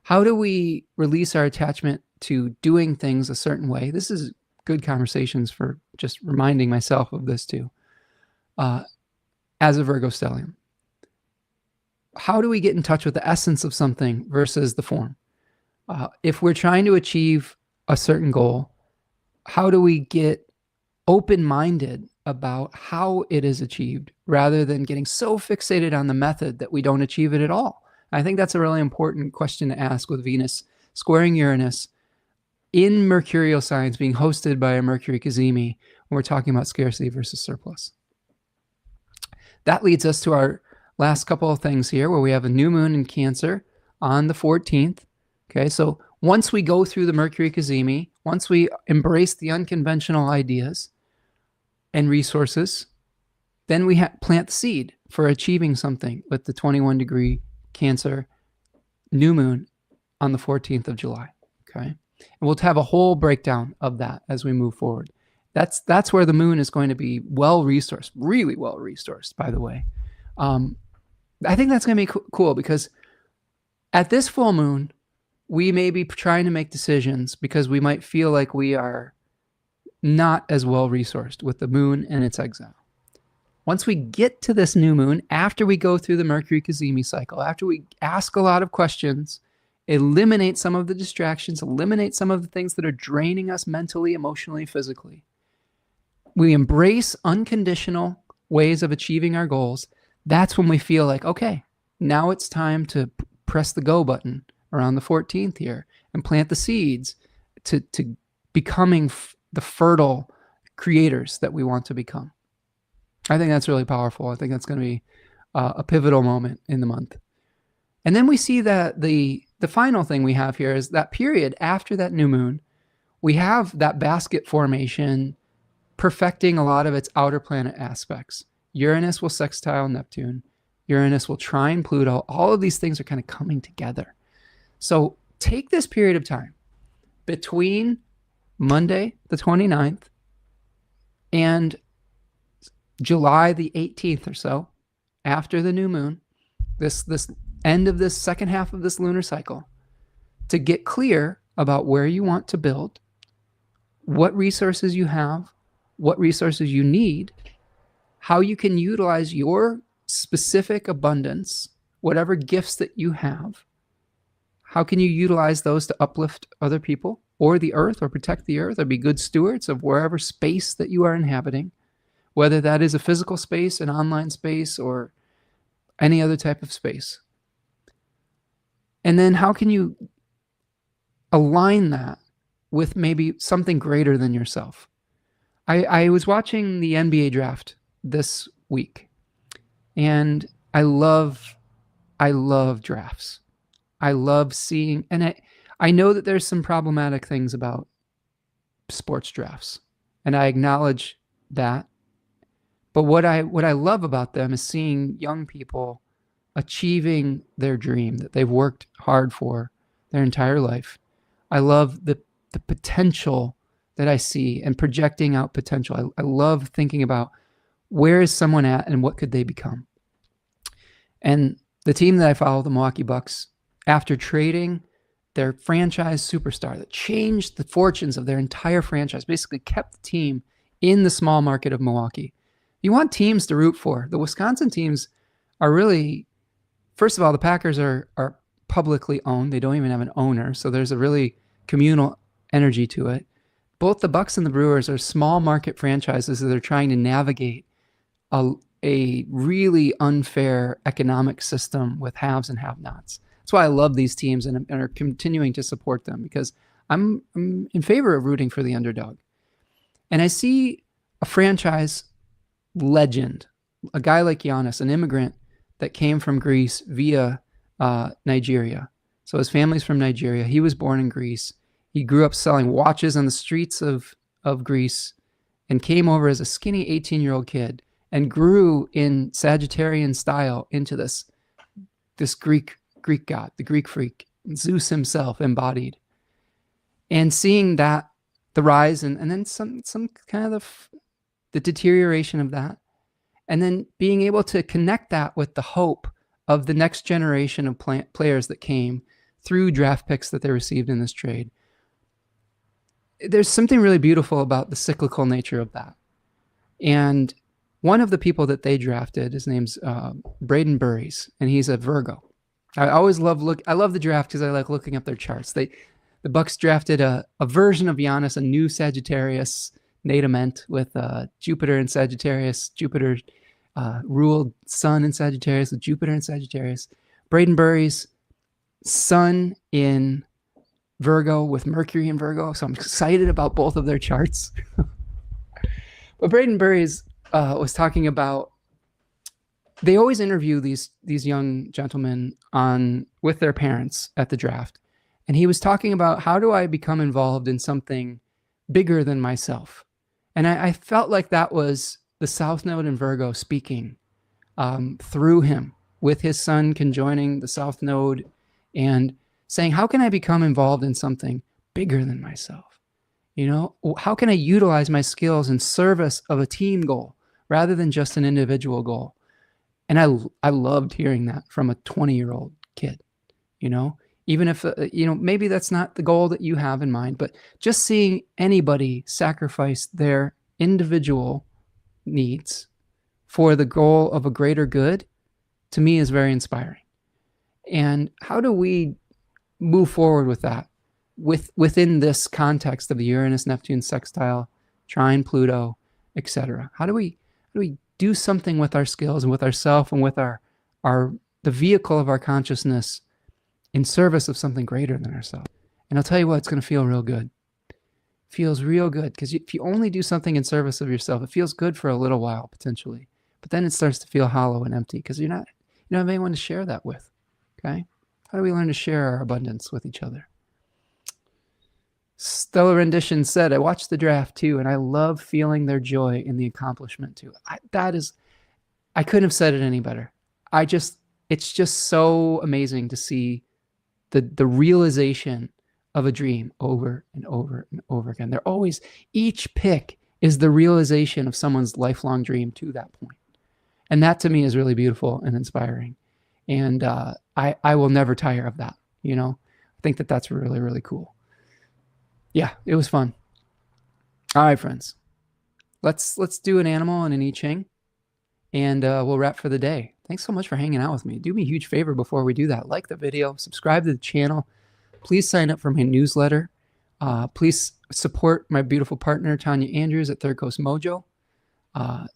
how do we release our attachment to doing things a certain way? This is good conversations for just reminding myself of this too. As a Virgo stellium, how do we get in touch with the essence of something versus the form? If we're trying to achieve a certain goal, how do we get open-minded about how it is achieved rather than getting so fixated on the method that we don't achieve it at all? I think that's a really important question to ask with Venus squaring Uranus in mercurial signs being hosted by a Mercury cazimi when we're talking about scarcity versus surplus. That leads us to our last couple of things here, where we have a new moon in Cancer on the 14th. Okay, so once we go through the Mercury cazimi, once we embrace the unconventional ideas and resources, then we plant the seed for achieving something with the 21-degree Cancer new moon on the 14th of July. Okay, and we'll have a whole breakdown of that as we move forward. That's where the moon is going to be well-resourced, really well-resourced, by the way. I think that's going to be cool because at this full moon, we may be trying to make decisions because we might feel like we are not as well-resourced with the moon and its exile. Once we get to this new moon, after we go through the Mercury cazimi cycle, after we ask a lot of questions, eliminate some of the distractions, eliminate some of the things that are draining us mentally, emotionally, physically, we embrace unconditional ways of achieving our goals. That's when we feel like, okay, now it's time to press the go button around the 14th here and plant the seeds to becoming the fertile creators that we want to become. I think that's really powerful. I think that's going to be a pivotal moment in the month. And then we see that the final thing we have here is that period after that new moon, we have that basket formation perfecting a lot of its outer planet aspects. Uranus will sextile Neptune. Uranus will trine Pluto. All of these things are kind of coming together. So take this period of time between Monday, the 29th, and July the 18th or so, after the new moon, this end of this second half of this lunar cycle, to get clear about where you want to build, what resources you have, what resources you need, how you can utilize your specific abundance, whatever gifts that you have. How can you utilize those to uplift other people or the earth or protect the earth or be good stewards of wherever space that you are inhabiting, whether that is a physical space, an online space, or any other type of space? And then how can you align that with maybe something greater than yourself? I was watching the NBA draft this week, and I love drafts. I love seeing, and I know that there's some problematic things about sports drafts, and I acknowledge that. But what I love about them is seeing young people achieving their dream that they've worked hard for their entire life. I love the potential that I see and projecting out potential. I love thinking about where is someone at and what could they become. And the team that I follow, the Milwaukee Bucks, after trading their franchise superstar that changed the fortunes of their entire franchise, basically kept the team in the small market of Milwaukee. You want teams to root for. The Wisconsin teams are really, first of all, the Packers are publicly owned. They don't even have an owner, so there's a really communal energy to it. Both the Bucks and the Brewers are small market franchises that are trying to navigate a really unfair economic system with haves and have-nots. That's why I love these teams and are continuing to support them, because I'm in favor of rooting for the underdog. And I see a franchise legend, a guy like Giannis, an immigrant that came from Greece via Nigeria. So his family's from Nigeria. He was born in Greece. He grew up selling watches on the streets of Greece and came over as a skinny 18-year-old kid and grew in Sagittarian style into this Greek god, the Greek freak. Zeus himself embodied. And seeing that, the rise and then some kind of the deterioration of that, and then being able to connect that with the hope of the next generation of players that came through draft picks that they received in this trade. There's something really beautiful about the cyclical nature of that. And one of the people that they drafted, his name's Braden Burries, and he's a Virgo. I always love the draft because I like looking up their charts. The Bucks drafted a version of Giannis, a new Sagittarius natement with Jupiter in Sagittarius. Jupiter ruled Sun in Sagittarius with Jupiter in Sagittarius. Braden Burries, Sun in Virgo with Mercury in Virgo. So I'm excited about both of their charts. But Braden Burries was talking about, they always interview these young gentlemen with their parents at the draft. And he was talking about, how do I become involved in something bigger than myself? And I felt like that was the South Node in Virgo speaking through him, with his Sun conjoining the South Node and saying, how can I become involved in something bigger than myself? You know, how can I utilize my skills in service of a team goal rather than just an individual goal? And I loved hearing that from a 20-year-old kid, you know, even if, you know, maybe that's not the goal that you have in mind, but just seeing anybody sacrifice their individual needs for the goal of a greater good, to me, is very inspiring. And how do we move forward with that within this context of the Uranus-Neptune sextile, trine Pluto, etc.? How do we do something with our skills and with ourself and with the vehicle of our consciousness in service of something greater than ourselves? And I'll tell you what, it's going to feel real good. Feels real good, because if you only do something in service of yourself, it feels good for a little while potentially, but then it starts to feel hollow and empty because you don't have anyone to share that with. Okay, how do we learn to share our abundance with each other? Stellar Rendition said, I watched the draft too, and I love feeling their joy in the accomplishment too. I couldn't have said it any better. It's just so amazing to see the realization of a dream over and over and over again. They're always, each pick is the realization of someone's lifelong dream to that point. And that to me is really beautiful and inspiring. And I will never tire of that. You know, I think that's really, really cool. Yeah, it was fun. All right, friends, let's do an animal and an I-Ching, and we'll wrap for the day. Thanks so much for hanging out with me. Do me a huge favor before we do that. Like the video, subscribe to the channel. Please sign up for my newsletter. Please support my beautiful partner, Tanya Andrews at Third Coast Mojo.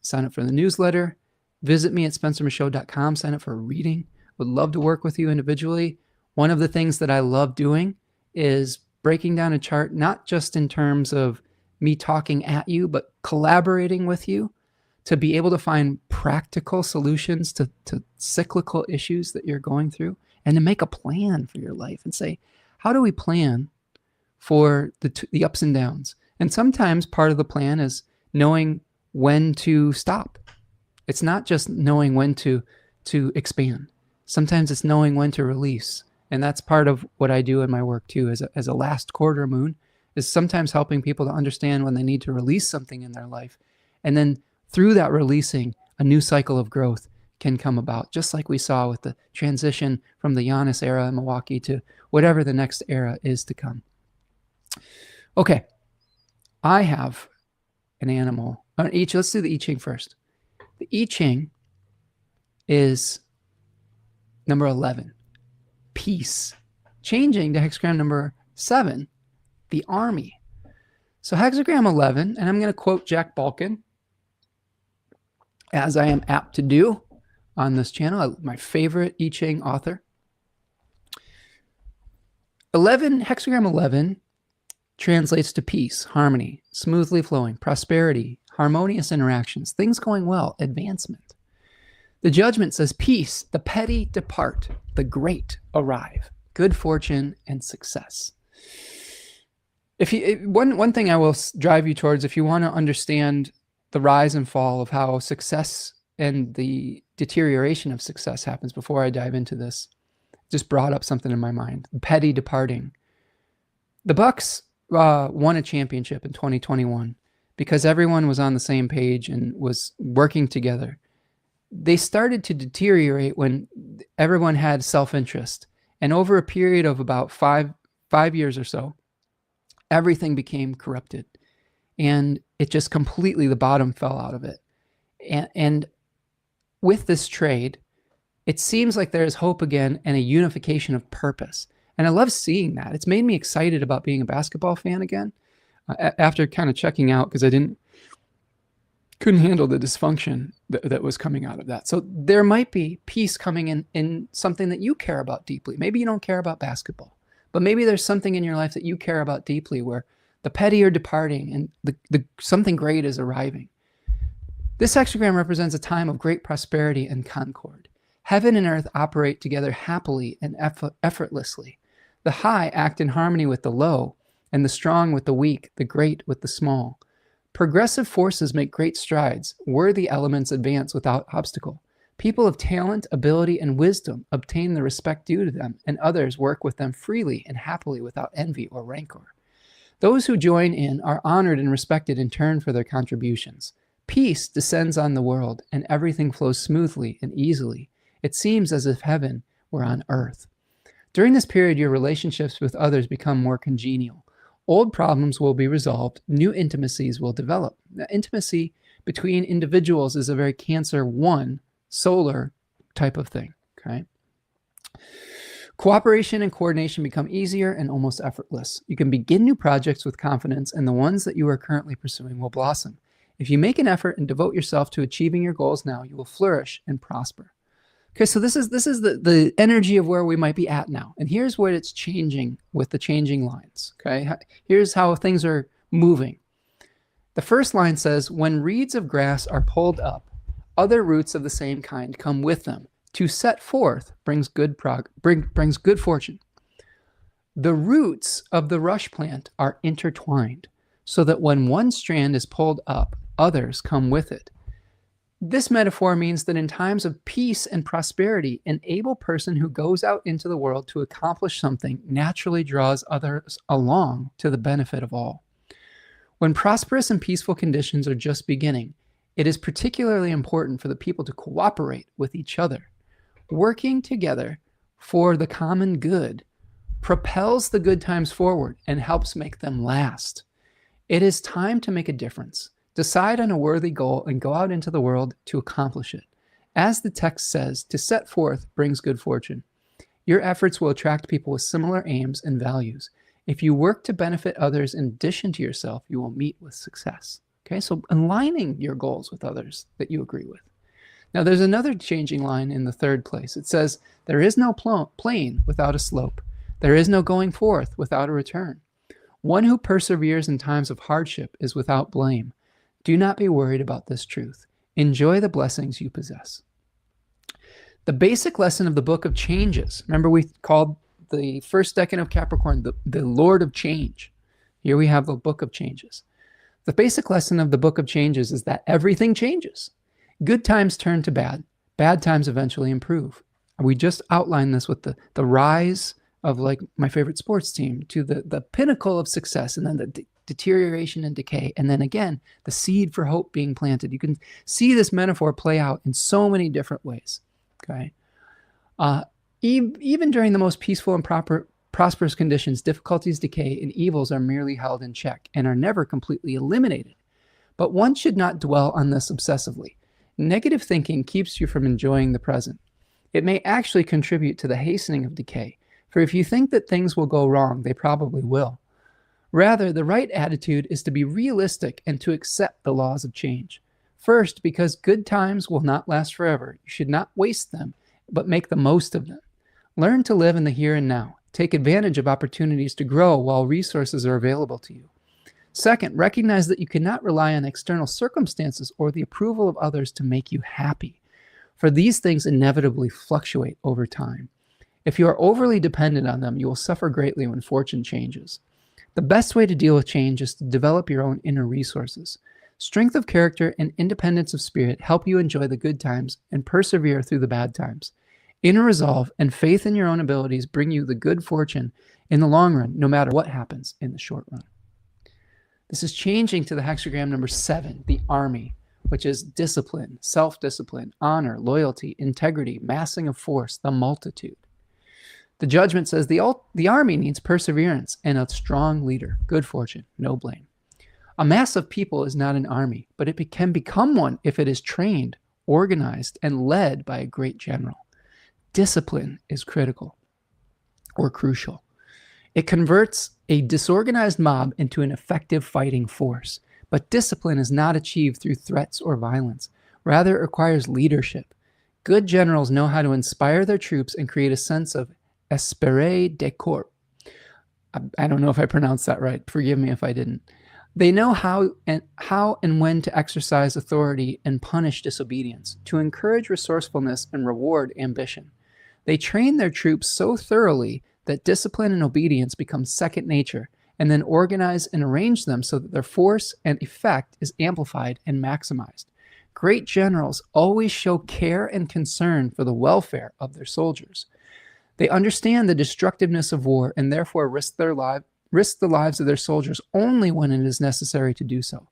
Sign up for the newsletter. Visit me at spencermichaud.com. Sign up for a reading. Would love to work with you individually. One of the things that I love doing is breaking down a chart, not just in terms of me talking at you, but collaborating with you to be able to find practical solutions to cyclical issues that you're going through, and to make a plan for your life and say, how do we plan for the ups and downs? And sometimes part of the plan is knowing when to stop. It's not just knowing when to expand. Sometimes it's knowing when to release. And that's part of what I do in my work too, as a last quarter moon, is sometimes helping people to understand when they need to release something in their life. And then through that releasing, a new cycle of growth can come about, just like we saw with the transition from the Giannis era in Milwaukee to whatever the next era is to come. Okay, I have an animal. Let's do the I-Ching first. The I-Ching is number 11, peace, changing to hexagram number 7, the army. So hexagram 11, and I'm going to quote Jack Balkin, as I am apt to do on this channel, my favorite I-Ching author. Hexagram 11 translates to peace, harmony, smoothly flowing, prosperity, harmonious interactions, things going well, advancement. The judgment says peace, the petty depart, the great arrive, good fortune and success. One thing I will drive you towards, if you want to understand the rise and fall of how success and the deterioration of success happens, before I dive into this, just brought up something in my mind. Petty departing. The Bucks won a championship in 2021 because everyone was on the same page and was working together. They started to deteriorate when everyone had self-interest. And over a period of about five years or so, everything became corrupted. And it just completely, the bottom fell out of it. And with this trade, it seems like there's hope again and a unification of purpose. And I love seeing that. It's made me excited about being a basketball fan again after kind of checking out because I couldn't handle the dysfunction that was coming out of that. So there might be peace coming in something that you care about deeply. Maybe you don't care about basketball, but maybe there's something in your life that you care about deeply where the petty are departing and the something great is arriving. This hexagram represents a time of great prosperity and concord. Heaven and earth operate together happily and effortlessly. The high act in harmony with the low, and the strong with the weak, the great with the small. Progressive forces make great strides. Worthy elements advance without obstacle. People of talent, ability, and wisdom obtain the respect due to them, and others work with them freely and happily without envy or rancor. Those who join in are honored and respected in turn for their contributions. Peace descends on the world, and everything flows smoothly and easily. It seems as if heaven were on earth. During this period, your relationships with others become more congenial. Old problems will be resolved. New intimacies will develop. Now, intimacy between individuals is a very Cancer 1 solar type of thing. Okay. Cooperation and coordination become easier and almost effortless. You can begin new projects with confidence, and the ones that you are currently pursuing will blossom. If you make an effort and devote yourself to achieving your goals now, you will flourish and prosper. Okay, so this is the energy of where we might be at now. And here's what it's changing with the changing lines. Okay, here's how things are moving. The first line says, when reeds of grass are pulled up, other roots of the same kind come with them. To set forth brings good fortune. The roots of the rush plant are intertwined, so that when one strand is pulled up, others come with it. This metaphor means that in times of peace and prosperity, an able person who goes out into the world to accomplish something naturally draws others along to the benefit of all. When prosperous and peaceful conditions are just beginning, it is particularly important for the people to cooperate with each other. Working together for the common good propels the good times forward and helps make them last. It is time to make a difference. Decide on a worthy goal and go out into the world to accomplish it. As the text says, to set forth brings good fortune. Your efforts will attract people with similar aims and values. If you work to benefit others in addition to yourself, you will meet with success. Okay, so aligning your goals with others that you agree with. Now, there's another changing line in the third place. It says, there is no plane without a slope. There is no going forth without a return. One who perseveres in times of hardship is without blame. Do not be worried about this truth. Enjoy the blessings you possess. The basic lesson of the Book of Changes. Remember, we called the first decan of Capricorn the Lord of Change. Here we have the Book of Changes. The basic lesson of the Book of Changes is that everything changes. Good times turn to bad. Bad times eventually improve. We just outlined this with the rise of, like, my favorite sports team to the pinnacle of success, and then the deterioration and decay, and then again the seed for hope being planted. You can see this metaphor play out in so many different ways. Okay, even during the most peaceful and prosperous conditions, difficulties, decay, and evils are merely held in check and are never completely eliminated. But one should not dwell on this obsessively. Negative thinking keeps you from enjoying the present. It may actually contribute to the hastening of decay, for if you think that things will go wrong, they probably will. Rather, the right attitude is to be realistic and to accept the laws of change. First, because good times will not last forever, you should not waste them, but make the most of them. Learn to live in the here and now. Take advantage of opportunities to grow while resources are available to you. Second, recognize that you cannot rely on external circumstances or the approval of others to make you happy, for these things inevitably fluctuate over time. If you are overly dependent on them, you will suffer greatly when fortune changes. The best way to deal with change is to develop your own inner resources. Strength of character and independence of spirit help you enjoy the good times and persevere through the bad times. Inner resolve and faith in your own abilities bring you the good fortune in the long run, no matter what happens in the short run. This is changing to the hexagram number 7, the army, which is discipline, self-discipline, honor, loyalty, integrity, massing of force, the multitude. The judgment says the army needs perseverance and a strong leader, good fortune, no blame. A mass of people is not an army, but it can become one if it is trained, organized, and led by a great general. Discipline is critical or crucial. It converts a disorganized mob into an effective fighting force, but discipline is not achieved through threats or violence. Rather, it requires leadership. Good generals know how to inspire their troops and create a sense of esprit de corps. I don't know if I pronounced that right. Forgive me if I didn't. They know how and when to exercise authority and punish disobedience, to encourage resourcefulness and reward ambition. They train their troops so thoroughly that discipline and obedience become second nature, and then organize and arrange them so that their force and effect is amplified and maximized. Great generals always show care and concern for the welfare of their soldiers. They understand the destructiveness of war and therefore risk the lives of their soldiers only when it is necessary to do so.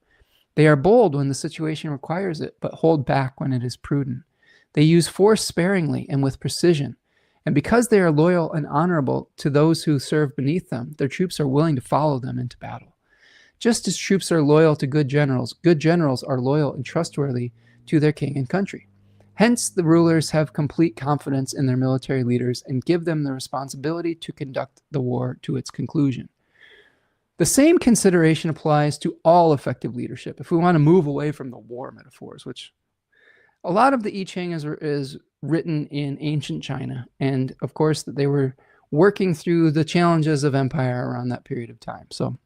They are bold when the situation requires it, but hold back when it is prudent. They use force sparingly and with precision. And because they are loyal and honorable to those who serve beneath them, their troops are willing to follow them into battle. Just as troops are loyal to good generals are loyal and trustworthy to their king and country. Hence, the rulers have complete confidence in their military leaders and give them the responsibility to conduct the war to its conclusion. The same consideration applies to all effective leadership. If we want to move away from the war metaphors, which a lot of the I-Ching is written in ancient China, and of course that they were working through the challenges of empire around that period of time. So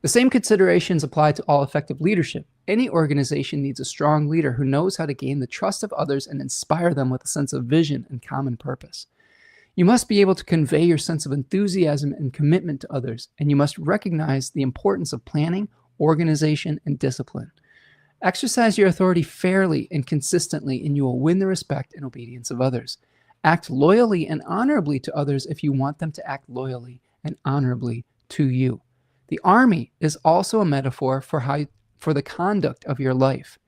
the same considerations apply to all effective leadership. Any organization needs a strong leader who knows how to gain the trust of others and inspire them with a sense of vision and common purpose. You must be able to convey your sense of enthusiasm and commitment to others, and you must recognize the importance of planning, organization, and discipline. Exercise your authority fairly and consistently, and you will win the respect and obedience of others. Act loyally and honorably to others if you want them to act loyally and honorably to you. The army is also a metaphor for the conduct of your life.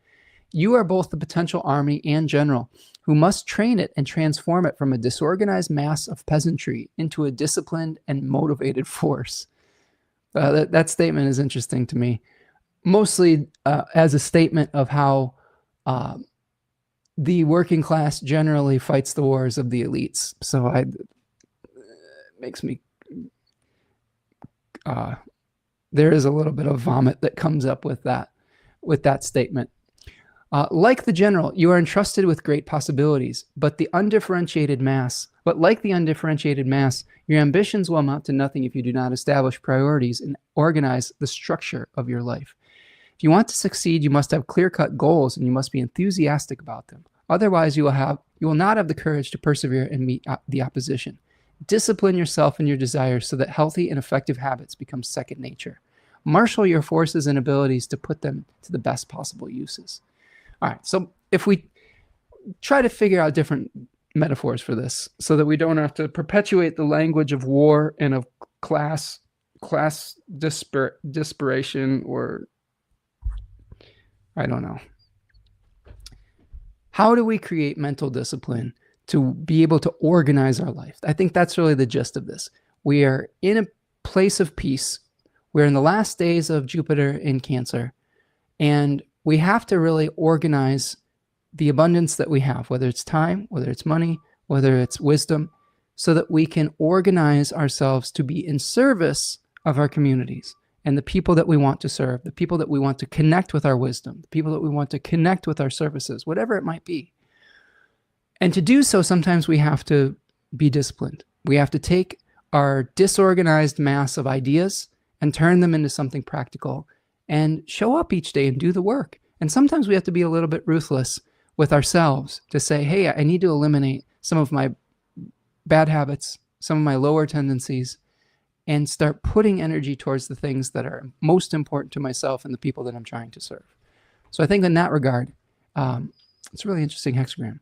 You are both the potential army and general who must train it and transform it from a disorganized mass of peasantry into a disciplined and motivated force. That statement is interesting to me, mostly as a statement of how the working class generally fights the wars of the elites. So it makes me, there is a little bit of vomit that comes up with that statement. Like the general, you are entrusted with great possibilities, but like the undifferentiated mass, your ambitions will amount to nothing if you do not establish priorities and organize the structure of your life. If you want to succeed, you must have clear-cut goals and you must be enthusiastic about them. Otherwise, you will not have the courage to persevere and meet the opposition. Discipline yourself and your desires so that healthy and effective habits become second nature. Marshal your forces and abilities to put them to the best possible uses. All right, so if we try to figure out different metaphors for this so that we don't have to perpetuate the language of war and of class desperation, or I don't know. How do we create mental discipline to be able to organize our life? I think that's really the gist of this. We are in a place of peace. We're in the last days of Jupiter in Cancer, and we have to really organize the abundance that we have, whether it's time, whether it's money, whether it's wisdom, so that we can organize ourselves to be in service of our communities and the people that we want to serve, the people that we want to connect with our wisdom, the people that we want to connect with our services, whatever it might be. And to do so, sometimes we have to be disciplined. We have to take our disorganized mass of ideas and turn them into something practical and show up each day and do the work. And sometimes we have to be a little bit ruthless with ourselves to say, hey, I need to eliminate some of my bad habits, some of my lower tendencies, and start putting energy towards the things that are most important to myself and the people that I'm trying to serve. So I think in that regard, it's a really interesting hexagram.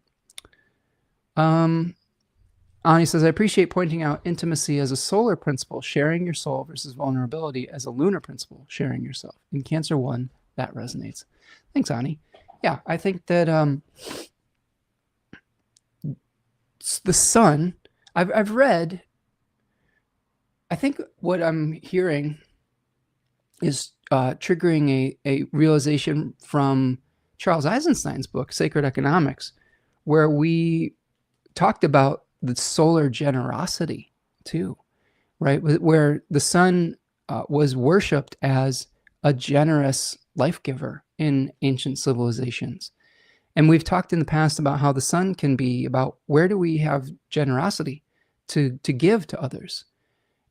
Ani says, I appreciate pointing out intimacy as a solar principle, sharing your soul, versus vulnerability as a lunar principle, sharing yourself. In Cancer 1, that resonates. Thanks, Ani. Yeah, I think that the sun, I've read, I think what I'm hearing is triggering a realization from Charles Eisenstein's book, Sacred Economics, where we talked about the solar generosity too, right? Where the sun was worshipped as a generous life giver in ancient civilizations. And we've talked in the past about how the sun can be about where do we have generosity to give to others.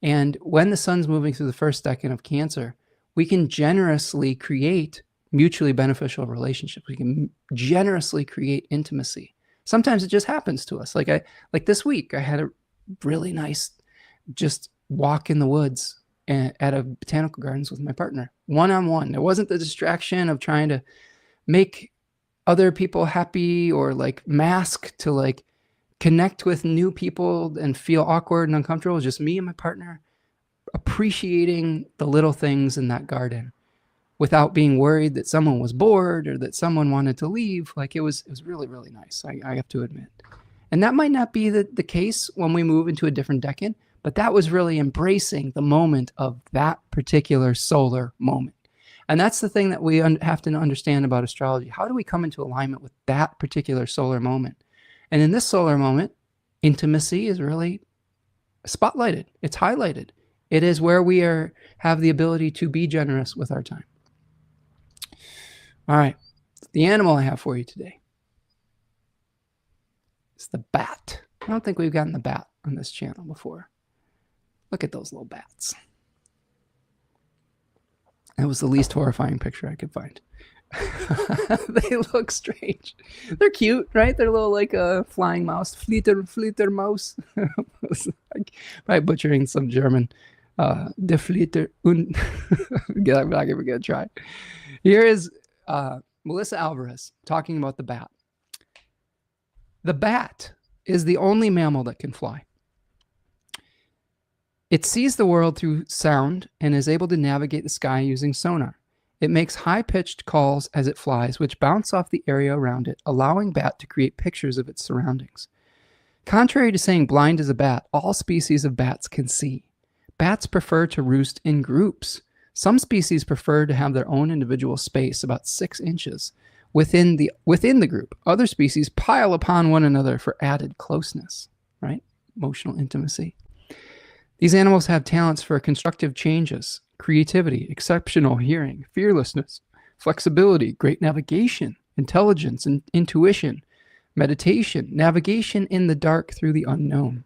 And when the sun's moving through the first decan of Cancer, we can generously create mutually beneficial relationships. We can generously create intimacy. Sometimes it just happens to us. Like this week, I had a really nice just walk in the woods at a botanical gardens with my partner, one-on-one. There wasn't the distraction of trying to make other people happy or like mask to like connect with new people and feel awkward and uncomfortable. It was just me and my partner appreciating the little things in that garden without being worried that someone was bored or that someone wanted to leave. Like it was really, really nice. I have to admit. And that might not be the case when we move into a different decan, but that was really embracing the moment of that particular solar moment. And that's the thing that we have to understand about astrology. How do we come into alignment with that particular solar moment? And in this solar moment, intimacy is really spotlighted. It's highlighted. It is where we have the ability to be generous with our time. All right. The animal I have for you today is the bat. I don't think we've gotten the bat on this channel before. Look at those little bats. That was the least horrifying picture I could find. They look strange. They're cute, right? They're a little like a flying mouse. Flitter mouse. Probably butchering some German. De Flitter. I'm not even going to try. Here is Melissa Alvarez talking about the bat. The bat is the only mammal that can fly. It sees the world through sound and is able to navigate the sky using sonar. It makes high-pitched calls as it flies, which bounce off the area around it, allowing bat to create pictures of its surroundings. Contrary to saying blind as a bat, all species of bats can see. Bats prefer to roost in groups. Some species prefer to have their own individual space, about 6 inches, within the group. Other species pile upon one another for added closeness, right? Emotional intimacy. These animals have talents for constructive changes, creativity, exceptional hearing, fearlessness, flexibility, great navigation, intelligence and intuition, meditation, navigation in the dark through the unknown.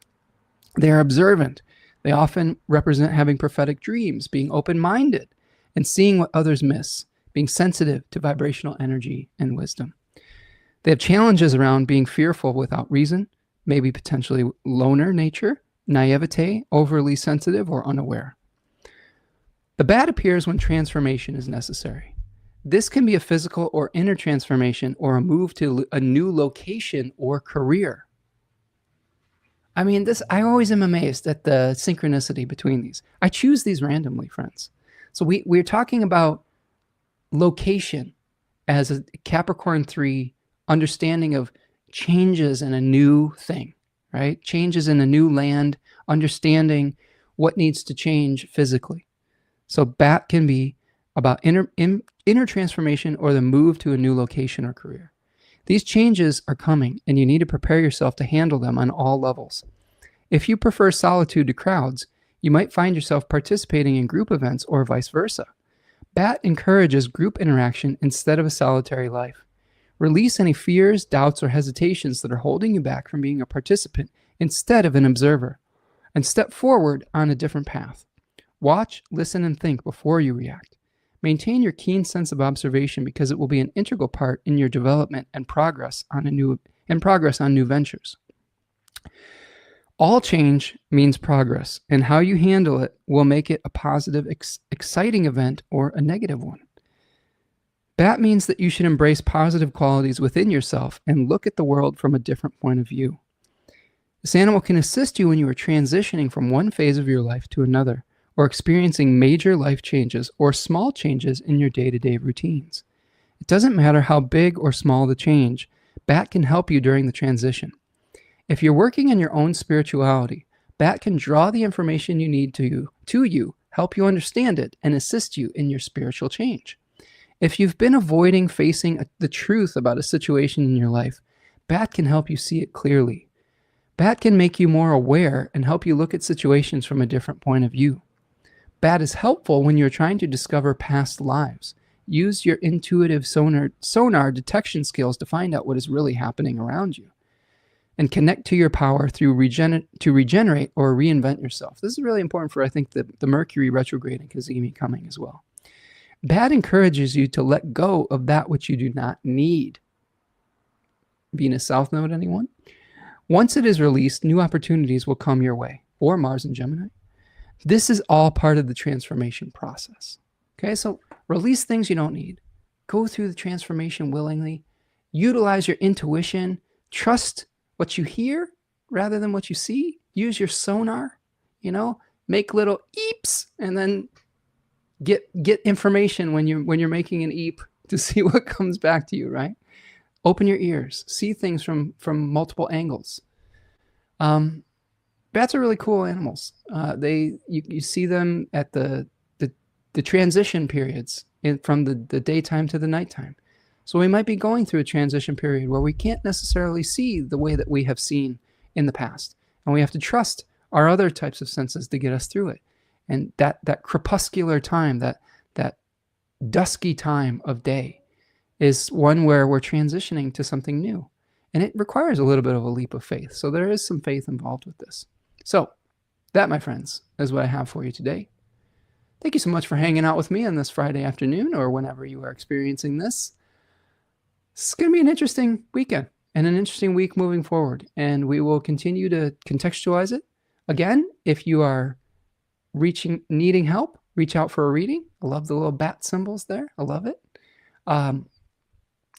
They are observant. They often represent having prophetic dreams, being open-minded, and seeing what others miss, being sensitive to vibrational energy and wisdom. They have challenges around being fearful without reason, maybe potentially loner nature, naivete, overly sensitive, or unaware. The bat appears when transformation is necessary. This can be a physical or inner transformation or a move to a new location or career. I mean, I always am amazed at the synchronicity between these. I choose these randomly, friends. So we're talking about location as a Capricorn III understanding of changes in a new thing, right? Changes in a new land, understanding what needs to change physically. So bat can be about inner transformation or the move to a new location or career. These changes are coming, and you need to prepare yourself to handle them on all levels. If you prefer solitude to crowds, you might find yourself participating in group events or vice versa. Bat encourages group interaction instead of a solitary life. Release any fears, doubts, or hesitations that are holding you back from being a participant instead of an observer, and step forward on a different path. Watch, listen, and think before you react. Maintain your keen sense of observation because it will be an integral part in your development and progress on new ventures. All change means progress, and how you handle it will make it a positive, exciting event or a negative one. That means that you should embrace positive qualities within yourself and look at the world from a different point of view. This animal can assist you when you are transitioning from one phase of your life to another, or experiencing major life changes or small changes in your day-to-day routines. It doesn't matter how big or small the change, Bat can help you during the transition. If you're working in your own spirituality, Bat can draw the information you need to you, help you understand it, and assist you in your spiritual change. If you've been avoiding facing the truth about a situation in your life, Bat can help you see it clearly. Bat can make you more aware and help you look at situations from a different point of view. Bat is helpful when you're trying to discover past lives. Use your intuitive sonar detection skills to find out what is really happening around you. And connect to your power through to regenerate or reinvent yourself. This is really important for, I think, the Mercury retrograde and Cazimi coming as well. Bat encourages you to let go of that which you do not need. Venus South Node, anyone? Once it is released, new opportunities will come your way, or Mars and Gemini. This is all part of the transformation process. Okay, so release things you don't need. Go through the transformation willingly. Utilize your intuition. Trust what you hear rather than what you see. Use your sonar, make little eeps and then get information when you're making an eep to see what comes back to you, right? Open your ears, see things from multiple angles. Bats are really cool animals. You see them at the transition periods from the daytime to the nighttime. So we might be going through a transition period where we can't necessarily see the way that we have seen in the past. And we have to trust our other types of senses to get us through it. And that crepuscular time, that dusky time of day is one where we're transitioning to something new. And it requires a little bit of a leap of faith. So there is some faith involved with this. So that, my friends, is what I have for you today. Thank you so much for hanging out with me on this Friday afternoon or whenever you are experiencing this. It's going to be an interesting weekend and an interesting week moving forward. And we will continue to contextualize it. Again, if you are needing help, reach out for a reading. I love the little bat symbols there. I love it.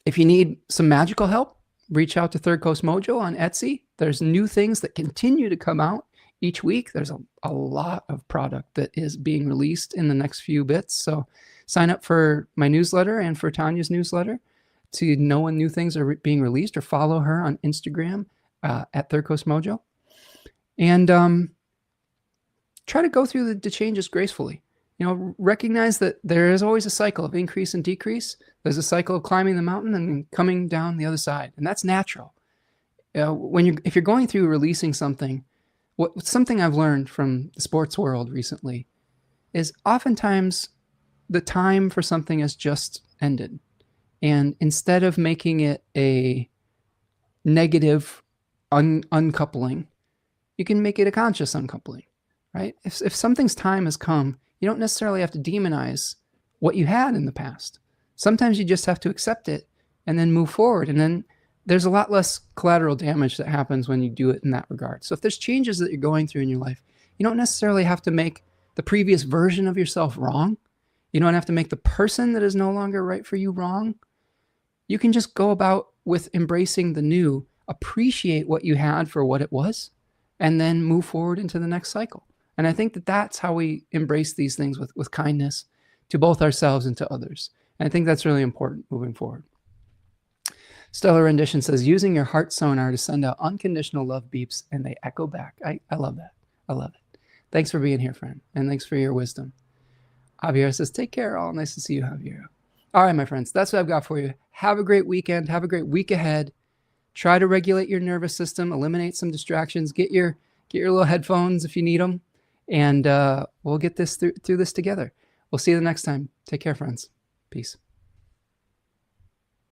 If you need some magical help, reach out to Third Coast Mojo on Etsy. There's new things that continue to come out each week. There's a lot of product that is being released in the next few bits. So sign up for my newsletter and for Tanya's newsletter to know when new things are being released, or follow her on Instagram at Third Coast Mojo. And try to go through the changes gracefully. Recognize that there is always a cycle of increase and decrease. There's a cycle of climbing the mountain and coming down the other side. And that's natural. If you're going through releasing something, something I've learned from the sports world recently is oftentimes the time for something has just ended. And instead of making it a negative uncoupling, you can make it a conscious uncoupling, right? If something's time has come, you don't necessarily have to demonize what you had in the past. Sometimes you just have to accept it and then move forward. And then there's a lot less collateral damage that happens when you do it in that regard. So if there's changes that you're going through in your life, you don't necessarily have to make the previous version of yourself wrong. You don't have to make the person that is no longer right for you wrong. You can just go about with embracing the new, appreciate what you had for what it was, and then move forward into the next cycle. And I think that that's how we embrace these things with kindness to both ourselves and to others. And I think that's really important moving forward. Stellar Rendition says, using your heart sonar to send out unconditional love beeps and they echo back. I love that. I love it. Thanks for being here, friend. And thanks for your wisdom. Javier says, take care all. Nice to see you, Javier. All right, my friends, that's what I've got for you. Have a great weekend. Have a great week ahead. Try to regulate your nervous system, eliminate some distractions, get your little headphones if you need them. And we'll get this through this together. We'll see you the next time. Take care, friends. Peace.